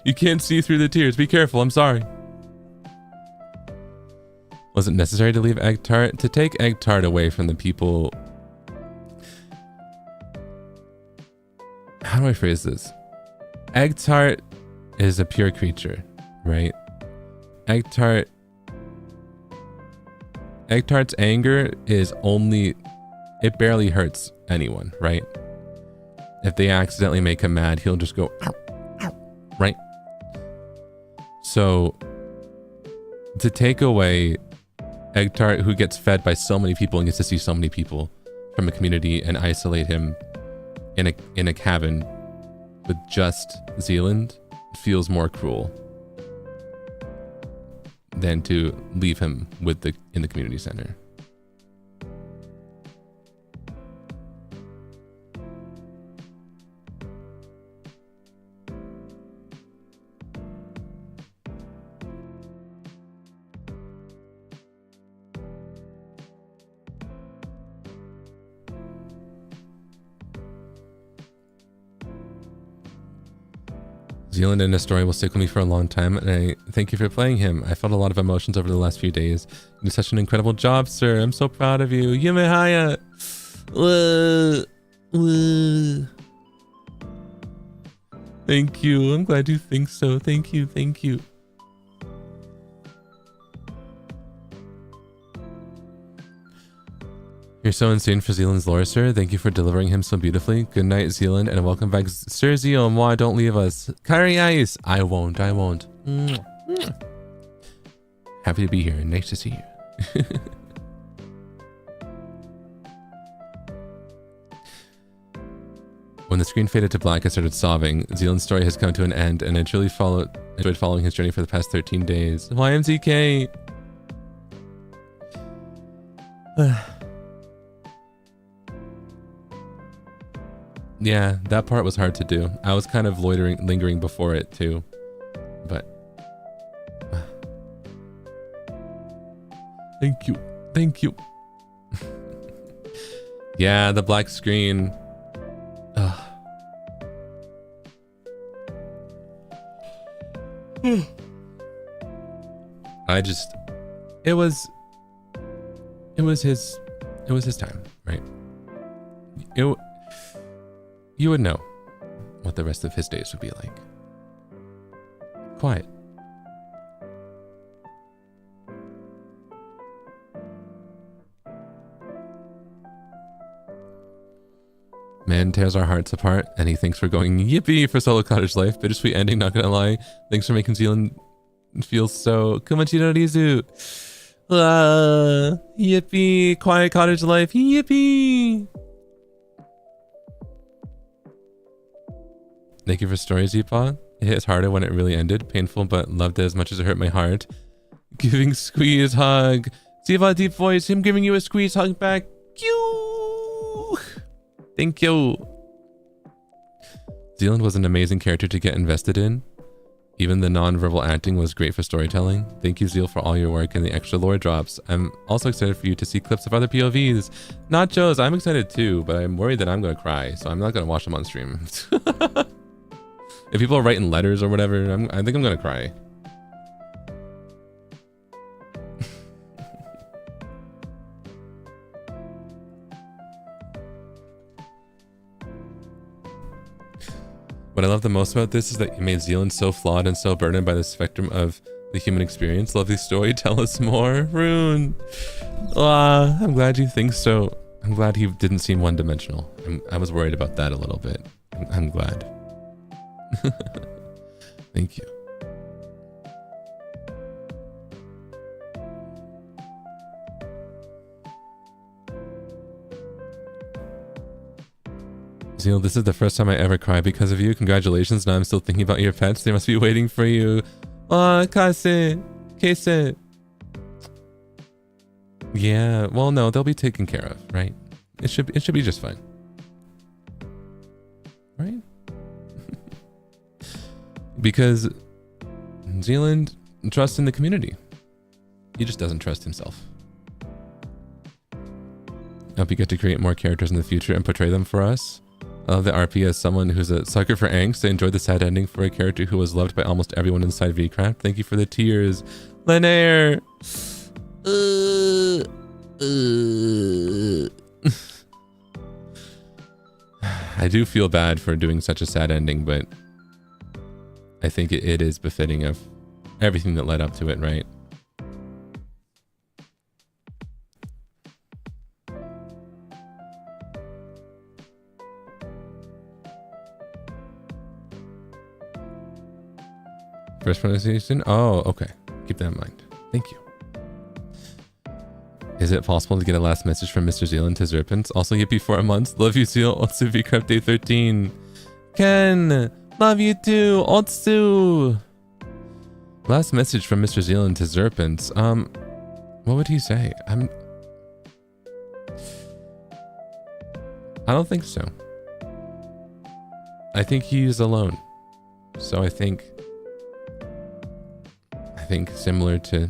You can't see through the tears. Be careful. I'm sorry. Was it necessary to leave egg tart? To take egg tart away from the people... How do I phrase this? Egg tart is a pure creature, right? Egg tart's anger is only... It barely hurts anyone, right? If they accidentally make him mad, he'll just go... Ow, ow, right? So... To take away... Egg tart, who gets fed by so many people and gets to see so many people from a community, and isolate him in a cabin with just Zealand, feels more cruel than to leave him in the community center. Zealand in a story will stick with me for a long time, and I thank you for playing him. I felt a lot of emotions over the last few days. You did such an incredible job, sir. I'm so proud of you. Yumehaya. Thank you. I'm glad you think so. Thank you. Thank you. You're so insane for Zealand's lore, sir. Thank you for delivering him so beautifully. Good night, Zealand, and welcome back. Sir Zeal, moi, don't leave us. Curry ice. I won't. Happy to be here. Nice to see you. When the screen faded to black, I started sobbing. Zealand's story has come to an end, and I truly enjoyed following his journey for the past 13 days. YMZK! Yeah, that part was hard to do. I was kind of lingering before it too, but thank you. Yeah, the black screen. It was his time, right? You would know what the rest of his days would be like. Quiet. Man tears our hearts apart, and he thinks we're going yippee for solo cottage life. Bittersweet ending, not gonna lie. Thanks for making Zealand feel so Kumachino Rizu. Yippee, quiet cottage life, yippee. Thank you for stories, Zeepaw. It hits harder when it really ended. Painful, but loved it as much as it hurt my heart. Giving squeeze hug. Zeepaw deep voice, him giving you a squeeze hug back. Q. Thank you. Zealand was an amazing character to get invested in. Even the non-verbal acting was great for storytelling. Thank you, Zeal, for all your work and the extra lore drops. I'm also excited for you to see clips of other POVs. Nachos, I'm excited too, but I'm worried that I'm going to cry, so I'm not going to watch them on stream. If people are writing letters or whatever, I think I'm going to cry. What I love the most about this is that you made Zealand so flawed and so burdened by the spectrum of the human experience. Lovely story. Tell us more. Rune. I'm glad you think so. I'm glad he didn't seem one-dimensional. I was worried about that a little bit. I'm glad. Thank you. Zeal, this is the first time I ever cry because of you. Congratulations. Now I'm still thinking about your pets. They must be waiting for you. Kase. Yeah, well, no, they'll be taken care of, right? It should be just fine. Right? Because Zealand trusts in the community. He just doesn't trust himself. I hope you get to create more characters in the future and portray them for us. I love the RP as someone who's a sucker for angst. I enjoyed the sad ending for a character who was loved by almost everyone inside VCraft. Thank you for the tears. Lenaire! I do feel bad for doing such a sad ending, but I think it is befitting of everything that led up to it, right? First pronunciation? Oh, okay. Keep that in mind. Thank you. Is it possible to get a last message from Mr. Zealand to Zerpents? Also, yippee for a month. Love you, Zeal. Otsu VCraft Day 13. Ken! Love you too! Otsu! Last message from Mr. Zealand to Zerpents. What would he say? I don't think so. I think he's alone. So I think similar to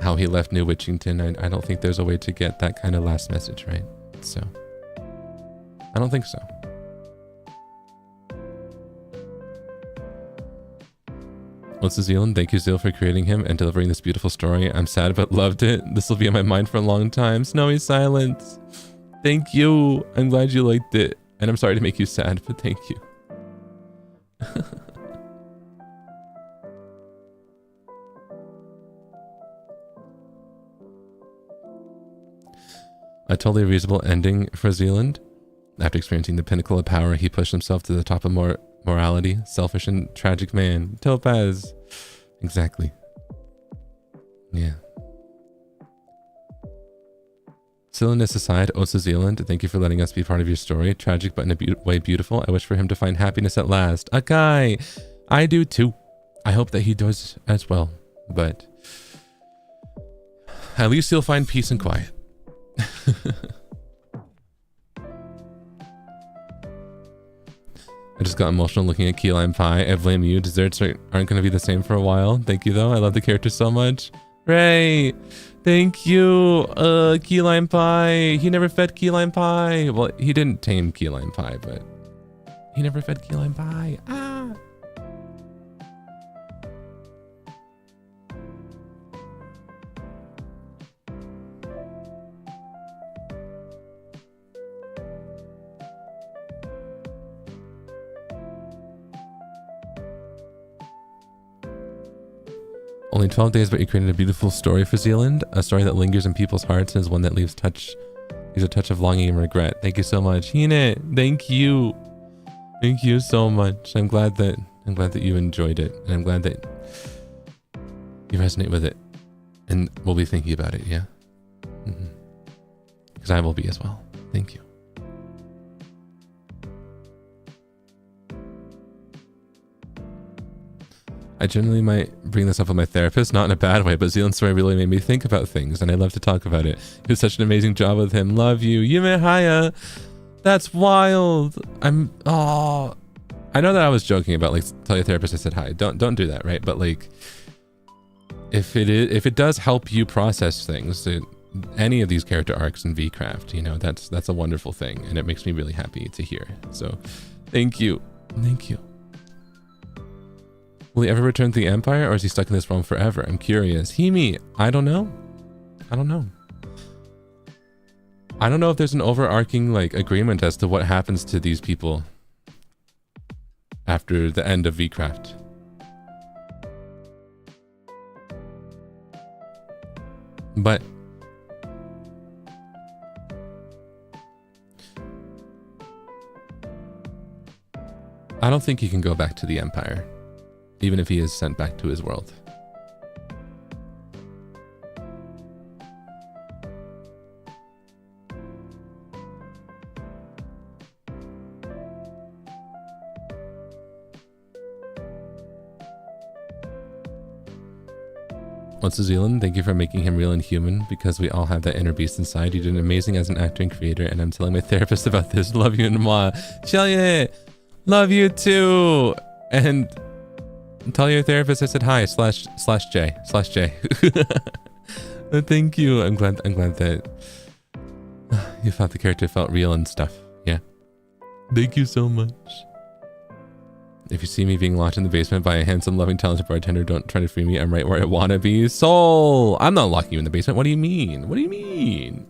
how he left New Witchington, I don't think there's a way to get that kind of last message, right? So I don't think so. What's the Zealand? Thank you, Zeal, for creating him and delivering this beautiful story. I'm sad but loved it. This will be on my mind for a long time. Snowy Silence. Thank you. I'm glad you liked it. And I'm sorry to make you sad, but thank you. A totally reasonable ending for Zealand. After experiencing the pinnacle of power, he pushed himself to the top of morality. Selfish and tragic man. Topaz. Exactly. Yeah. Silliness aside, Osa Zealand, thank you for letting us be part of your story. Tragic but in a way beautiful. I wish for him to find happiness at last. Akai! I do too. I hope that he does as well. But at least he'll find peace and quiet. I just got emotional looking at key lime pie. I blame you. Desserts aren't going to be the same for a while. Thank you though. I love the character so much. Ray, thank you. Key lime pie. He never fed key lime pie. Well, he didn't tame key lime pie, but he never fed key lime pie. Ah. Only 12 days, but you created a beautiful story for Zealand. A story that lingers in people's hearts and is one that leaves a touch of longing and regret. Thank you so much. Hine, thank you. Thank you so much. I'm glad that you enjoyed it. And I'm glad that you resonate with it. And we'll be thinking about it, yeah? Because I will be as well. Thank you. I generally might bring this up with my therapist, not in a bad way, but Zealand's story really made me think about things, and I love to talk about it. He did such an amazing job with him. Love you. Yume Haya. That's wild. I know that I was joking about, like, tell your therapist I said hi. Don't do that, right? But, like, if it does help you process things, any of these character arcs in VCraft, you know, that's a wonderful thing, and it makes me really happy to hear. So, thank you. Thank you. Will he ever return to the Empire, or is he stuck in this realm forever? I'm curious. Himi, I don't know. I don't know if there's an overarching, like, agreement as to what happens to these people after the end of VCraft. But I don't think he can go back to the Empire, even if he is sent back to his world. What's New Zealand? Thank you for making him real and human, because we all have that inner beast inside. You did amazing as an actor and creator, and I'm telling my therapist about this. Love you and moi. Xiaoyue, love you too. And tell your therapist I said hi /J. Thank you. I'm glad that you thought the character felt real and stuff. Yeah. Thank you so much. If you see me being locked in the basement by a handsome, loving, talented bartender, don't try to free me. I'm right where I want to be. Soul! I'm not locking you in the basement. What do you mean? What do you mean?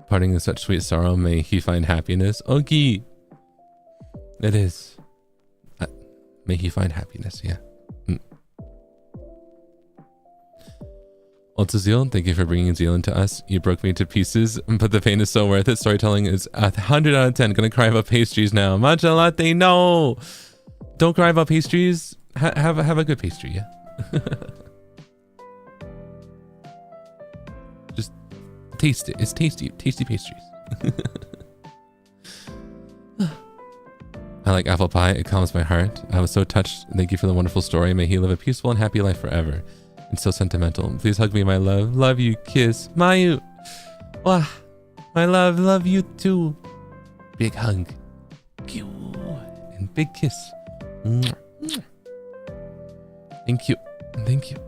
Parting in such sweet sorrow, may he find happiness. Okay. It is. May he find happiness, yeah. Also, Zeal, thank you for bringing Zeal into us. You broke me to pieces, but the pain is so worth it. Storytelling is 100 out of 10. Gonna cry about pastries now. Matcha latte, no! Don't cry about pastries. Have a good pastry, yeah? Just taste it. It's tasty. Tasty pastries. I like apple pie. It calms my heart. I was so touched. Thank you for the wonderful story. May he live a peaceful and happy life forever. And so sentimental. Please hug me, my love. Love you. Kiss. Mayu. Wah. My love. Love you too. Big hug. And big kiss. Thank you. Thank you.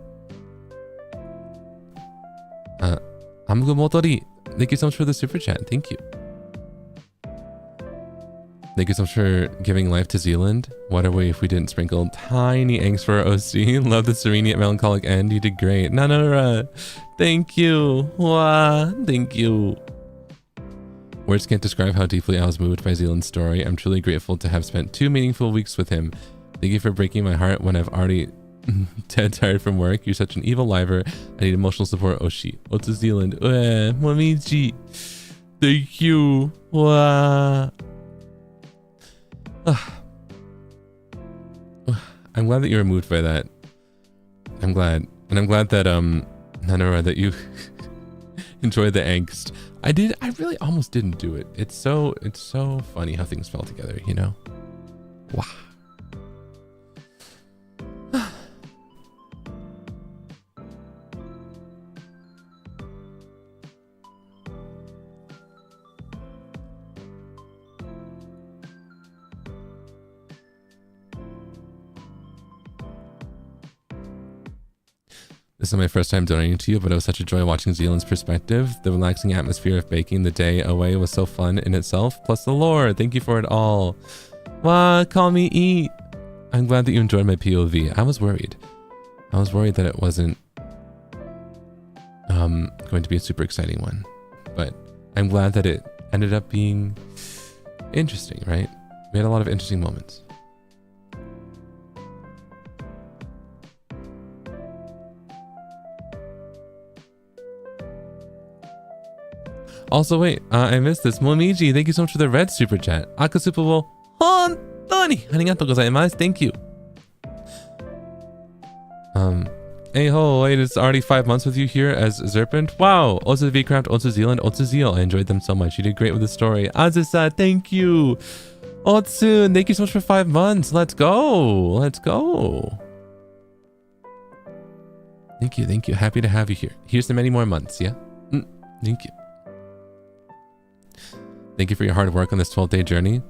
Amgu Motori. Thank you so much for the super chat. Thank you. Thank you so much for giving life to Zealand. What are we if we didn't sprinkle tiny angst for our OC? Love the serene yet melancholic end. You did great. Nanura, thank you. Wah, thank you. Words can't describe how deeply I was moved by Zealand's story. I'm truly grateful to have spent 2 meaningful weeks with him. Thank you for breaking my heart when I've already dead tired from work. You're such an evil liver. I need emotional support. Oshi. Otu Zealand. Momiji. Thank you. Wah. I'm glad that you were moved by that. I'm glad. And I'm glad that Nanora, that you enjoyed the angst. I really almost didn't do it. It's so funny how things fell together, you know? Wow. This is my first time donating to you, but it was such a joy watching Zealand's perspective. The relaxing atmosphere of baking the day away was so fun in itself, plus the lore. Thank you for it all. Wah, call me eat. I'm glad that you enjoyed my POV. I was worried. I was worried that it wasn't going to be a super exciting one. But I'm glad that it ended up being interesting, right? We had a lot of interesting moments. Also, wait, I missed this. Momiji, thank you so much for the red super chat. Akasupa wo hontoni arigatou gozaimasu. Thank you. Hey ho, wait, it's already 5 months with you here as Serpent. Wow. Also VCraft, also Zealand, also Zeal. I enjoyed them so much. You did great with the story. Azusa, thank you. Otsu, thank you so much for 5 months. Let's go. Let's go. Thank you, thank you. Happy to have you here. Here's to many more months, yeah? Thank you. Thank you for your hard work on this 12-day journey.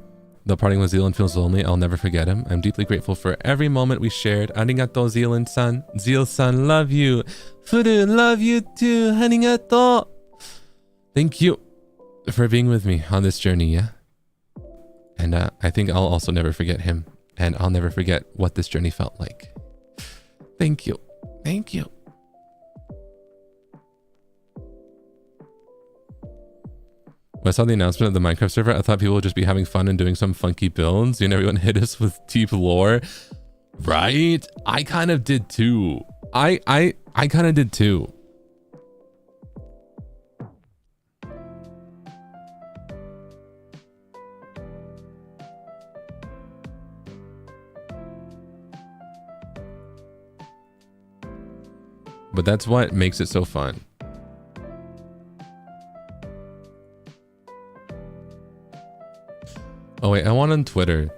Though parting with Zealand feels lonely, I'll never forget him. I'm deeply grateful for every moment we shared. Arigato, Zealand-san. Zeal-san, love you. Furu, love you too. Arigato. Thank you for being with me on this journey, yeah? And I think I'll also never forget him. And I'll never forget what this journey felt like. Thank you. Thank you. When I saw the announcement of the Minecraft server, I thought people would just be having fun and doing some funky builds. You know, everyone hit us with deep lore. Right? I kind of did too. I kind of did too. But that's what makes it so fun. Oh wait, I want on Twitter.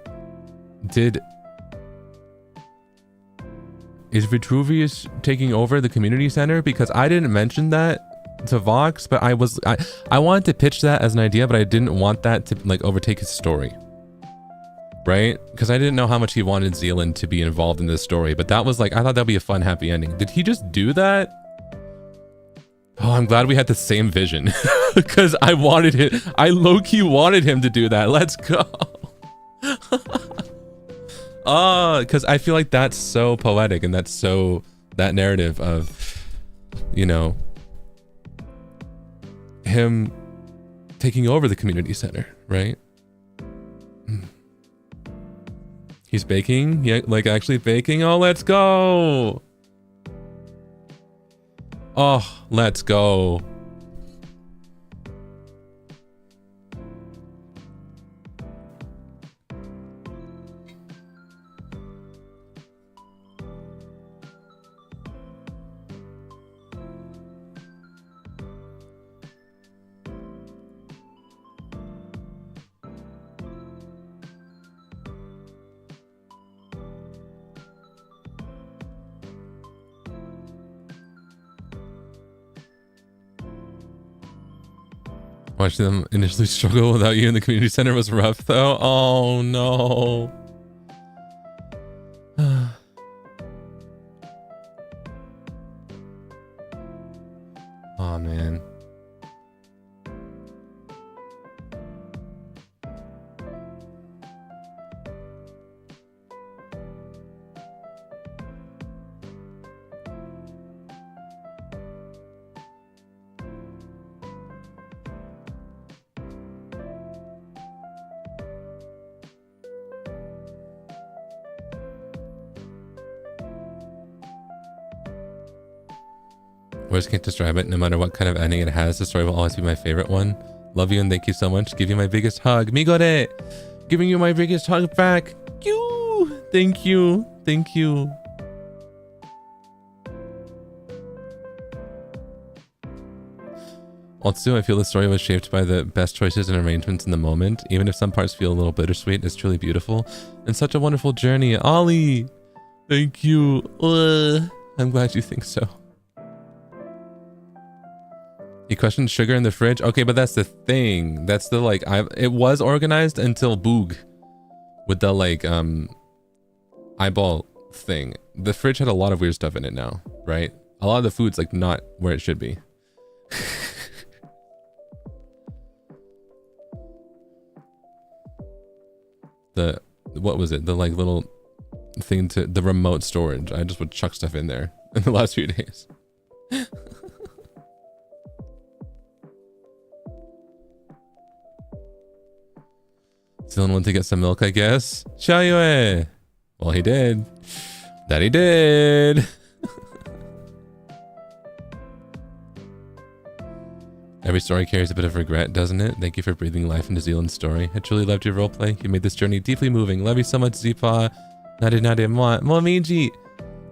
Is Vitruvius taking over the community center? Because I didn't mention that to Vox, but I wanted to pitch that as an idea, but I didn't want that to like overtake his story. Right? Because I didn't know how much he wanted Zealand to be involved in this story, but that was like, I thought that'd be a fun, happy ending. Did he just do that? Oh, I'm glad we had the same vision because I low-key wanted him to do that. Let's go. Oh, because I feel like that's so poetic and that's so that narrative of, you know, him taking over the community center, right? He's baking? Yeah, like actually baking? Oh, let's go. Oh, let's go. Watching them initially struggle without you in the community center was rough though. Oh no. Oh man. Words can't describe it. No matter what kind of ending it has, the story will always be my favorite one. Love you and thank you so much. Give you my biggest hug. Migore! Giving you my biggest hug back. You. Thank you. Thank you. Also, I feel the story was shaped by the best choices and arrangements in the moment. Even if some parts feel a little bittersweet, it's truly beautiful. And such a wonderful journey. Ollie! Thank you. I'm glad you think so. He questioned sugar in the fridge. Okay, but that's the thing. That's the like, it was organized until Boog with the like eyeball thing. The fridge had a lot of weird stuff in it now, right? A lot of the food's like not where it should be. What was it? The like little thing to the remote storage. I just would chuck stuff in there in the last few days. Dylan wanted to get some milk, I guess. Xiaoyue! Well, he did. That he did! Every story carries a bit of regret, doesn't it? Thank you for breathing life into Zealand's story. I truly loved your roleplay. You made this journey deeply moving. Love you so much, Zipa. Nade nade moi. Momiji!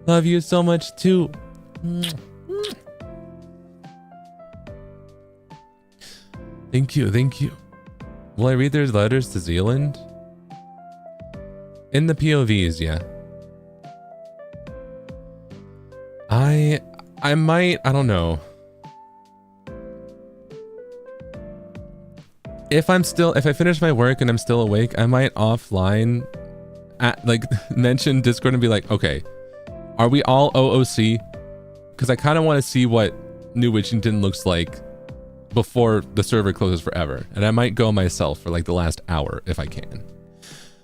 Love you so much, too. Thank you, thank you. Will I read their letters to Zealand? In the POVs, yeah. I might, I don't know. If I finish my work and I'm still awake, I might offline mention Discord and be like, okay, are we all OOC? Because I kind of want to see what New Witchington looks like before the server closes forever, and I might go myself for like the last hour if I can.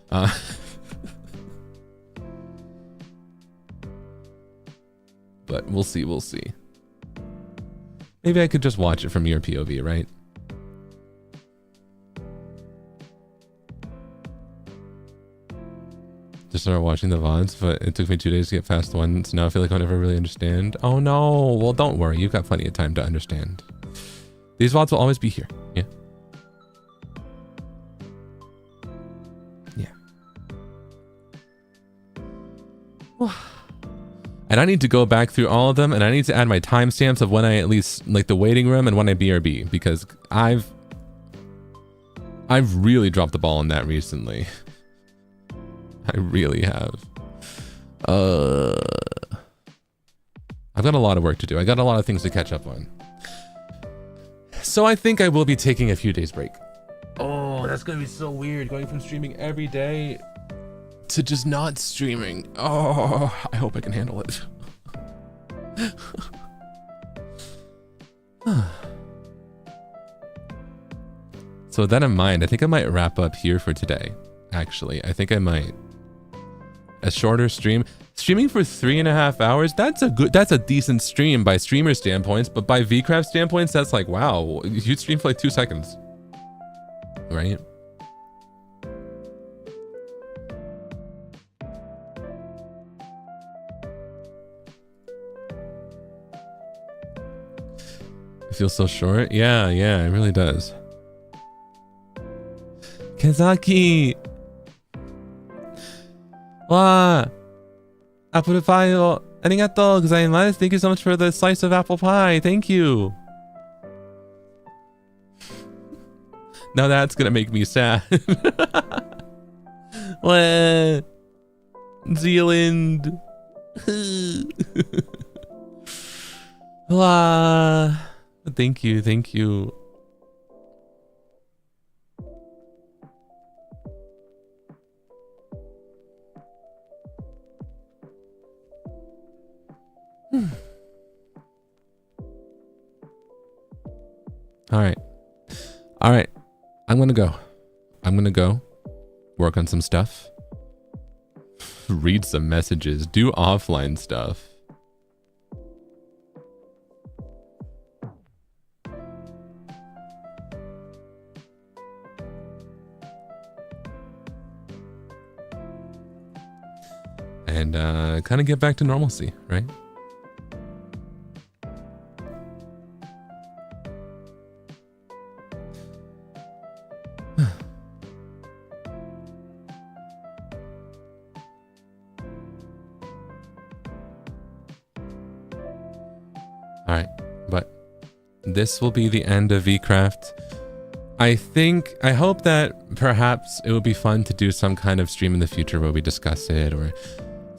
But we'll see, we'll see. Maybe I could just watch it from your POV, right? Just started watching the VODs, but it took me 2 days to get past one, so now I feel like I'll never really understand. Oh no, well don't worry, you've got plenty of time to understand. These VODs will always be here, yeah? Yeah. And I need to go back through all of them, and I need to add my timestamps of when I at least, like the waiting room and when I BRB, because I've really dropped the ball on that recently. I really have. I've got a lot of work to do. I got a lot of things to catch up on. So I think I will be taking a few days break. Oh, that's gonna be so weird, going from streaming every day to just not streaming. Oh, I hope I can handle it. So with that in mind, I think I might wrap up here for today. Actually, I think I might. A shorter stream. Streaming for 3.5 hours, that's a decent stream by streamer standpoints, but by VCraft standpoints, that's like, wow, you stream for like 2 seconds. Right? It feels so short. Yeah, it really does. Kezaki! Wow! Apple pie, arigatou gozaimasu. Thank you so much for the slice of apple pie. Thank you. Now that's gonna make me sad. What? Zealand. Wow. Thank you, thank you. All right. I'm gonna go work on some stuff, read some messages, do offline stuff. And kind of get back to normalcy, right? This will be the end of VCraft. I hope that perhaps it would be fun to do some kind of stream in the future where we discuss it, or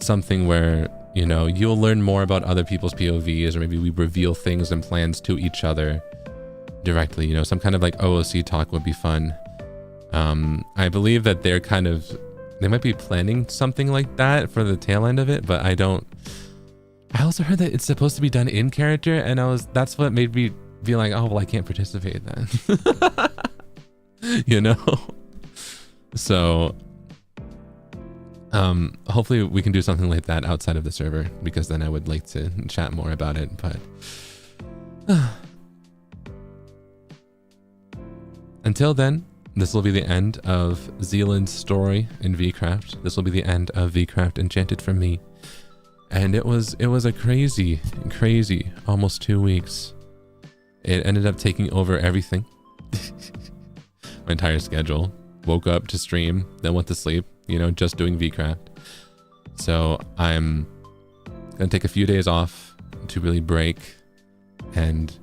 something where, you know, you'll learn more about other people's POVs, or maybe we reveal things and plans to each other directly. You know, some kind of like OOC talk would be fun. I believe that they might be planning something like that for the tail end of it, but I also heard that it's supposed to be done in character, and that's what made me be like, oh, well, I can't participate then. You know? So, hopefully we can do something like that outside of the server, because then I would like to chat more about it, but until then, this will be the end of Zealand's story in VCraft. This will be the end of VCraft Enchanted for me. And it was a crazy almost 2 weeks. It ended up taking over everything. My entire schedule. Woke up to stream, then went to sleep, you know, just doing VCraft. So I'm gonna take a few days off to really break and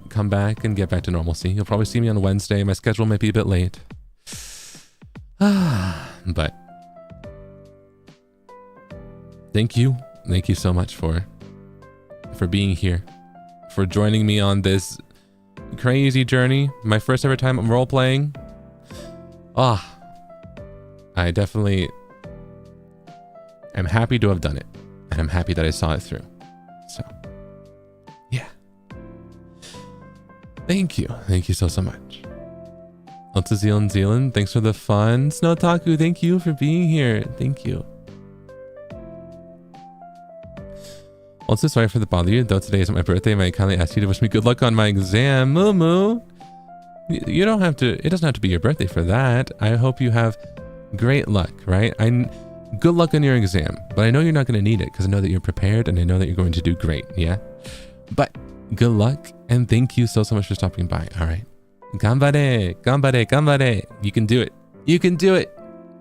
come back and get back to normalcy. You'll probably see me on Wednesday. My schedule might be a bit late. But thank you so much for being here, for joining me on this crazy journey. My first ever time role playing. I definitely am happy to have done it, and I'm happy that I saw it through. So yeah, thank you so much. Lots of Zeal and Zealand. Thanks for the fun. Snowtaku, thank you for being here. Thank you. Also, sorry for the bother you, though today isn't my birthday. I kindly ask you to wish me good luck on my exam. Moo moo. You don't have to, it doesn't have to be your birthday for that. I hope you have great luck, right? Good luck on your exam, but I know you're not going to need it because I know that you're prepared and I know that you're going to do great, yeah? But good luck and thank you so much for stopping by, all right? Ganbare, ganbare, ganbare. You can do it. You can do it.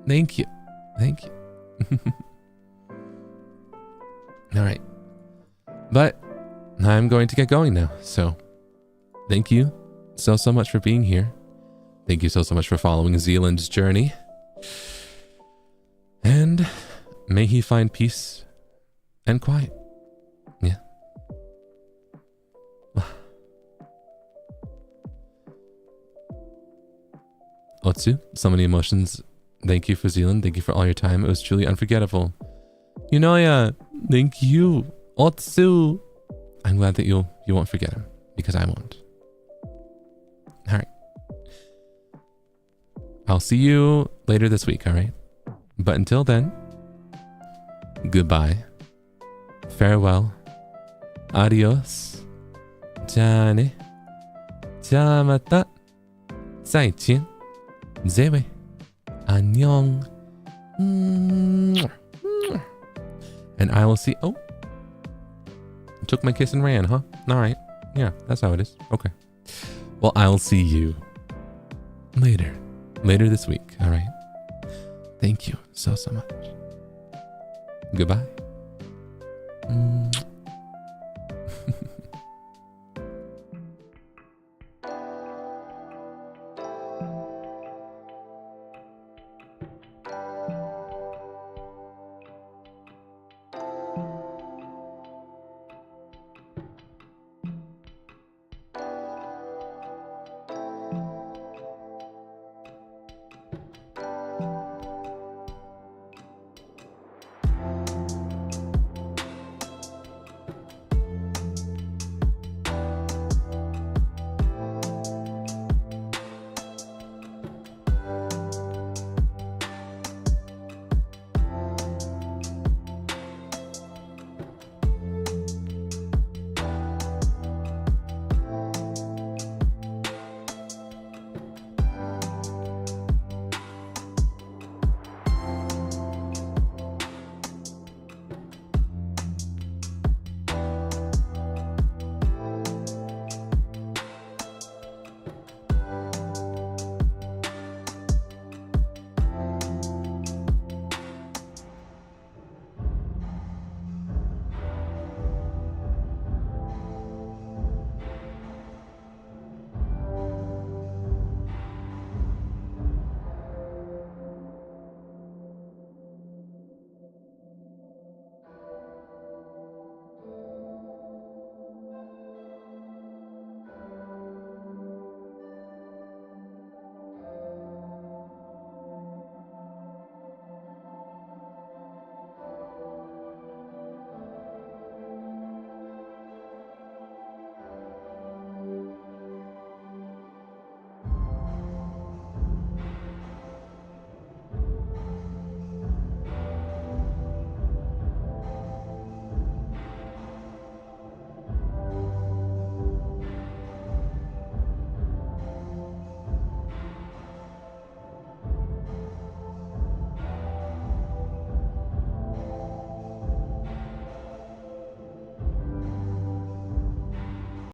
Thank you. Thank you. All right. But I'm going to get going now. So thank you so much for being here. Thank you so much for following Zealand's journey. And may he find peace and quiet. Yeah. Otsu, so many emotions. Thank you for Zealand. Thank you for all your time. It was truly unforgettable. Yunoya, thank you. Otsu. I'm glad that you won't forget him because I won't. All right. I'll see you later this week, all right? But until then, goodbye, farewell, adios, じゃあね、じゃあまた、再见, zewe, annyeong, and I will see. Oh, took my kiss and ran, huh? All right, yeah, that's how it is. Okay. Well, I'll see you later this week. All right. Thank you so much. Goodbye.